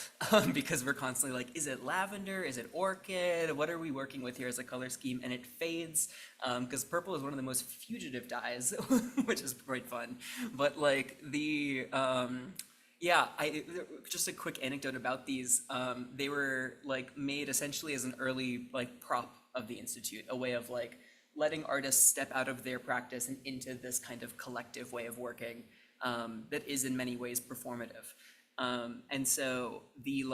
because we're constantly like, is it lavender? Is it orchid? What are we working with here as a color scheme? And it fades, because purple is one of the most fugitive dyes, which is quite fun. But like just a quick anecdote about these. They were like made essentially as an early like prop of the Institute, a way of like letting artists step out of their practice and into this kind of collective way of working that is in many ways performative. And so the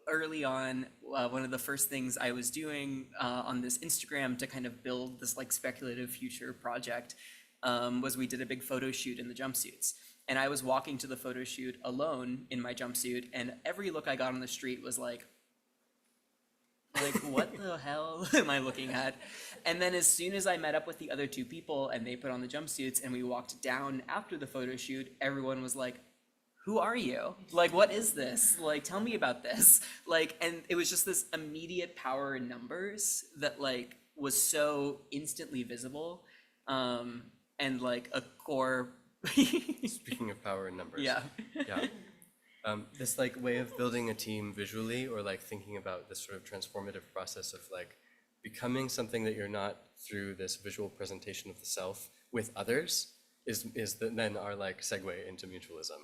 early on, one of the first things I was doing on this Instagram to kind of build this like speculative future project was we did a big photo shoot in the jumpsuits. and I was walking to the photo shoot alone in my jumpsuit, and every look I got on the street was like, what the hell am I looking at? And then as soon as I met up with the other two people and they put on the jumpsuits and we walked down after the photo shoot, everyone was like, who are you? Like, what is this? Like, tell me about this. Like, and it was just this immediate power in numbers that like was so instantly visible, and like a core. Speaking of power in numbers. Yeah. Yeah. This like way of building a team visually, or like thinking about this sort of transformative process of like becoming something that you're not through this visual presentation of the self with others then our like segue into mutualism,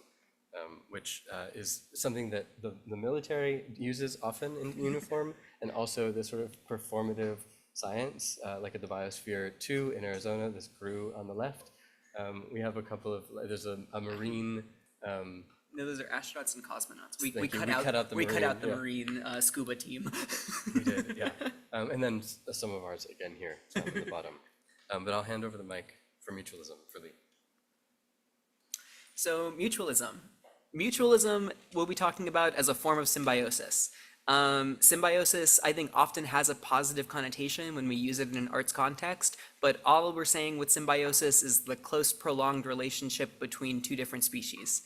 which is something that the military uses often in uniform, and also this sort of performative science, like at the Biosphere 2 in Arizona, this GRU on the left. We have a couple of, there's a marine, No, those are astronauts and cosmonauts. We Thank you. cut out the yeah. marine scuba team. We did, yeah. And then some of ours again here, down at the bottom. But I'll hand over the mic for mutualism for Lee. So mutualism. Mutualism we'll be talking about as a form of symbiosis. Symbiosis, I think, often has a positive connotation when we use it in an arts context, but all we're saying with symbiosis is the close, prolonged relationship between two different species.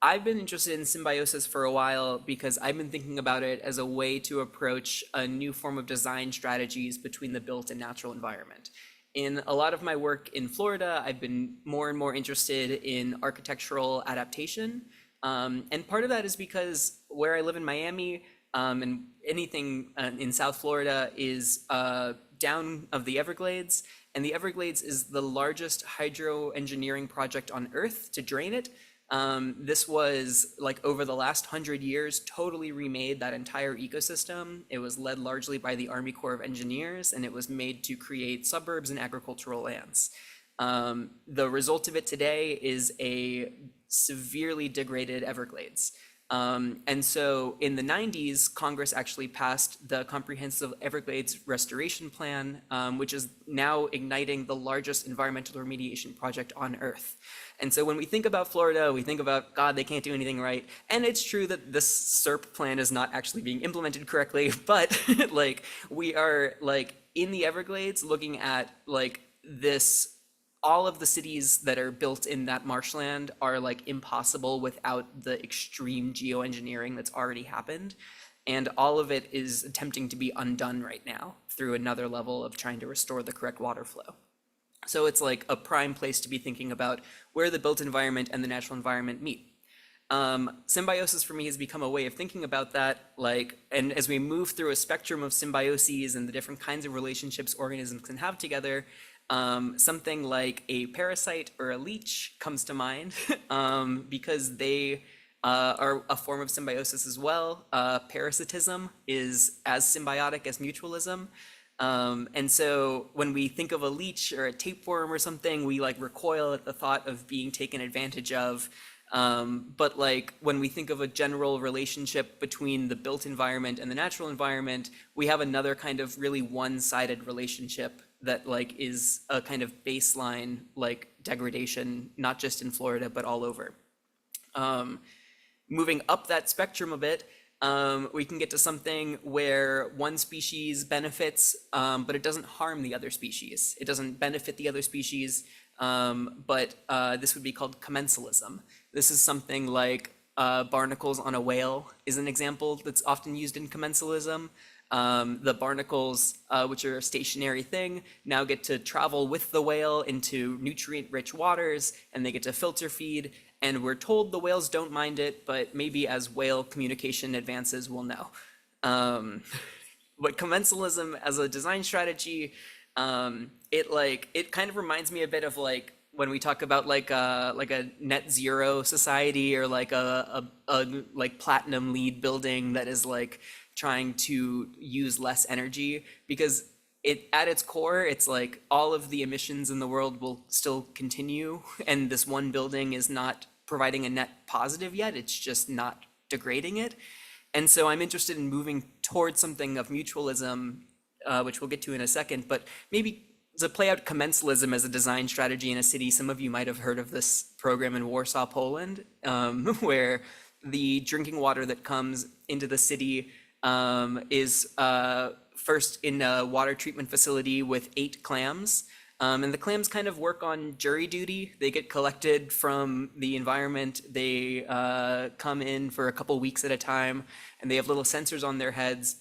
I've been interested in symbiosis for a while because I've been thinking about it as a way to approach a new form of design strategies between the built and natural environment. In a lot of my work in Florida, I've been more and more interested in architectural adaptation. And part of that is because where I live in Miami, and anything in South Florida is down of the Everglades, and the Everglades is the largest hydroengineering project on Earth to drain it. This was, like, over the last 100 years, totally remade that entire ecosystem. It was led largely by the Army Corps of Engineers, and it was made to create suburbs and agricultural lands. The result of it today is a severely degraded Everglades. And so in the 90s, Congress actually passed the Comprehensive Everglades Restoration Plan, which is now igniting the largest environmental remediation project on Earth. And so when we think about Florida, we think about, God, they can't do anything right. And it's true that this SERP plan is not actually being implemented correctly, but like we are like in the Everglades looking at like this. All of the cities that are built in that marshland are like impossible without the extreme geoengineering that's already happened. And all of it is attempting to be undone right now through another level of trying to restore the correct water flow. So it's like a prime place to be thinking about where the built environment and the natural environment meet. Symbiosis for me has become a way of thinking about that, like, and as we move through a spectrum of symbioses and the different kinds of relationships organisms can have together, something like a parasite or a leech comes to mind because they are a form of symbiosis as well. Parasitism is as symbiotic as mutualism. And so when we think of a leech or a tapeworm or something, we like recoil at the thought of being taken advantage of. But like when we think of a general relationship between the built environment and the natural environment, we have another kind of really one-sided relationship that like is a kind of baseline like degradation, not just in Florida, but all over. Moving up that spectrum a bit, we can get to something where one species benefits, but it doesn't harm the other species. It doesn't benefit the other species, but this would be called commensalism. This is something like barnacles on a whale is an example that's often used in commensalism. The barnacles, which are a stationary thing, now get to travel with the whale into nutrient-rich waters, and they get to filter feed, and we're told the whales don't mind it, but maybe as whale communication advances, we'll know. But commensalism as a design strategy, it kind of reminds me a bit of like when we talk about like a net zero society, or like a like platinum LEED building that is like trying to use less energy, because at its core, it's like all of the emissions in the world will still continue, and this one building is not providing a net positive yet, it's just not degrading it. And so I'm interested in moving towards something of mutualism, which we'll get to in a second, but maybe to play out commensalism as a design strategy in a city. Some of you might have heard of this program in Warsaw, Poland, where the drinking water that comes into the city is first in a water treatment facility with 8 clams. And the clams kind of work on jury duty. They get collected from the environment. They come in for a couple weeks at a time, and they have little sensors on their heads.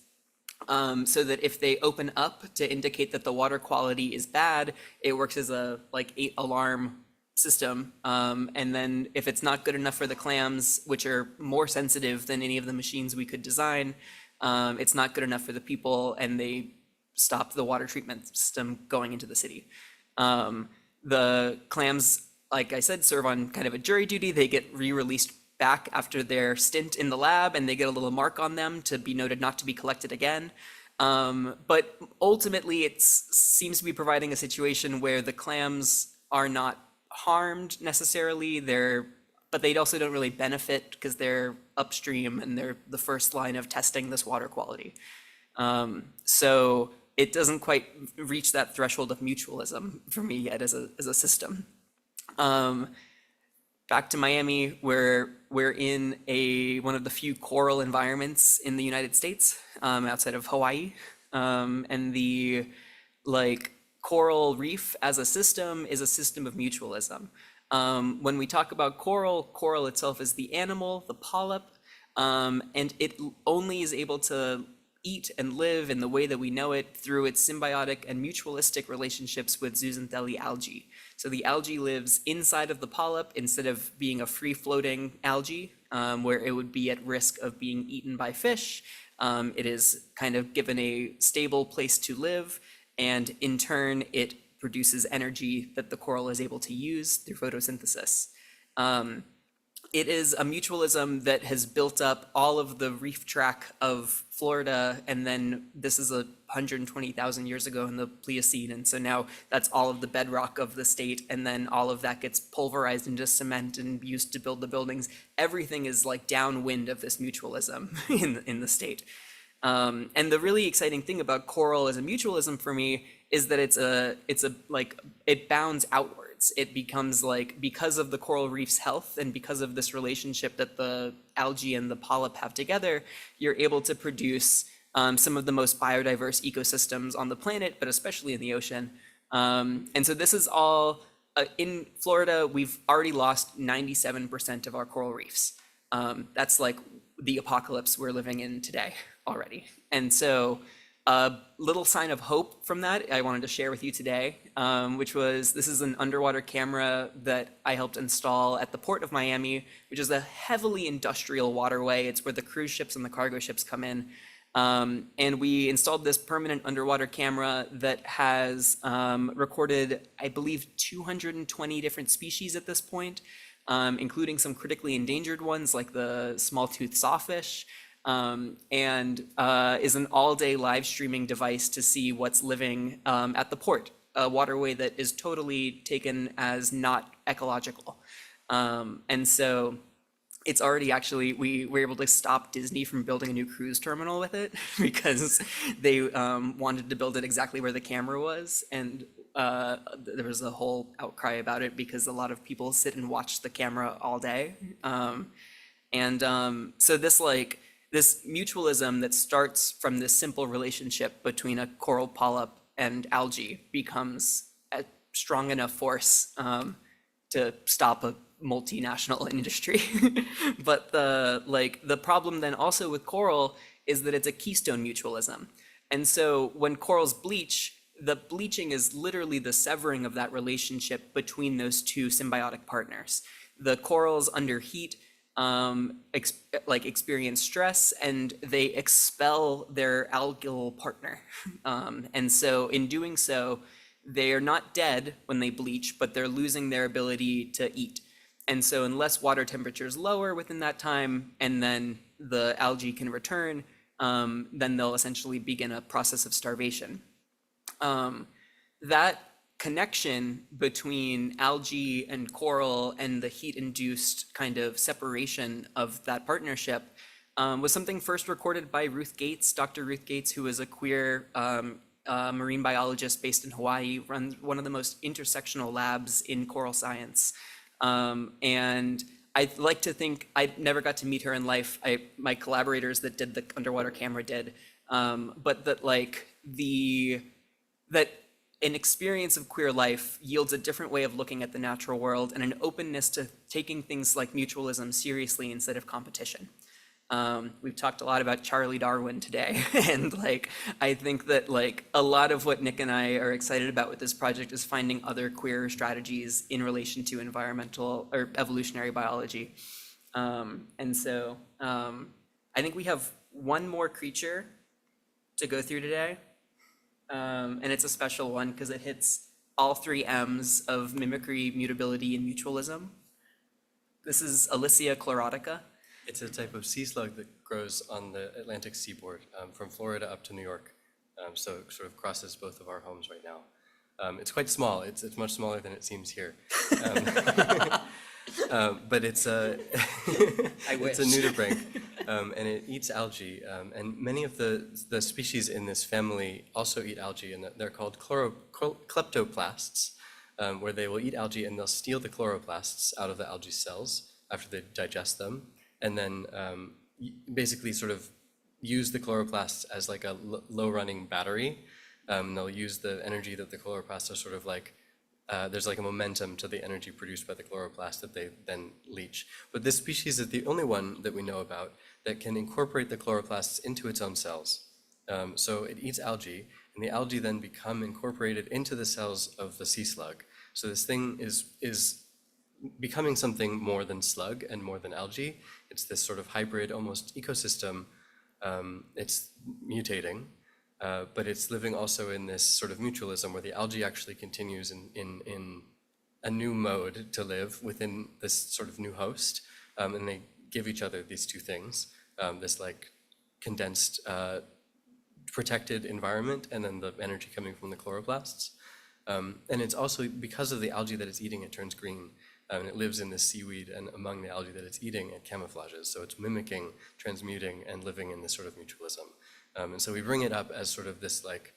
So that if they open up to indicate that the water quality is bad, it works as a 8 alarm system. And then if it's not good enough for the clams, which are more sensitive than any of the machines we could design, it's not good enough for the people, and they stop the water treatment system going into the city. The clams, like I said, serve on kind of a jury duty. They get re-released back after their stint in the lab, and they get a little mark on them to be noted not to be collected again. But ultimately, it seems to be providing a situation where the clams are not harmed necessarily, but they also don't really benefit because they're upstream and they're the first line of testing this water quality. So it doesn't quite reach that threshold of mutualism for me yet as a system. Back to Miami, where we're in one of the few coral environments in the United States, outside of Hawaii. And the coral reef as a system is a system of mutualism. When we talk about coral itself is the animal, the polyp, and it only is able to eat and live in the way that we know it through its symbiotic and mutualistic relationships with zooxanthellae algae. So the algae lives inside of the polyp instead of being a free-floating algae, where it would be at risk of being eaten by fish. It is kind of given a stable place to live, and in turn, it produces energy that the coral is able to use through photosynthesis. It is a mutualism that has built up all of the reef track of Florida, and then this is 120,000 years ago in the Pliocene, and so now that's all of the bedrock of the state, and then all of that gets pulverized into cement and used to build the buildings. Everything is downwind of this mutualism in the state. And the really exciting thing about coral as a mutualism for me is that it bounds outwards. It becomes because of the coral reef's health and because of this relationship that the algae and the polyp have together, you're able to produce some of the most biodiverse ecosystems on the planet, but especially in the ocean. And so this is all, in Florida, we've already lost 97% of our coral reefs. That's the apocalypse we're living in today already. And so a little sign of hope from that I wanted to share with you today, this is an underwater camera that I helped install at the Port of Miami, which is a heavily industrial waterway. It's where the cruise ships and the cargo ships come in. And we installed this permanent underwater camera that has recorded, I believe, 220 different species at this point, including some critically endangered ones like the small-toothed sawfish. And is an all-day live streaming device to see what's living at the port, a waterway that is totally taken as not ecological. And so it's already we were able to stop Disney from building a new cruise terminal with it because they wanted to build it exactly where the camera was. And there was a whole outcry about it because a lot of people sit and watch the camera all day. So this mutualism that starts from this simple relationship between a coral polyp and algae becomes a strong enough force to stop a multinational industry. But the problem then also with coral is that it's a keystone mutualism. And so when corals bleach, the bleaching is literally the severing of that relationship between those two symbiotic partners. The corals under heat experience stress and they expel their algal partner. And so in doing so, they are not dead when they bleach, but they're losing their ability to eat. And so unless water temperature is lower within that time, and then the algae can return, then they'll essentially begin a process of starvation. That connection between algae and coral and the heat-induced kind of separation of that partnership was something first recorded by Ruth Gates, Dr. Ruth Gates, who was a queer marine biologist based in Hawaii, runs one of the most intersectional labs in coral science. And I like to think, I never got to meet her in life. My collaborators that did the underwater camera did, but that that an experience of queer life yields a different way of looking at the natural world and an openness to taking things like mutualism seriously instead of competition. We've talked a lot about Charlie Darwin today, and I think that a lot of what Nick and I are excited about with this project is finding other queer strategies in relation to environmental or evolutionary biology. And so I think we have one more creature to go through today. And it's a special one because it hits all 3 M's of mimicry, mutability, and mutualism. This is Alicia chlorotica. It's a type of sea slug that grows on the Atlantic seaboard from Florida up to New York. So it sort of crosses both of our homes right now. It's quite small. It's much smaller than it seems here. But it's a it's a nudibranch, and it eats algae. And many of the species in this family also eat algae, and they're called kleptoplasts, where they will eat algae and they'll steal the chloroplasts out of the algae cells after they digest them, and then basically sort of use the chloroplasts as like a low-running battery. They'll use the energy that the chloroplasts are sort of like, there's like a momentum to the energy produced by the chloroplast that they then leach. But this species is the only one that we know about that can incorporate the chloroplasts into its own cells. So it eats algae, and the algae then become incorporated into the cells of the sea slug. So this thing is becoming something more than slug and more than algae. It's this sort of hybrid, almost ecosystem. It's mutating. But it's living also in this sort of mutualism where the algae actually continues in a new mode to live within this sort of new host. And they give each other these two things, this like condensed, protected environment, and then the energy coming from the chloroplasts. And it's also, because of the algae that it's eating, it turns green. And it lives in this seaweed, and among the algae that it's eating, it camouflages. So it's mimicking, transmuting, and living in this sort of mutualism. And so we bring it up as sort of this like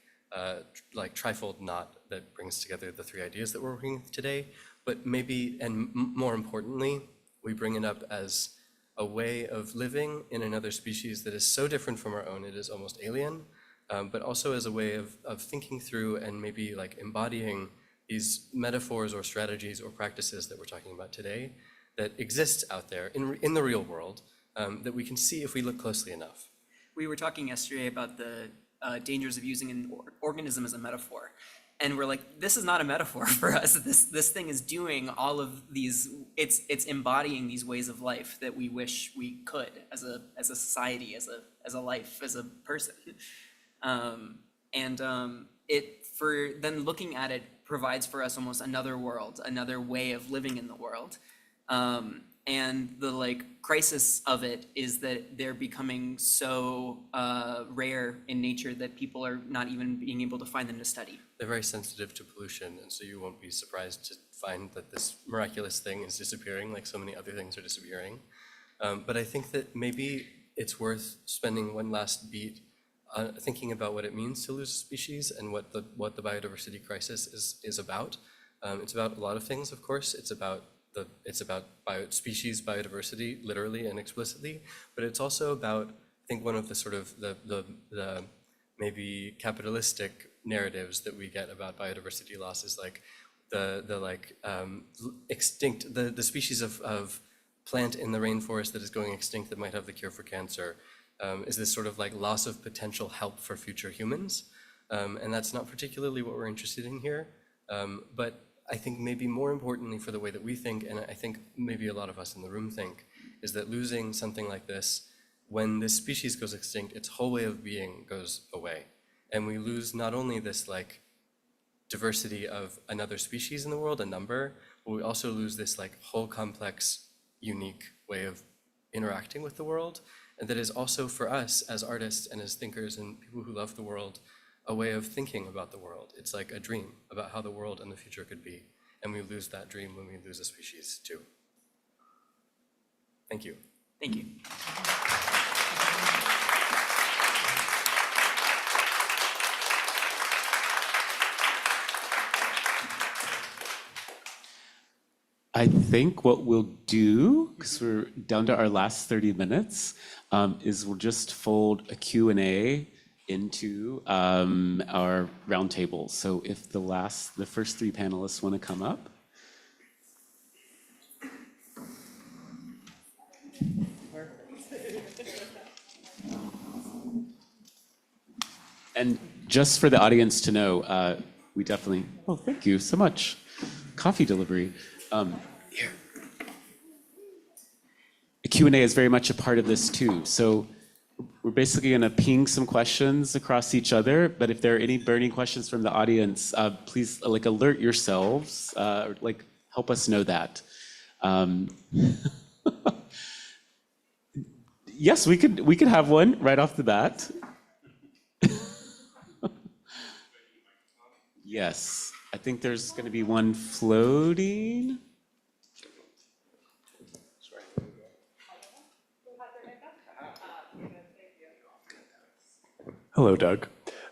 trifold knot that brings together the 3 ideas that we're working with today. But maybe, and more importantly, we bring it up as a way of living in another species that is so different from our own, it is almost alien, but also as a way of thinking through and maybe like embodying these metaphors or strategies or practices that we're talking about today that exist out there in the real world that we can see if we look closely enough. We were talking yesterday about the dangers of using an organism as a metaphor. And we're like, this is not a metaphor for us. This thing is doing all of these, it's embodying these ways of life that we wish we could as a society, as a life, as a person. For then looking at it provides for us almost another world, another way of living in the world. And the crisis of it is that they're becoming so rare in nature that people are not even being able to find them to study. They're very sensitive to pollution, and so you won't be surprised to find that this miraculous thing is disappearing like so many other things are disappearing. But I think that maybe it's worth spending one last beat thinking about what it means to lose a species and what the biodiversity crisis is about. It's about a lot of things, of course. It's about species biodiversity, literally and explicitly, but it's also about, I think, one of the sort of the maybe capitalistic narratives that we get about biodiversity loss is like the extinct, the species of plant in the rainforest that is going extinct that might have the cure for cancer, is this sort of like loss of potential help for future humans. And that's not particularly what we're interested in here, but I think maybe more importantly for the way that we think, and I think maybe a lot of us in the room think, is that losing something like this, when this species goes extinct, its whole way of being goes away. And we lose not only this like diversity of another species in the world, a number, but we also lose this like whole complex, unique way of interacting with the world. And that is also for us as artists and as thinkers and people who love the world, a way of thinking about the world. It's like a dream about how the world and the future could be. And we lose that dream when we lose a species too. Thank you. Thank you. I think what we'll do, because we're down to our last 30 minutes, is we'll just fold a Q&A into our roundtable. So if the first three panelists want to come up. And just for the audience to know, we definitely, oh, thank you so much. Coffee delivery. Here. The Q&A is very much a part of this too. So we're basically going to ping some questions across each other, but if there are any burning questions from the audience, please alert yourselves, help us know that. Yes, we could have one right off the bat. Yes, I think there's going to be one floating. Hello, Doug.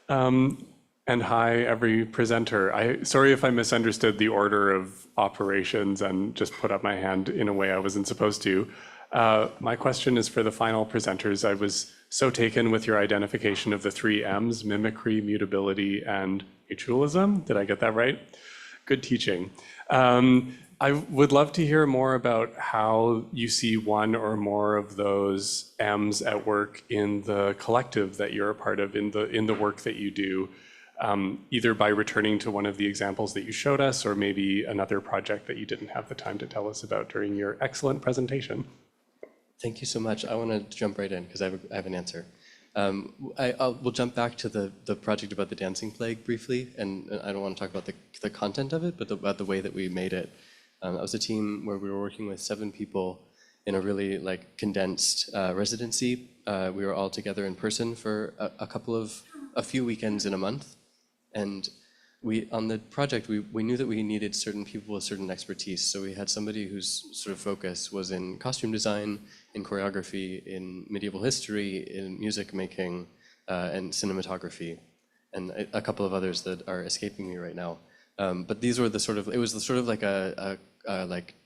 And hi, every presenter. Sorry if I misunderstood the order of operations and just put up my hand in a way I wasn't supposed to. My question is for the final presenters. I was so taken with your identification of the three M's: mimicry, mutability, and mutualism. Did I get that right? Good teaching. I would love to hear more about how you see one or more of those M's at work in the collective that you're a part of, in the work that you do, either by returning to one of the examples that you showed us, or maybe another project that you didn't have the time to tell us about during your excellent presentation. Thank you so much. I want to jump right in because I have an answer. We'll jump back to the project about the dancing plague briefly, and I don't want to talk about the content of it, but about the way that we made it. That was a team where we were working with 7 people in a really condensed residency. We were all together in person for a few weekends in a month, and on the project we knew that we needed certain people with certain expertise. So we had somebody whose sort of focus was in costume design, in choreography, in medieval history, in music making, and cinematography, and a couple of others that are escaping me right now. But these were it was like a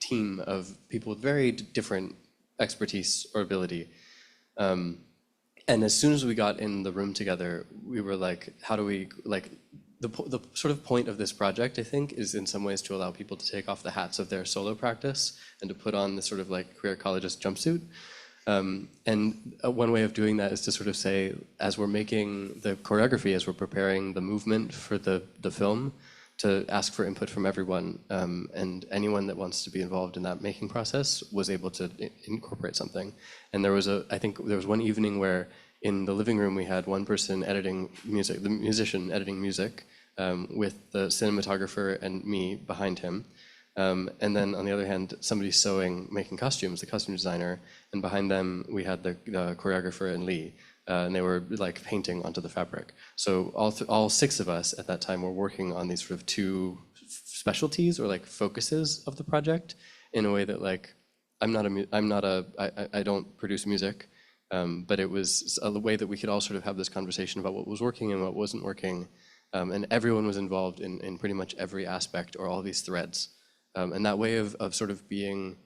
team of people with very different expertise or ability. And as soon as we got in the room together, we were like, how do we, the sort of point of this project, I think, is in some ways to allow people to take off the hats of their solo practice and to put on this sort of queer ecologist jumpsuit. And one way of doing that is to sort of say, as we're making the choreography, as we're preparing the movement for the film, to ask for input from everyone, and anyone that wants to be involved in that making process was able to incorporate something. And I think there was one evening where in the living room we had one person editing music, the musician editing music, with the cinematographer and me behind him. And then on the other hand, somebody sewing, making costumes, the costume designer, and behind them we had the choreographer and Lee. And they were painting onto the fabric. So all 6 of us at that time were working on these sort of 2 specialties or focuses of the project in a way that I don't produce music, but it was a way that we could all sort of have this conversation about what was working and what wasn't working, and everyone was involved in pretty much every aspect or all these threads, and that way of sort of being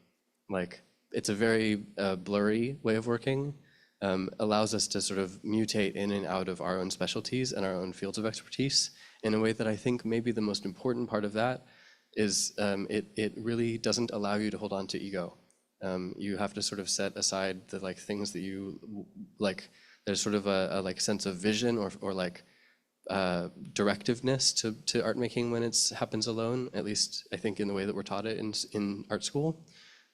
it's a very blurry way of working. Allows us to sort of mutate in and out of our own specialties and our own fields of expertise in a way that I think maybe the most important part of that is it really doesn't allow you to hold on to ego. You have to sort of set aside the things that you there's sort of a sense of vision or directiveness to art making when it happens alone, at least I think in the way that we're taught it in art school,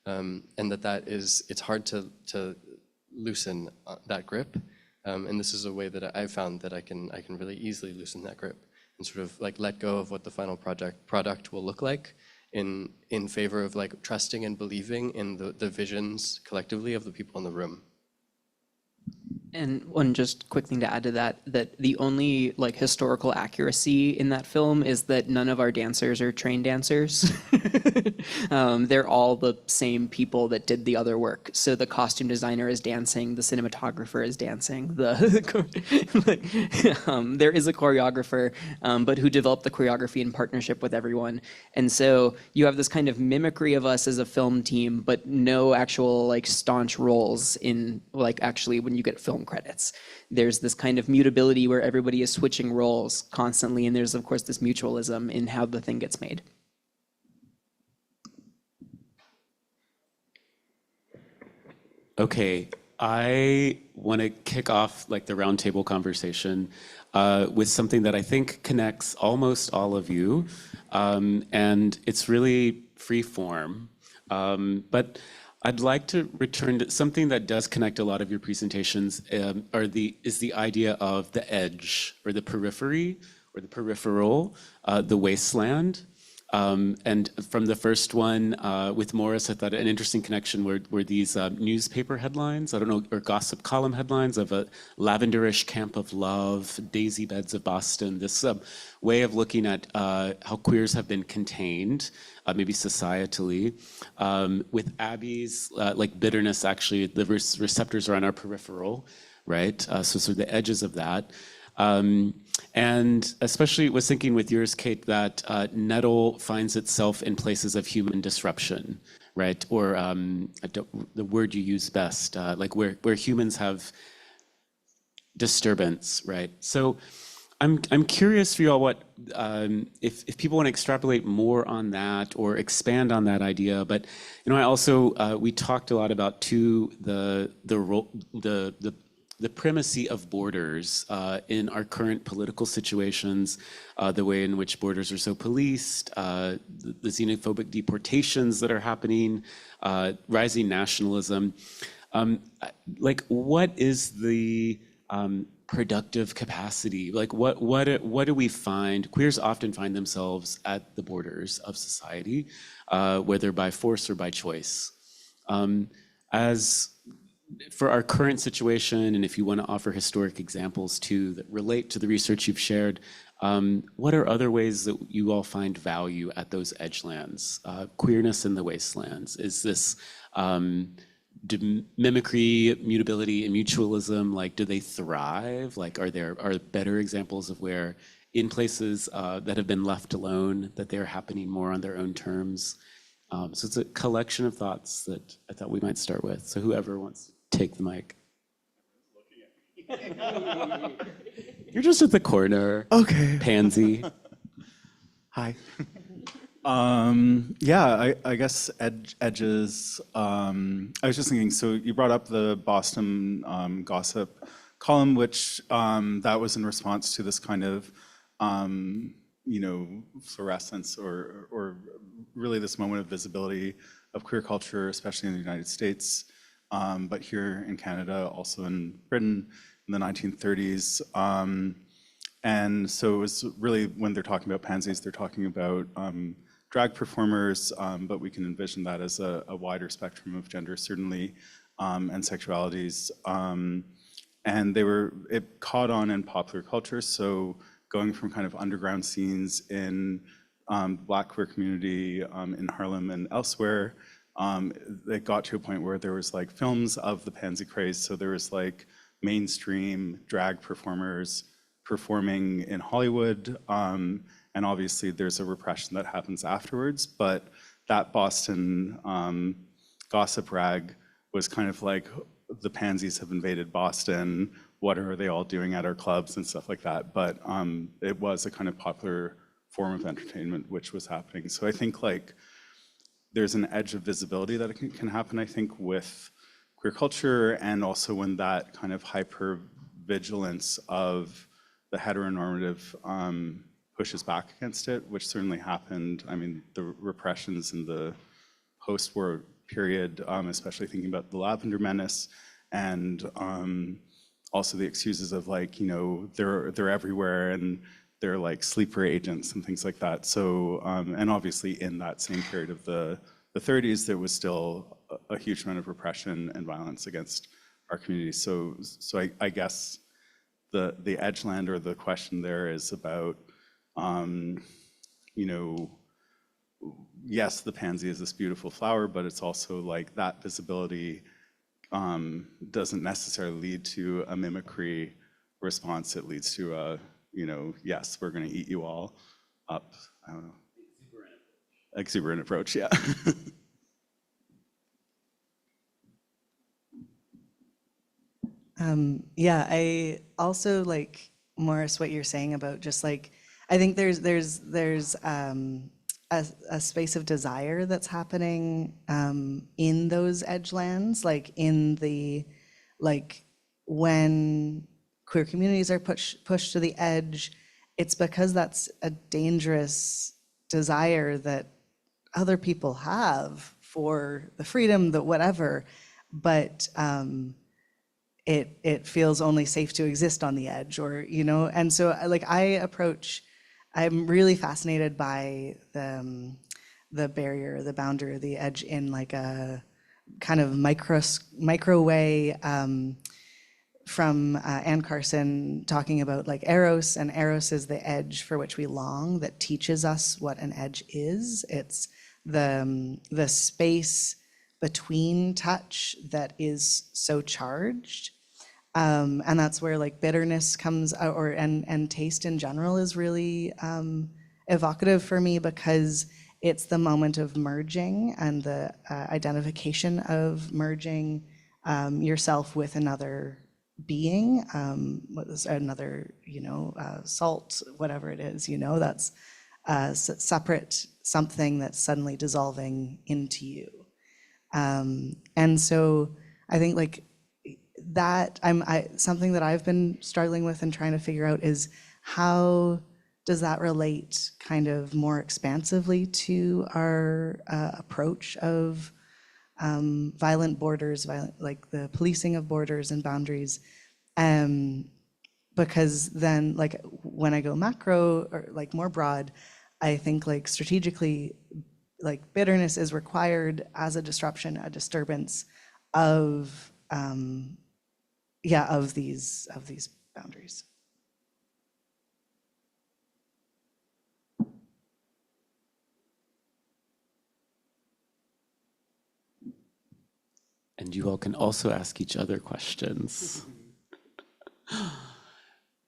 and it's hard to loosen that grip, and this is a way that I've found that I can really easily loosen that grip and sort of let go of what the final product will look like in favor of trusting and believing in the visions collectively of the people in the room. And one just quick thing to add to that, that the only like historical accuracy in that film is that none of our dancers are trained dancers. They're all the same people that did the other work. So the costume designer is dancing, the cinematographer is dancing, there is a choreographer, but who developed the choreography in partnership with everyone. And so you have this kind of mimicry of us as a film team, but no actual like staunch roles in like actually when you get film credits. There's this kind of mutability where everybody is switching roles constantly, and there's of course this mutualism in how the thing gets made. Okay, I want to kick off like the roundtable conversation with something that I think connects almost all of you, and it's really free form. But I'd like to return to something that does connect a lot of your presentations, is the idea of the edge or the periphery or the peripheral, the wasteland. And from the first one with Morris, I thought an interesting connection were these newspaper headlines, I don't know, or gossip column headlines of a lavenderish camp of love, daisy beds of Boston, this way of looking at how queers have been contained, maybe societally, with Abby's like bitterness, actually, the receptors are on our peripheral, right? So the edges of that. And especially was thinking with yours, Cate, that nettle finds itself in places of human disruption, right? Or the word you use best, like where humans have disturbance, right? So I'm curious for y'all what if people want to extrapolate more on that or expand on that idea. But I also we talked a lot about too the primacy of borders in our current political situations, the way in which borders are so policed, the xenophobic deportations that are happening, rising nationalism. Like, what is the productive capacity? Like, what do we find? Queers often find themselves at the borders of society, whether by force or by choice. As for our current situation, and if you want to offer historic examples too that relate to the research you've shared, what are other ways that you all find value at those edgelands? Queerness in the wastelands. Is this mimicry, mutability, and mutualism? Like, do they thrive? Like, are better examples of where in places that have been left alone, that they're happening more on their own terms? So it's a collection of thoughts that I thought we might start with. So whoever wants to take the mic. You're just at the corner. Okay. Pansy. Hi. Yeah, I guess edges. I was just thinking, so you brought up the Boston gossip column, which that was in response to this kind of, fluorescence or really this moment of visibility of queer culture, especially in the United States, but here in Canada, also in Britain in the 1930s. And so it was really, when they're talking about pansies, they're talking about drag performers, but we can envision that as a wider spectrum of gender, certainly, and sexualities. And it caught on in popular culture, so going from kind of underground scenes in Black queer community in Harlem and elsewhere, it got to a point where there was like films of the pansy craze. So there was like mainstream drag performers performing in Hollywood, and obviously there's a repression that happens afterwards. But that Boston gossip rag was kind of like, the pansies have invaded Boston. What are they all doing at our clubs and stuff like that? But it was a kind of popular form of entertainment which was happening. So I think like there's an edge of visibility that can happen, I think, with queer culture, and also when that kind of hyper-vigilance of the heteronormative pushes back against it, which certainly happened. I mean, the repressions in the post-war period, especially thinking about the Lavender Menace, and also the excuses of like, they're everywhere and they're like sleeper agents and things like that. So, and obviously in that same period of the 30s, there was still a huge amount of repression and violence against our communities. So I guess the edgeland or the question there is about, you know, yes, the pansy is this beautiful flower, but it's also like that visibility doesn't necessarily lead to a mimicry response. It leads to a, you know, yes, we're going to eat you all up. I don't know. Exuberant approach, yeah. Yeah, I also like, Morris, what you're saying about just like, I think there's a space of desire that's happening in those edgelands, like in the, like when queer communities are pushed to the edge, it's because that's a dangerous desire that other people have for the freedom, the whatever, but it feels only safe to exist on the edge, or, you know, and so like I'm really fascinated by the barrier, the boundary, the edge in like a kind of micro way, from Anne Carson talking about like Eros, and Eros is the edge for which we long, that teaches us what an edge is. It's the space between touch that is so charged. And that's where like bitterness comes out, or and taste in general is really evocative for me, because it's the moment of merging and the identification of merging yourself with another being, another, you know, salt, whatever it is, you know, that's separate something that's suddenly dissolving into you. And so I think like that something that I've been struggling with and trying to figure out is how does that relate kind of more expansively to our approach of violent borders, like the policing of borders and boundaries. Because then like when I go macro or like more broad, I think like strategically, like bitterness is required as a disruption, a disturbance of these boundaries. And you all can also ask each other questions.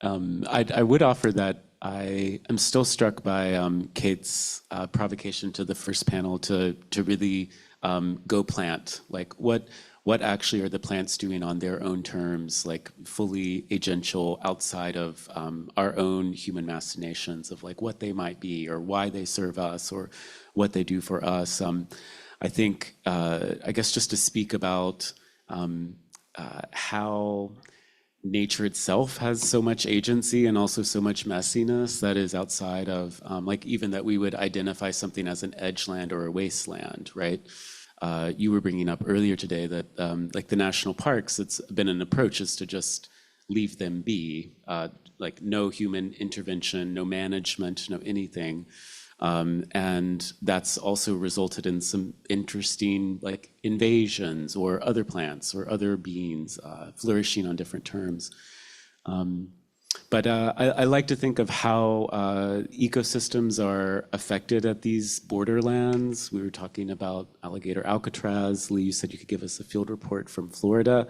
I would offer that I am still struck by Cate's provocation to the first panel to really go plant. Like what actually are the plants doing on their own terms, like fully agential outside of our own human machinations of like what they might be or why they serve us or what they do for us. I think, I guess just to speak about how nature itself has so much agency and also so much messiness that is outside of, like even that we would identify something as an edgeland or a wasteland, right? You were bringing up earlier today that like the national parks, it's been an approach is to just leave them be, like no human intervention, no management, no anything. And that's also resulted in some interesting like invasions or other plants or other beings flourishing on different terms. But I like to think of how ecosystems are affected at these borderlands. We were talking about alligator Alcatraz. Lee, you said you could give us a field report from Florida.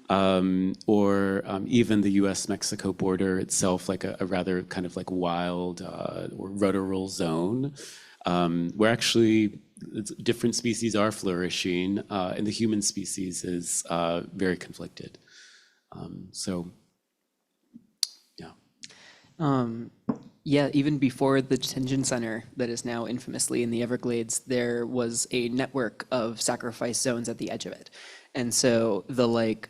Or even the US-Mexico border itself, like a rather kind of like wild or ruderal zone, where actually different species are flourishing, and the human species is very conflicted. So, yeah. Yeah, even before the detention center that is now infamously in the Everglades, there was a network of sacrifice zones at the edge of it. And so the like,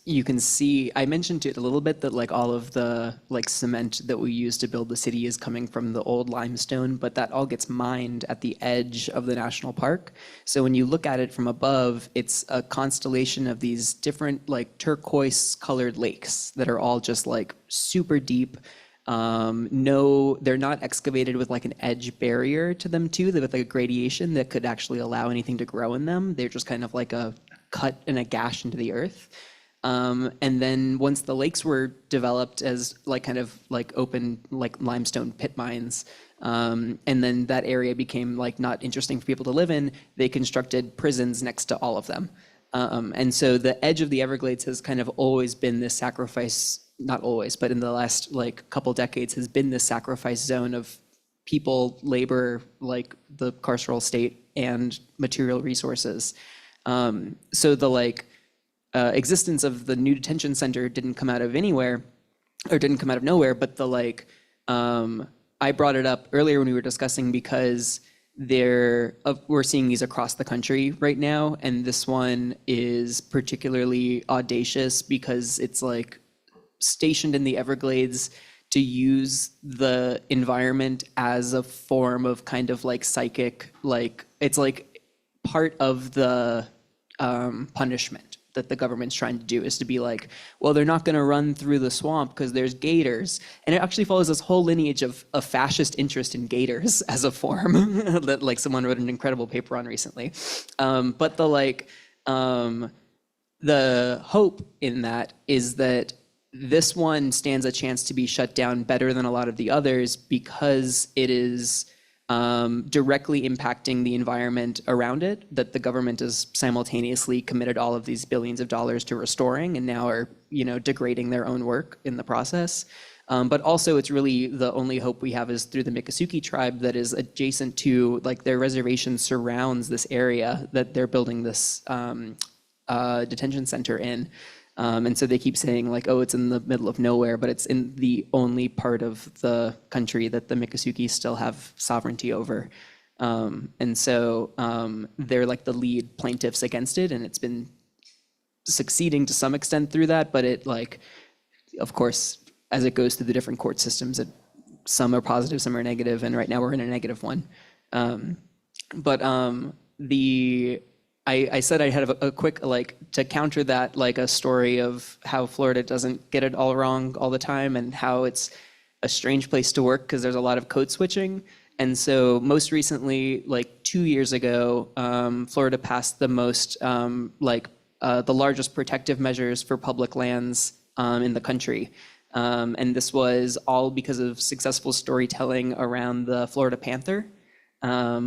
you can see, I mentioned it a little bit that like all of the like cement that we use to build the city is coming from the old limestone, but that all gets mined at the edge of the national park. So when you look at it from above, it's a constellation of these different like turquoise colored lakes that are all just like super deep. No, they're not excavated with like an edge barrier to them too, with like a gradation that could actually allow anything to grow in them. They're just kind of like a cut and a gash into the earth. And then once the lakes were developed as like kind of like open like limestone pit mines, and then that area became like not interesting for people to live in, they constructed prisons next to all of them. And so the edge of the Everglades has kind of always been this sacrifice, not always, but in the last like couple decades has been this sacrifice zone of people, labor, like the carceral state, and material resources. So the like existence of the new detention center didn't come out of anywhere, or didn't come out of nowhere, but the like, I brought it up earlier when we were discussing because we're seeing these across the country right now, and this one is particularly audacious because it's like stationed in the Everglades to use the environment as a form of kind of like psychic, like it's like part of the punishment that the government's trying to do is to be like, well, they're not going to run through the swamp because there's gators. And it actually follows this whole lineage of a fascist interest in gators as a form that like someone wrote an incredible paper on recently. But the like, the hope in that is that this one stands a chance to be shut down better than a lot of the others because it is directly impacting the environment around it that the government has simultaneously committed all of these billions of dollars to restoring and now are, you know, degrading their own work in the process. But also it's really the only hope we have is through the Miccosukee tribe that is adjacent to, like their reservation surrounds this area that they're building this detention center in. And so they keep saying like, oh, it's in the middle of nowhere, but it's in the only part of the country that the Miccosukee still have sovereignty over. And so they're like the lead plaintiffs against it, and it's been succeeding to some extent through that, but it like, of course, as it goes through the different court systems, some are positive, some are negative, and right now we're in a negative one. I said I had a quick, like, to counter that, like a story of how Florida doesn't get it all wrong all the time and how it's a strange place to work because there's a lot of code switching. And so most recently, like 2 years ago, Florida passed the most, the largest protective measures for public lands in the country. And this was all because of successful storytelling around the Florida panther.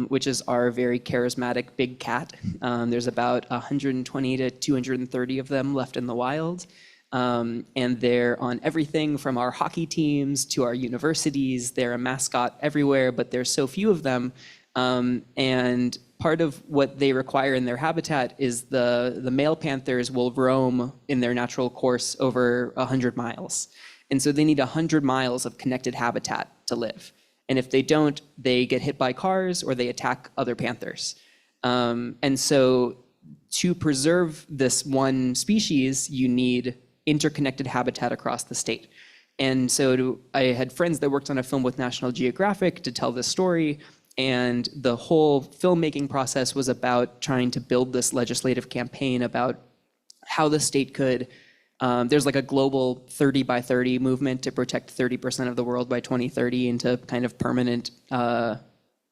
Which is our very charismatic big cat. There's about 120 to 230 of them left in the wild. And they're on everything from our hockey teams to our universities. They're a mascot everywhere, but there's so few of them. And part of what they require in their habitat is the male panthers will roam in their natural course over 100 miles. And so they need 100 miles of connected habitat to live. And if they don't, they get hit by cars or they attack other panthers. And so to preserve this one species, you need interconnected habitat across the state. And so I had friends that worked on a film with National Geographic to tell this story. And the whole filmmaking process was about trying to build this legislative campaign about how the state could there's like a global 30 by 30 movement to protect 30% of the world by 2030 into kind of permanent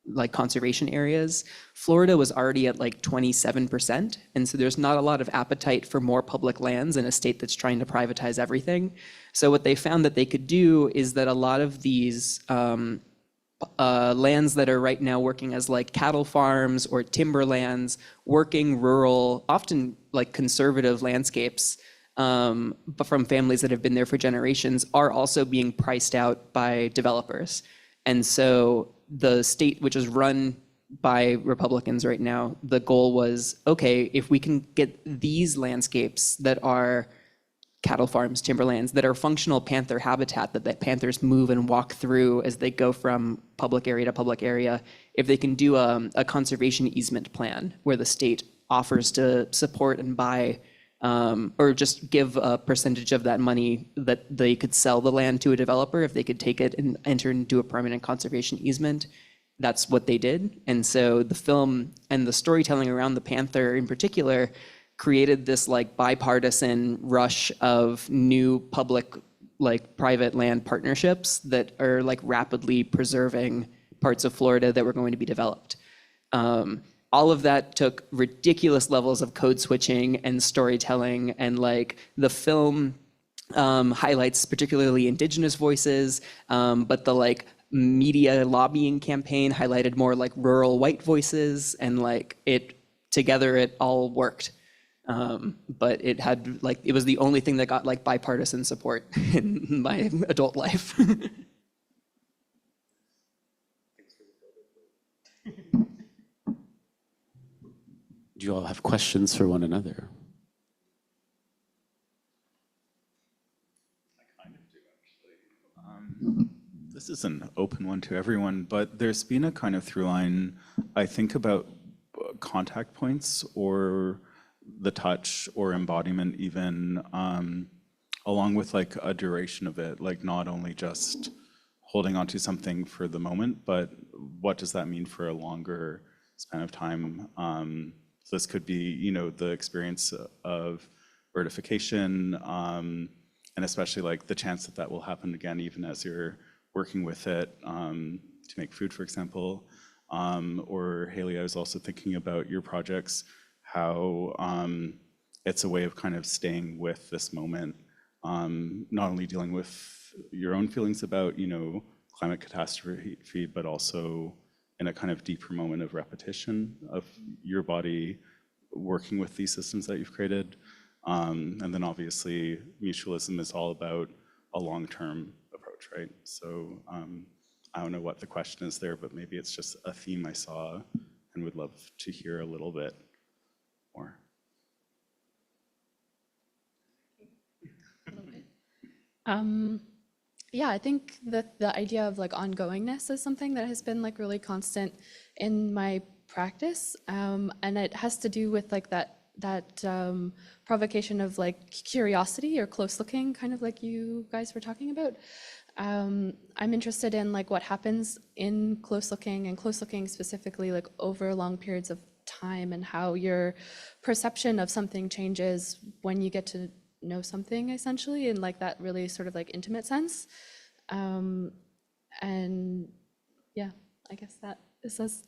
like conservation areas. Florida was already at like 27%. And so there's not a lot of appetite for more public lands in a state that's trying to privatize everything. So what they found that they could do is that a lot of these lands that are right now working as like cattle farms or timberlands, working rural, often like conservative landscapes, but from families that have been there for generations, are also being priced out by developers. And so the state, which is run by Republicans right now, the goal was, okay, if we can get these landscapes that are cattle farms, timberlands, that are functional panther habitat, that panthers move and walk through as they go from public area to public area, if they can do a conservation easement plan where the state offers to support and buy or just give a percentage of that money that they could sell the land to a developer if they could take it and enter into a permanent conservation easement. That's what they did. And so the film and the storytelling around the panther in particular created this like bipartisan rush of new public, like private land partnerships that are like rapidly preserving parts of Florida that were going to be developed. all of that took ridiculous levels of code switching and storytelling, and like the film highlights particularly indigenous voices, but the like media lobbying campaign highlighted more like rural white voices, and like it together it all worked. But it had like, it was the only thing that got like bipartisan support in my adult life. Do you all have questions for one another? This is an open one to everyone, but there's been a kind of through line, I think, about contact points or the touch or embodiment even, along with like a duration of it, like not only just holding onto something for the moment, but what does that mean for a longer span of time? So this could be, you know, the experience of birdification, and especially like the chance that that will happen again, even as you're working with it to make food, for example. Or Haley, I was also thinking about your projects, how it's a way of kind of staying with this moment, not only dealing with your own feelings about, you know, climate catastrophe, but also in a kind of deeper moment of repetition of your body working with these systems that you've created. And then obviously mutualism is all about a long-term approach, right? So I don't know what the question is there, but maybe it's just a theme I saw and would love to hear a little bit more. Yeah, I think that the idea of like ongoingness is something that has been like really constant in my practice, and it has to do with like that provocation of like curiosity or close looking, kind of like you guys were talking about. I'm interested in like what happens in close looking, and close looking specifically like over long periods of time, and how your perception of something changes when you get to know something, essentially, in like that really sort of like intimate sense. And yeah, I guess that is as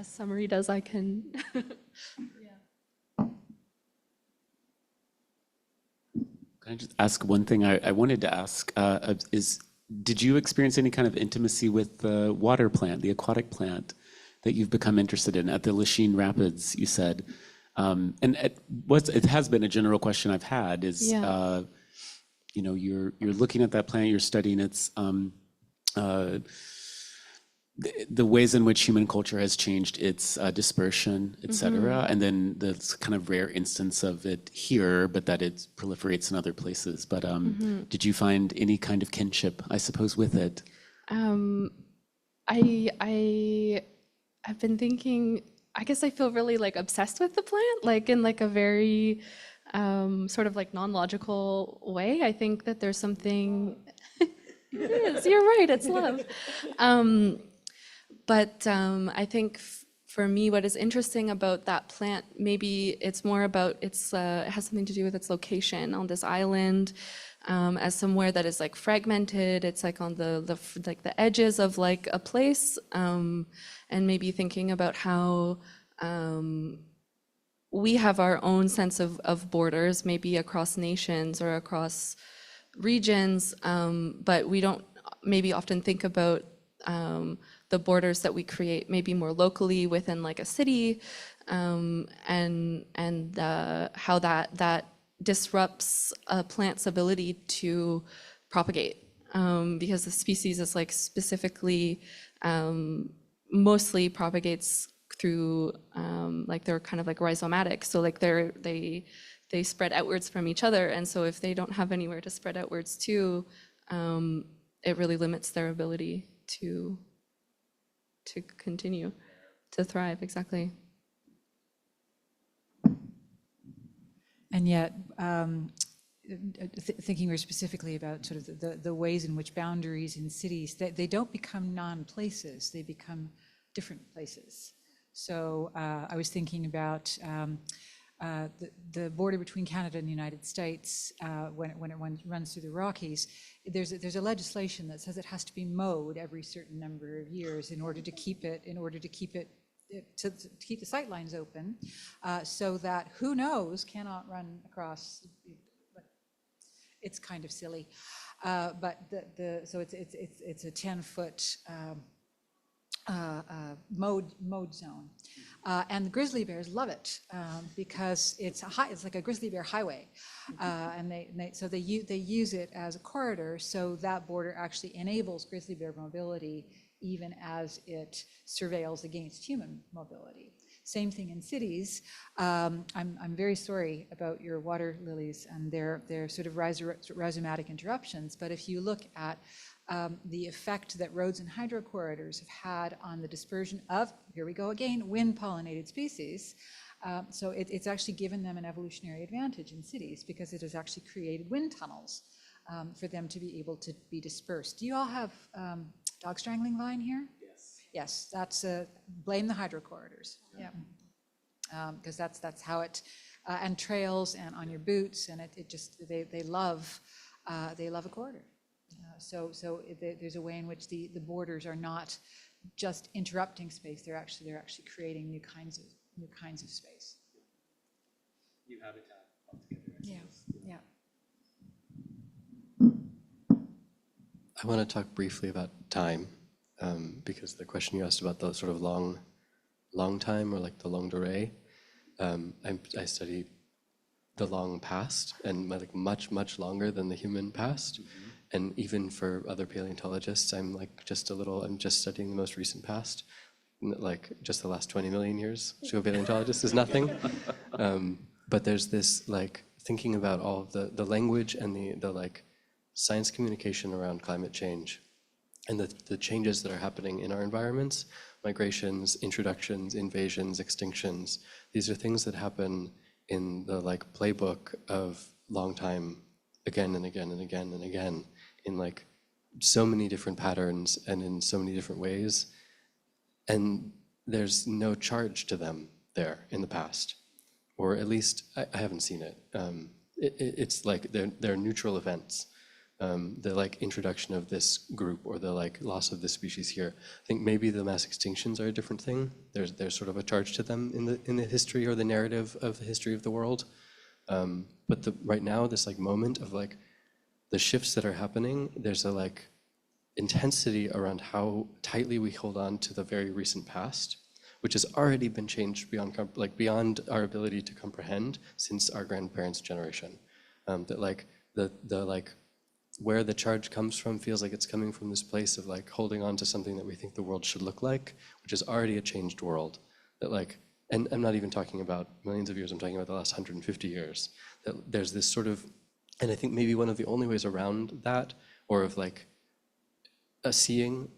summaried as I can. Yeah. Can I just ask one thing I wanted to ask is, did you experience any kind of intimacy with the water plant, the aquatic plant that you've become interested in at the Lachine Rapids, you said? And it has been a general question I've had is, Yeah. You know, you're looking at that plant, you're studying its the ways in which human culture has changed its dispersion, et cetera, and then the kind of rare instance of it here, but that it proliferates in other places. But did you find any kind of kinship, I suppose, with it? I've been thinking, I guess I feel really like obsessed with the plant, like in like a very sort of like non-logical way. I think that there's something, it is, you're right, it's love. But I think for me, what is interesting about that plant, maybe it's more about it has something to do with its location on this island, as somewhere that is like fragmented. It's like on the like the edges of like a place, and maybe thinking about how we have our own sense of borders, maybe across nations or across regions, but we don't maybe often think about the borders that we create maybe more locally within like a city, and how that disrupts a plant's ability to propagate, because the species is like specifically mostly propagates through like they're kind of like rhizomatic, so like they spread outwards from each other, and so if they don't have anywhere to spread outwards to, it really limits their ability to continue to thrive. Exactly. And yet, thinking more specifically about sort of the ways in which boundaries in cities, they don't become non-places, they become different places. So I was thinking about the border between Canada and the United States, when it runs through the Rockies. There's a legislation that says it has to be mowed every certain number of years in order to keep it to keep the sight lines open, so that who knows cannot run across. It's kind of silly, but so it's a 10-foot mode zone, and the grizzly bears love it because it's like a grizzly bear highway, and they use it as a corridor, so that border actually enables grizzly bear mobility even as it surveils against human mobility. Same thing in cities. I'm very sorry about your water lilies and their sort of rhizomatic interruptions, but if you look at the effect that roads and hydrocorridors have had on the dispersion of, here we go again, wind-pollinated species, so it's actually given them an evolutionary advantage in cities because it has actually created wind tunnels for them to be able to be dispersed. Do you all have dog strangling vine here? Yes. Yes, that's blame the hydrocorridors. Yeah, because that's how it and trails and on your boots, and it just they love a corridor. So there's a way in which the borders are not just interrupting space; they're actually creating new kinds of space. New habitat altogether. Yeah, yeah. I want to talk briefly about time, because the question you asked about the sort of long time, or like the longue durée, I study the long past, and like much longer than the human past. Mm-hmm. And even for other paleontologists, I'm just studying the most recent past, like just the last 20 million years. To a paleontologist is nothing. But there's this like thinking about all of the language and the like science communication around climate change and the changes that are happening in our environments, migrations, introductions, invasions, extinctions. These are things that happen in the like playbook of long time, again and again and again and again, in like so many different patterns and in so many different ways. And there's no charge to them there in the past, or at least I haven't seen it. It's like they're neutral events. The like introduction of this group or the like loss of this species here. I think maybe the mass extinctions are a different thing. There's sort of a charge to them in the history or the narrative of the history of the world. But right now, this like moment of like the shifts that are happening, there's a like intensity around how tightly we hold on to the very recent past, which has already been changed beyond our ability to comprehend since our grandparents' generation. That like the like where the charge comes from feels like it's coming from this place of like holding on to something that we think the world should look like, which is already a changed world. That like, and I'm not even talking about millions of years, I'm talking about the last 150 years. That there's this sort of, and I think maybe one of the only ways around that, or of like seeing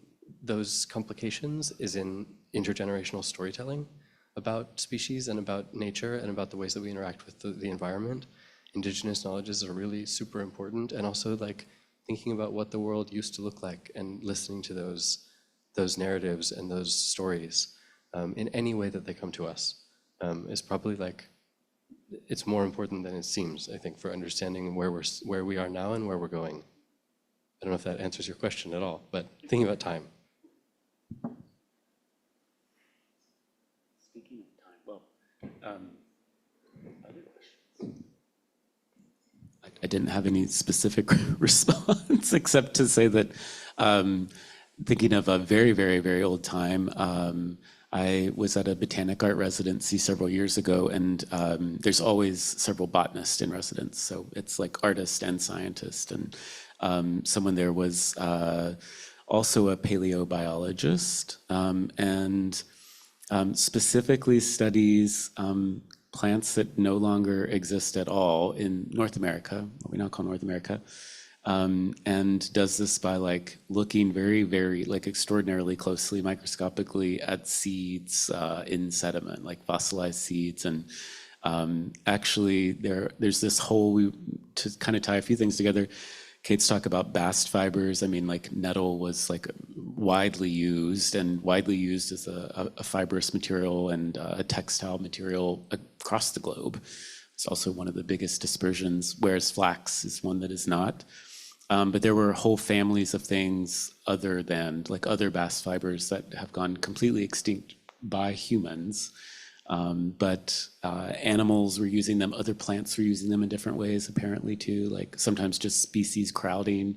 those complications, is in intergenerational storytelling about species and about nature and about the ways that we interact with the environment. Indigenous knowledges are really super important, and also like thinking about what the world used to look like and listening to those narratives and those stories in any way that they come to us is probably like, it's more important than it seems, I think, for understanding where we are now and where we're going. I don't know if that answers your question at all, but thinking about time. Speaking of time, well, other questions? I didn't have any specific response except to say that thinking of a very, very, very old time, I was at a botanic art residency several years ago, and there's always several botanists in residence. So it's like artist and scientist. And someone there was also a paleobiologist and specifically studies plants that no longer exist at all in North America, what we now call North America, and does this by like looking very, very like extraordinarily closely, microscopically at seeds in sediment, like fossilized seeds. And actually there's this whole, to kind of tie a few things together, Cate's talk about bast fibers. I mean, like nettle was like widely used as a fibrous material and a textile material across the globe. It's also one of the biggest dispersions, whereas flax is one that is not. But there were whole families of things other than like other bast fibers that have gone completely extinct by humans. But animals were using them, other plants were using them in different ways, apparently too, like sometimes just species crowding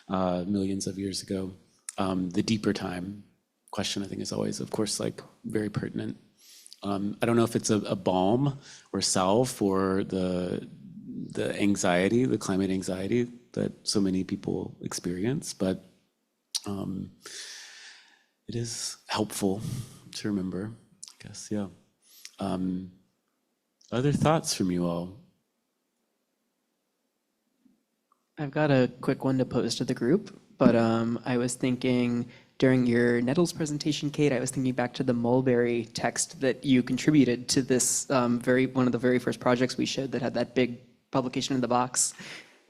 millions of years ago. The deeper time question, I think, is always, of course, like very pertinent. I don't know if it's a balm or salve for the anxiety, the climate anxiety that so many people experience, but it is helpful to remember, I guess, yeah. Other thoughts from you all? I've got a quick one to pose to the group, but I was thinking during your nettles presentation, Cate, I was thinking back to the mulberry text that you contributed to this one of the very first projects we showed that had that big publication in the box.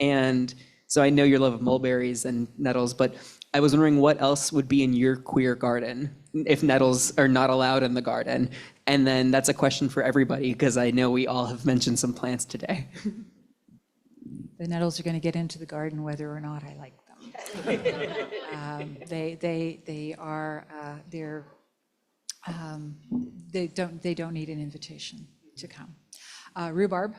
And so I know your love of mulberries and nettles, but I was wondering what else would be in your queer garden if nettles are not allowed in the garden. And then that's a question for everybody, because I know we all have mentioned some plants today. The nettles are going to get into the garden whether or not I like them. They don't need an invitation to come. Rhubarb.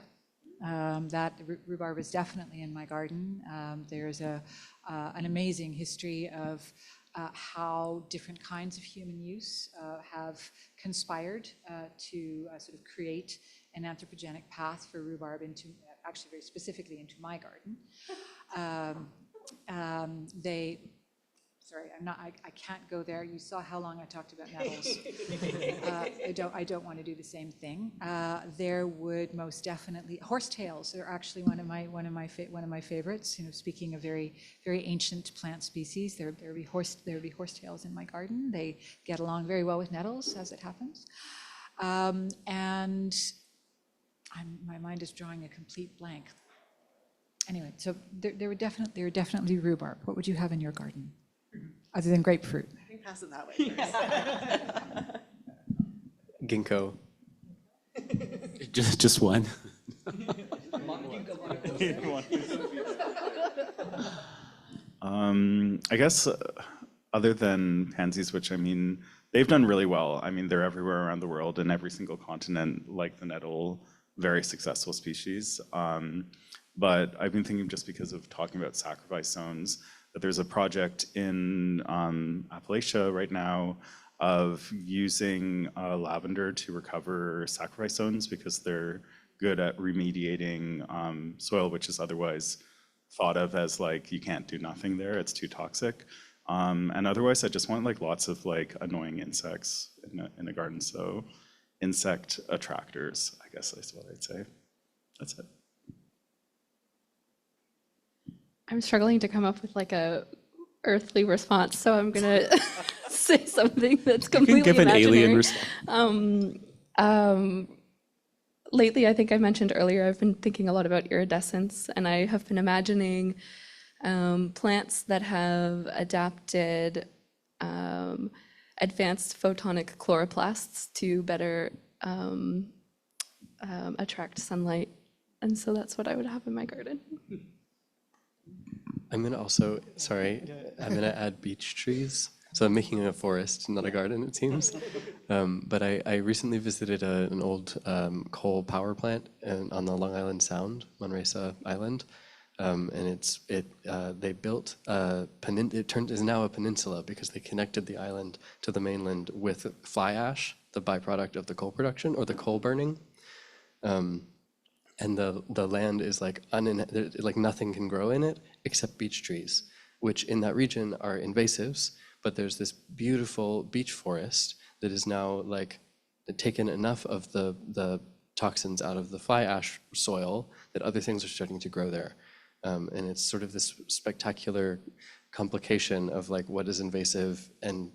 Rhubarb is definitely in my garden. There's an amazing history of how different kinds of human use have conspired to sort of create an anthropogenic path for rhubarb into, actually very specifically into my garden. Sorry, I can't go there. You saw how long I talked about nettles. I don't want to do the same thing. There would most definitely, horsetails are actually one of my favorites. You know, speaking of very ancient plant species, there would be horsetails in my garden. They get along very well with nettles, as it happens. And my mind is drawing a complete blank. Anyway, so there were definitely rhubarb. What would you have in your garden, other than grapefruit? I think pass it that way. Ginkgo. Just one. I guess other than pansies, which I mean, they've done really well. I mean, they're everywhere around the world in every single continent, like the nettle, very successful species. But I've been thinking, just because of talking about sacrifice zones, that there's a project in Appalachia right now of using lavender to recover sacrifice zones, because they're good at remediating soil, which is otherwise thought of as like, you can't do nothing there, it's too toxic. And otherwise, I just want like lots of like annoying insects in a garden. So insect attractors, I guess that's what I'd say. That's it. I'm struggling to come up with like a earthly response, so I'm gonna say something that's completely You can give an imaginary. alien response. Lately, I think I mentioned earlier, I've been thinking a lot about iridescence, and I have been imagining plants that have adapted advanced photonic chloroplasts to better attract sunlight, and so that's what I would have in my garden. I'm gonna also, I'm gonna add beech trees. So I'm making a forest, not a garden, it seems. But I recently visited an old coal power plant on the Long Island Sound, Manresa Island. And they built is now a peninsula because they connected the island to the mainland with fly ash, the byproduct of the coal production or the coal burning. And the land is like nothing can grow in it except beech trees, which in that region are invasives. But there's this beautiful beech forest that is now like taken enough of the toxins out of the fly ash soil that other things are starting to grow there. And it's sort of this spectacular complication of like what is invasive, and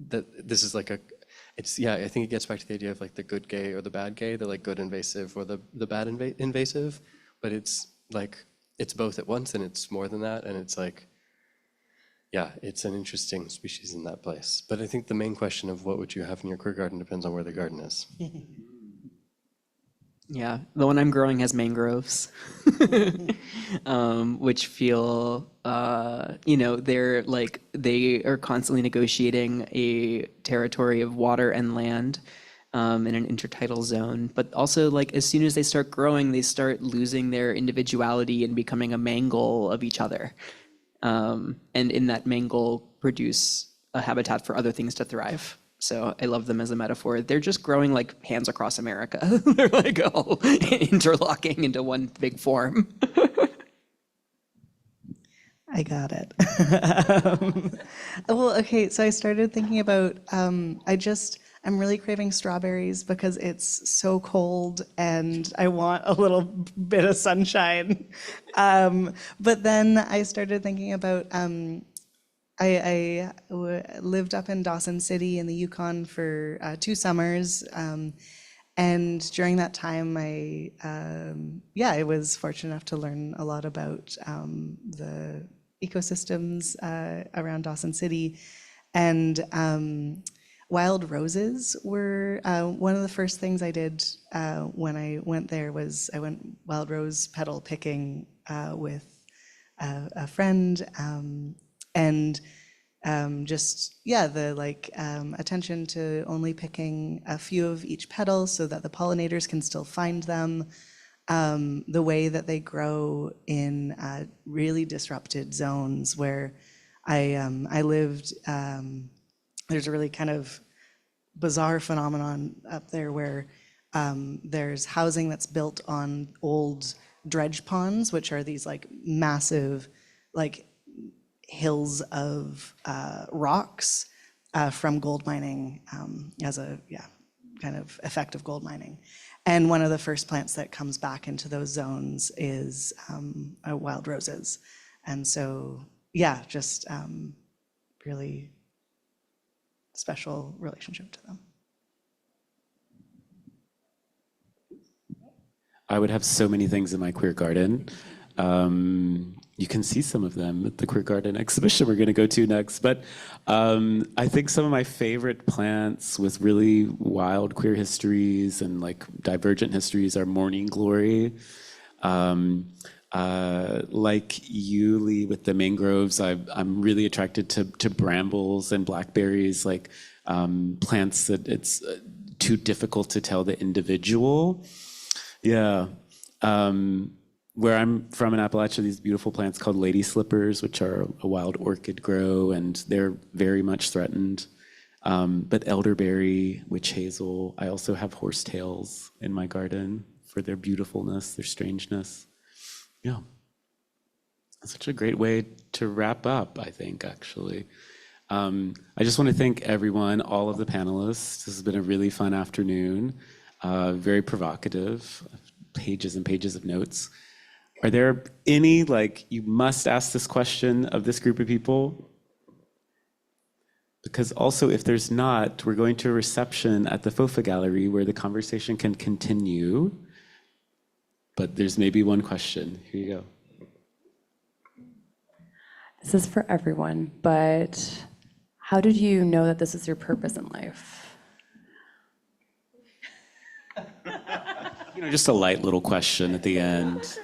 that this is like I think it gets back to the idea of like the good gay or the bad gay, the like good invasive or the bad invasive, but it's like, it's both at once and it's more than that. And it's like, yeah, it's an interesting species in that place. But I think the main question of what would you have in your queer garden depends on where the garden is. Yeah, the one I'm growing has mangroves, which feel, they are constantly negotiating a territory of water and land in an intertidal zone. But also, like, as soon as they start growing, they start losing their individuality and becoming a mangle of each other. And in that mangle, produce a habitat for other things to thrive. So I love them as a metaphor. They're just growing like hands across America. They're like all interlocking into one big form. I got it. Well, okay, so I started thinking about, I'm really craving strawberries because it's so cold and I want a little bit of sunshine. But then I started thinking about, I lived up in Dawson City in the Yukon for 2 summers. And during that time, I was fortunate enough to learn a lot about the ecosystems around Dawson City. And wild roses were one of the first things I did when I went there. Was I went wild rose petal picking with a friend. And attention to only picking a few of each petal so that the pollinators can still find them. The way that they grow in really disrupted zones where I lived. There's a really kind of bizarre phenomenon up there where there's housing that's built on old dredge ponds, which are these like massive, like hills of rocks from gold mining as a kind of effective gold mining. And one of the first plants that comes back into those zones is wild roses. And so, just really special relationship to them. I would have so many things in my queer garden. You can see some of them at the Queer Garden exhibition we're going to go to next. But I think some of my favorite plants with really wild queer histories and like divergent histories are morning glory. Like you, Lee, with the mangroves, I'm really attracted to brambles and blackberries, like plants that it's too difficult to tell the individual. Yeah. Where I'm from in Appalachia, these beautiful plants called lady slippers, which are a wild orchid grow, and they're very much threatened. But elderberry, witch hazel, I also have horsetails in my garden for their beautifulness, their strangeness. Yeah. That's such a great way to wrap up, I think, actually. I just want to thank everyone, all of the panelists. This has been a really fun afternoon, very provocative, pages and pages of notes. Are there any, like, you must ask this question of this group of people? Because also, if there's not, we're going to a reception at the FOFA Gallery where the conversation can continue. But there's maybe one question. Here you go. This is for everyone, but how did you know that this is your purpose in life? Just a light little question at the end.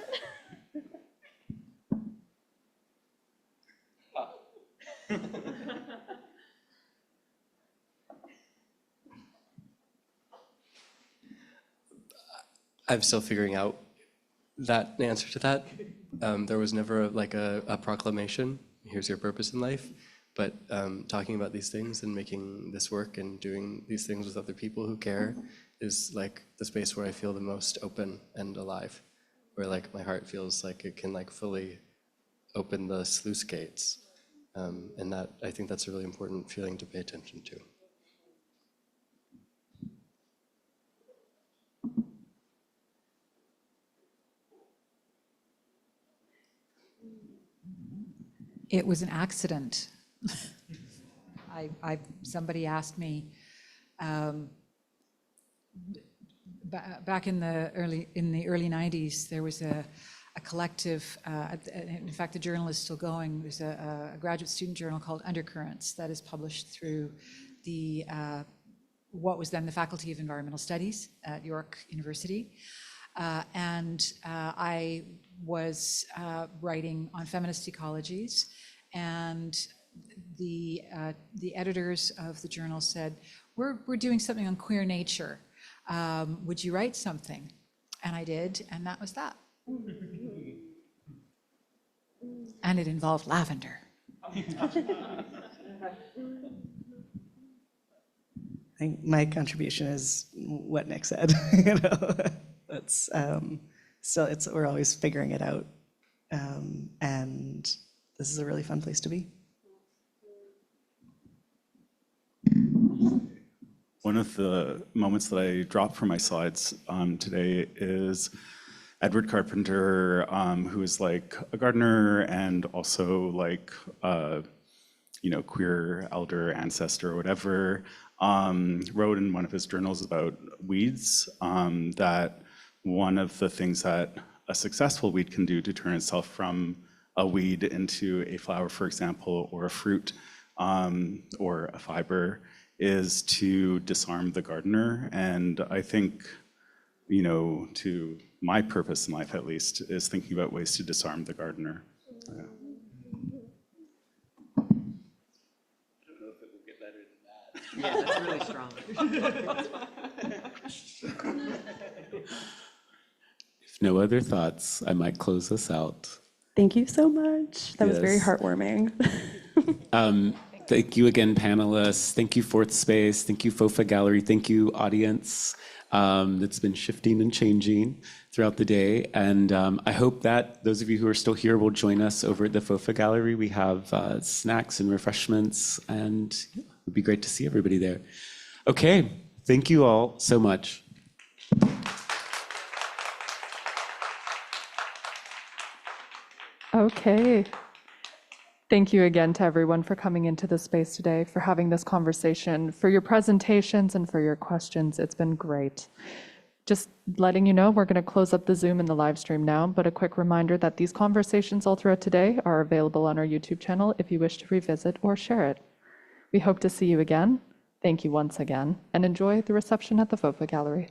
I'm still figuring out that answer to that. There was never a proclamation, here's your purpose in life, but talking about these things and making this work and doing these things with other people who care is like the space where I feel the most open and alive, where like my heart feels like it can like fully open the sluice gates. And that, I think that's a really important feeling to pay attention to. It was an accident. Somebody asked me back in the early 90s. There was a collective. In fact, the journal is still going. There's a graduate student journal called Undercurrents that is published through the what was then the Faculty of Environmental Studies at York University. And I was writing on feminist ecologies, and the editors of the journal said, we're doing something on queer nature. Would you write something? And I did, and that was that. And it involved lavender. I think my contribution is what Nick said. You know, that's still, we're always figuring it out, and this is a really fun place to be. One of the moments that I dropped from my slides today is Edward Carpenter, who is like a gardener and also like, you know, queer elder, ancestor, or whatever, wrote in one of his journals about weeds, that one of the things that a successful weed can do to turn itself from a weed into a flower, for example, or a fruit, or a fiber, is to disarm the gardener. And I think, you know, to my purpose in life at least, is thinking about ways to disarm the gardener. Yeah. Yeah, that's really strong. If no other thoughts, I might close us out. Thank you so much. That was very Yes. heartwarming. Thank you again, panelists. Thank you, Fourth Space. Thank you, FOFA Gallery. Thank you, audience. That's been shifting and changing throughout the day. And I hope that those of you who are still here will join us over at the FOFA Gallery. We have snacks and refreshments, and it would be great to see everybody there. Okay, thank you all so much. Okay. Thank you again to everyone for coming into this space today, for having this conversation, for your presentations and for your questions. It's been great. Just letting you know, we're going to close up the Zoom and the live stream now, but a quick reminder that these conversations all throughout today are available on our YouTube channel if you wish to revisit or share it. We hope to see you again. Thank you once again, and enjoy the reception at the FOFA Gallery.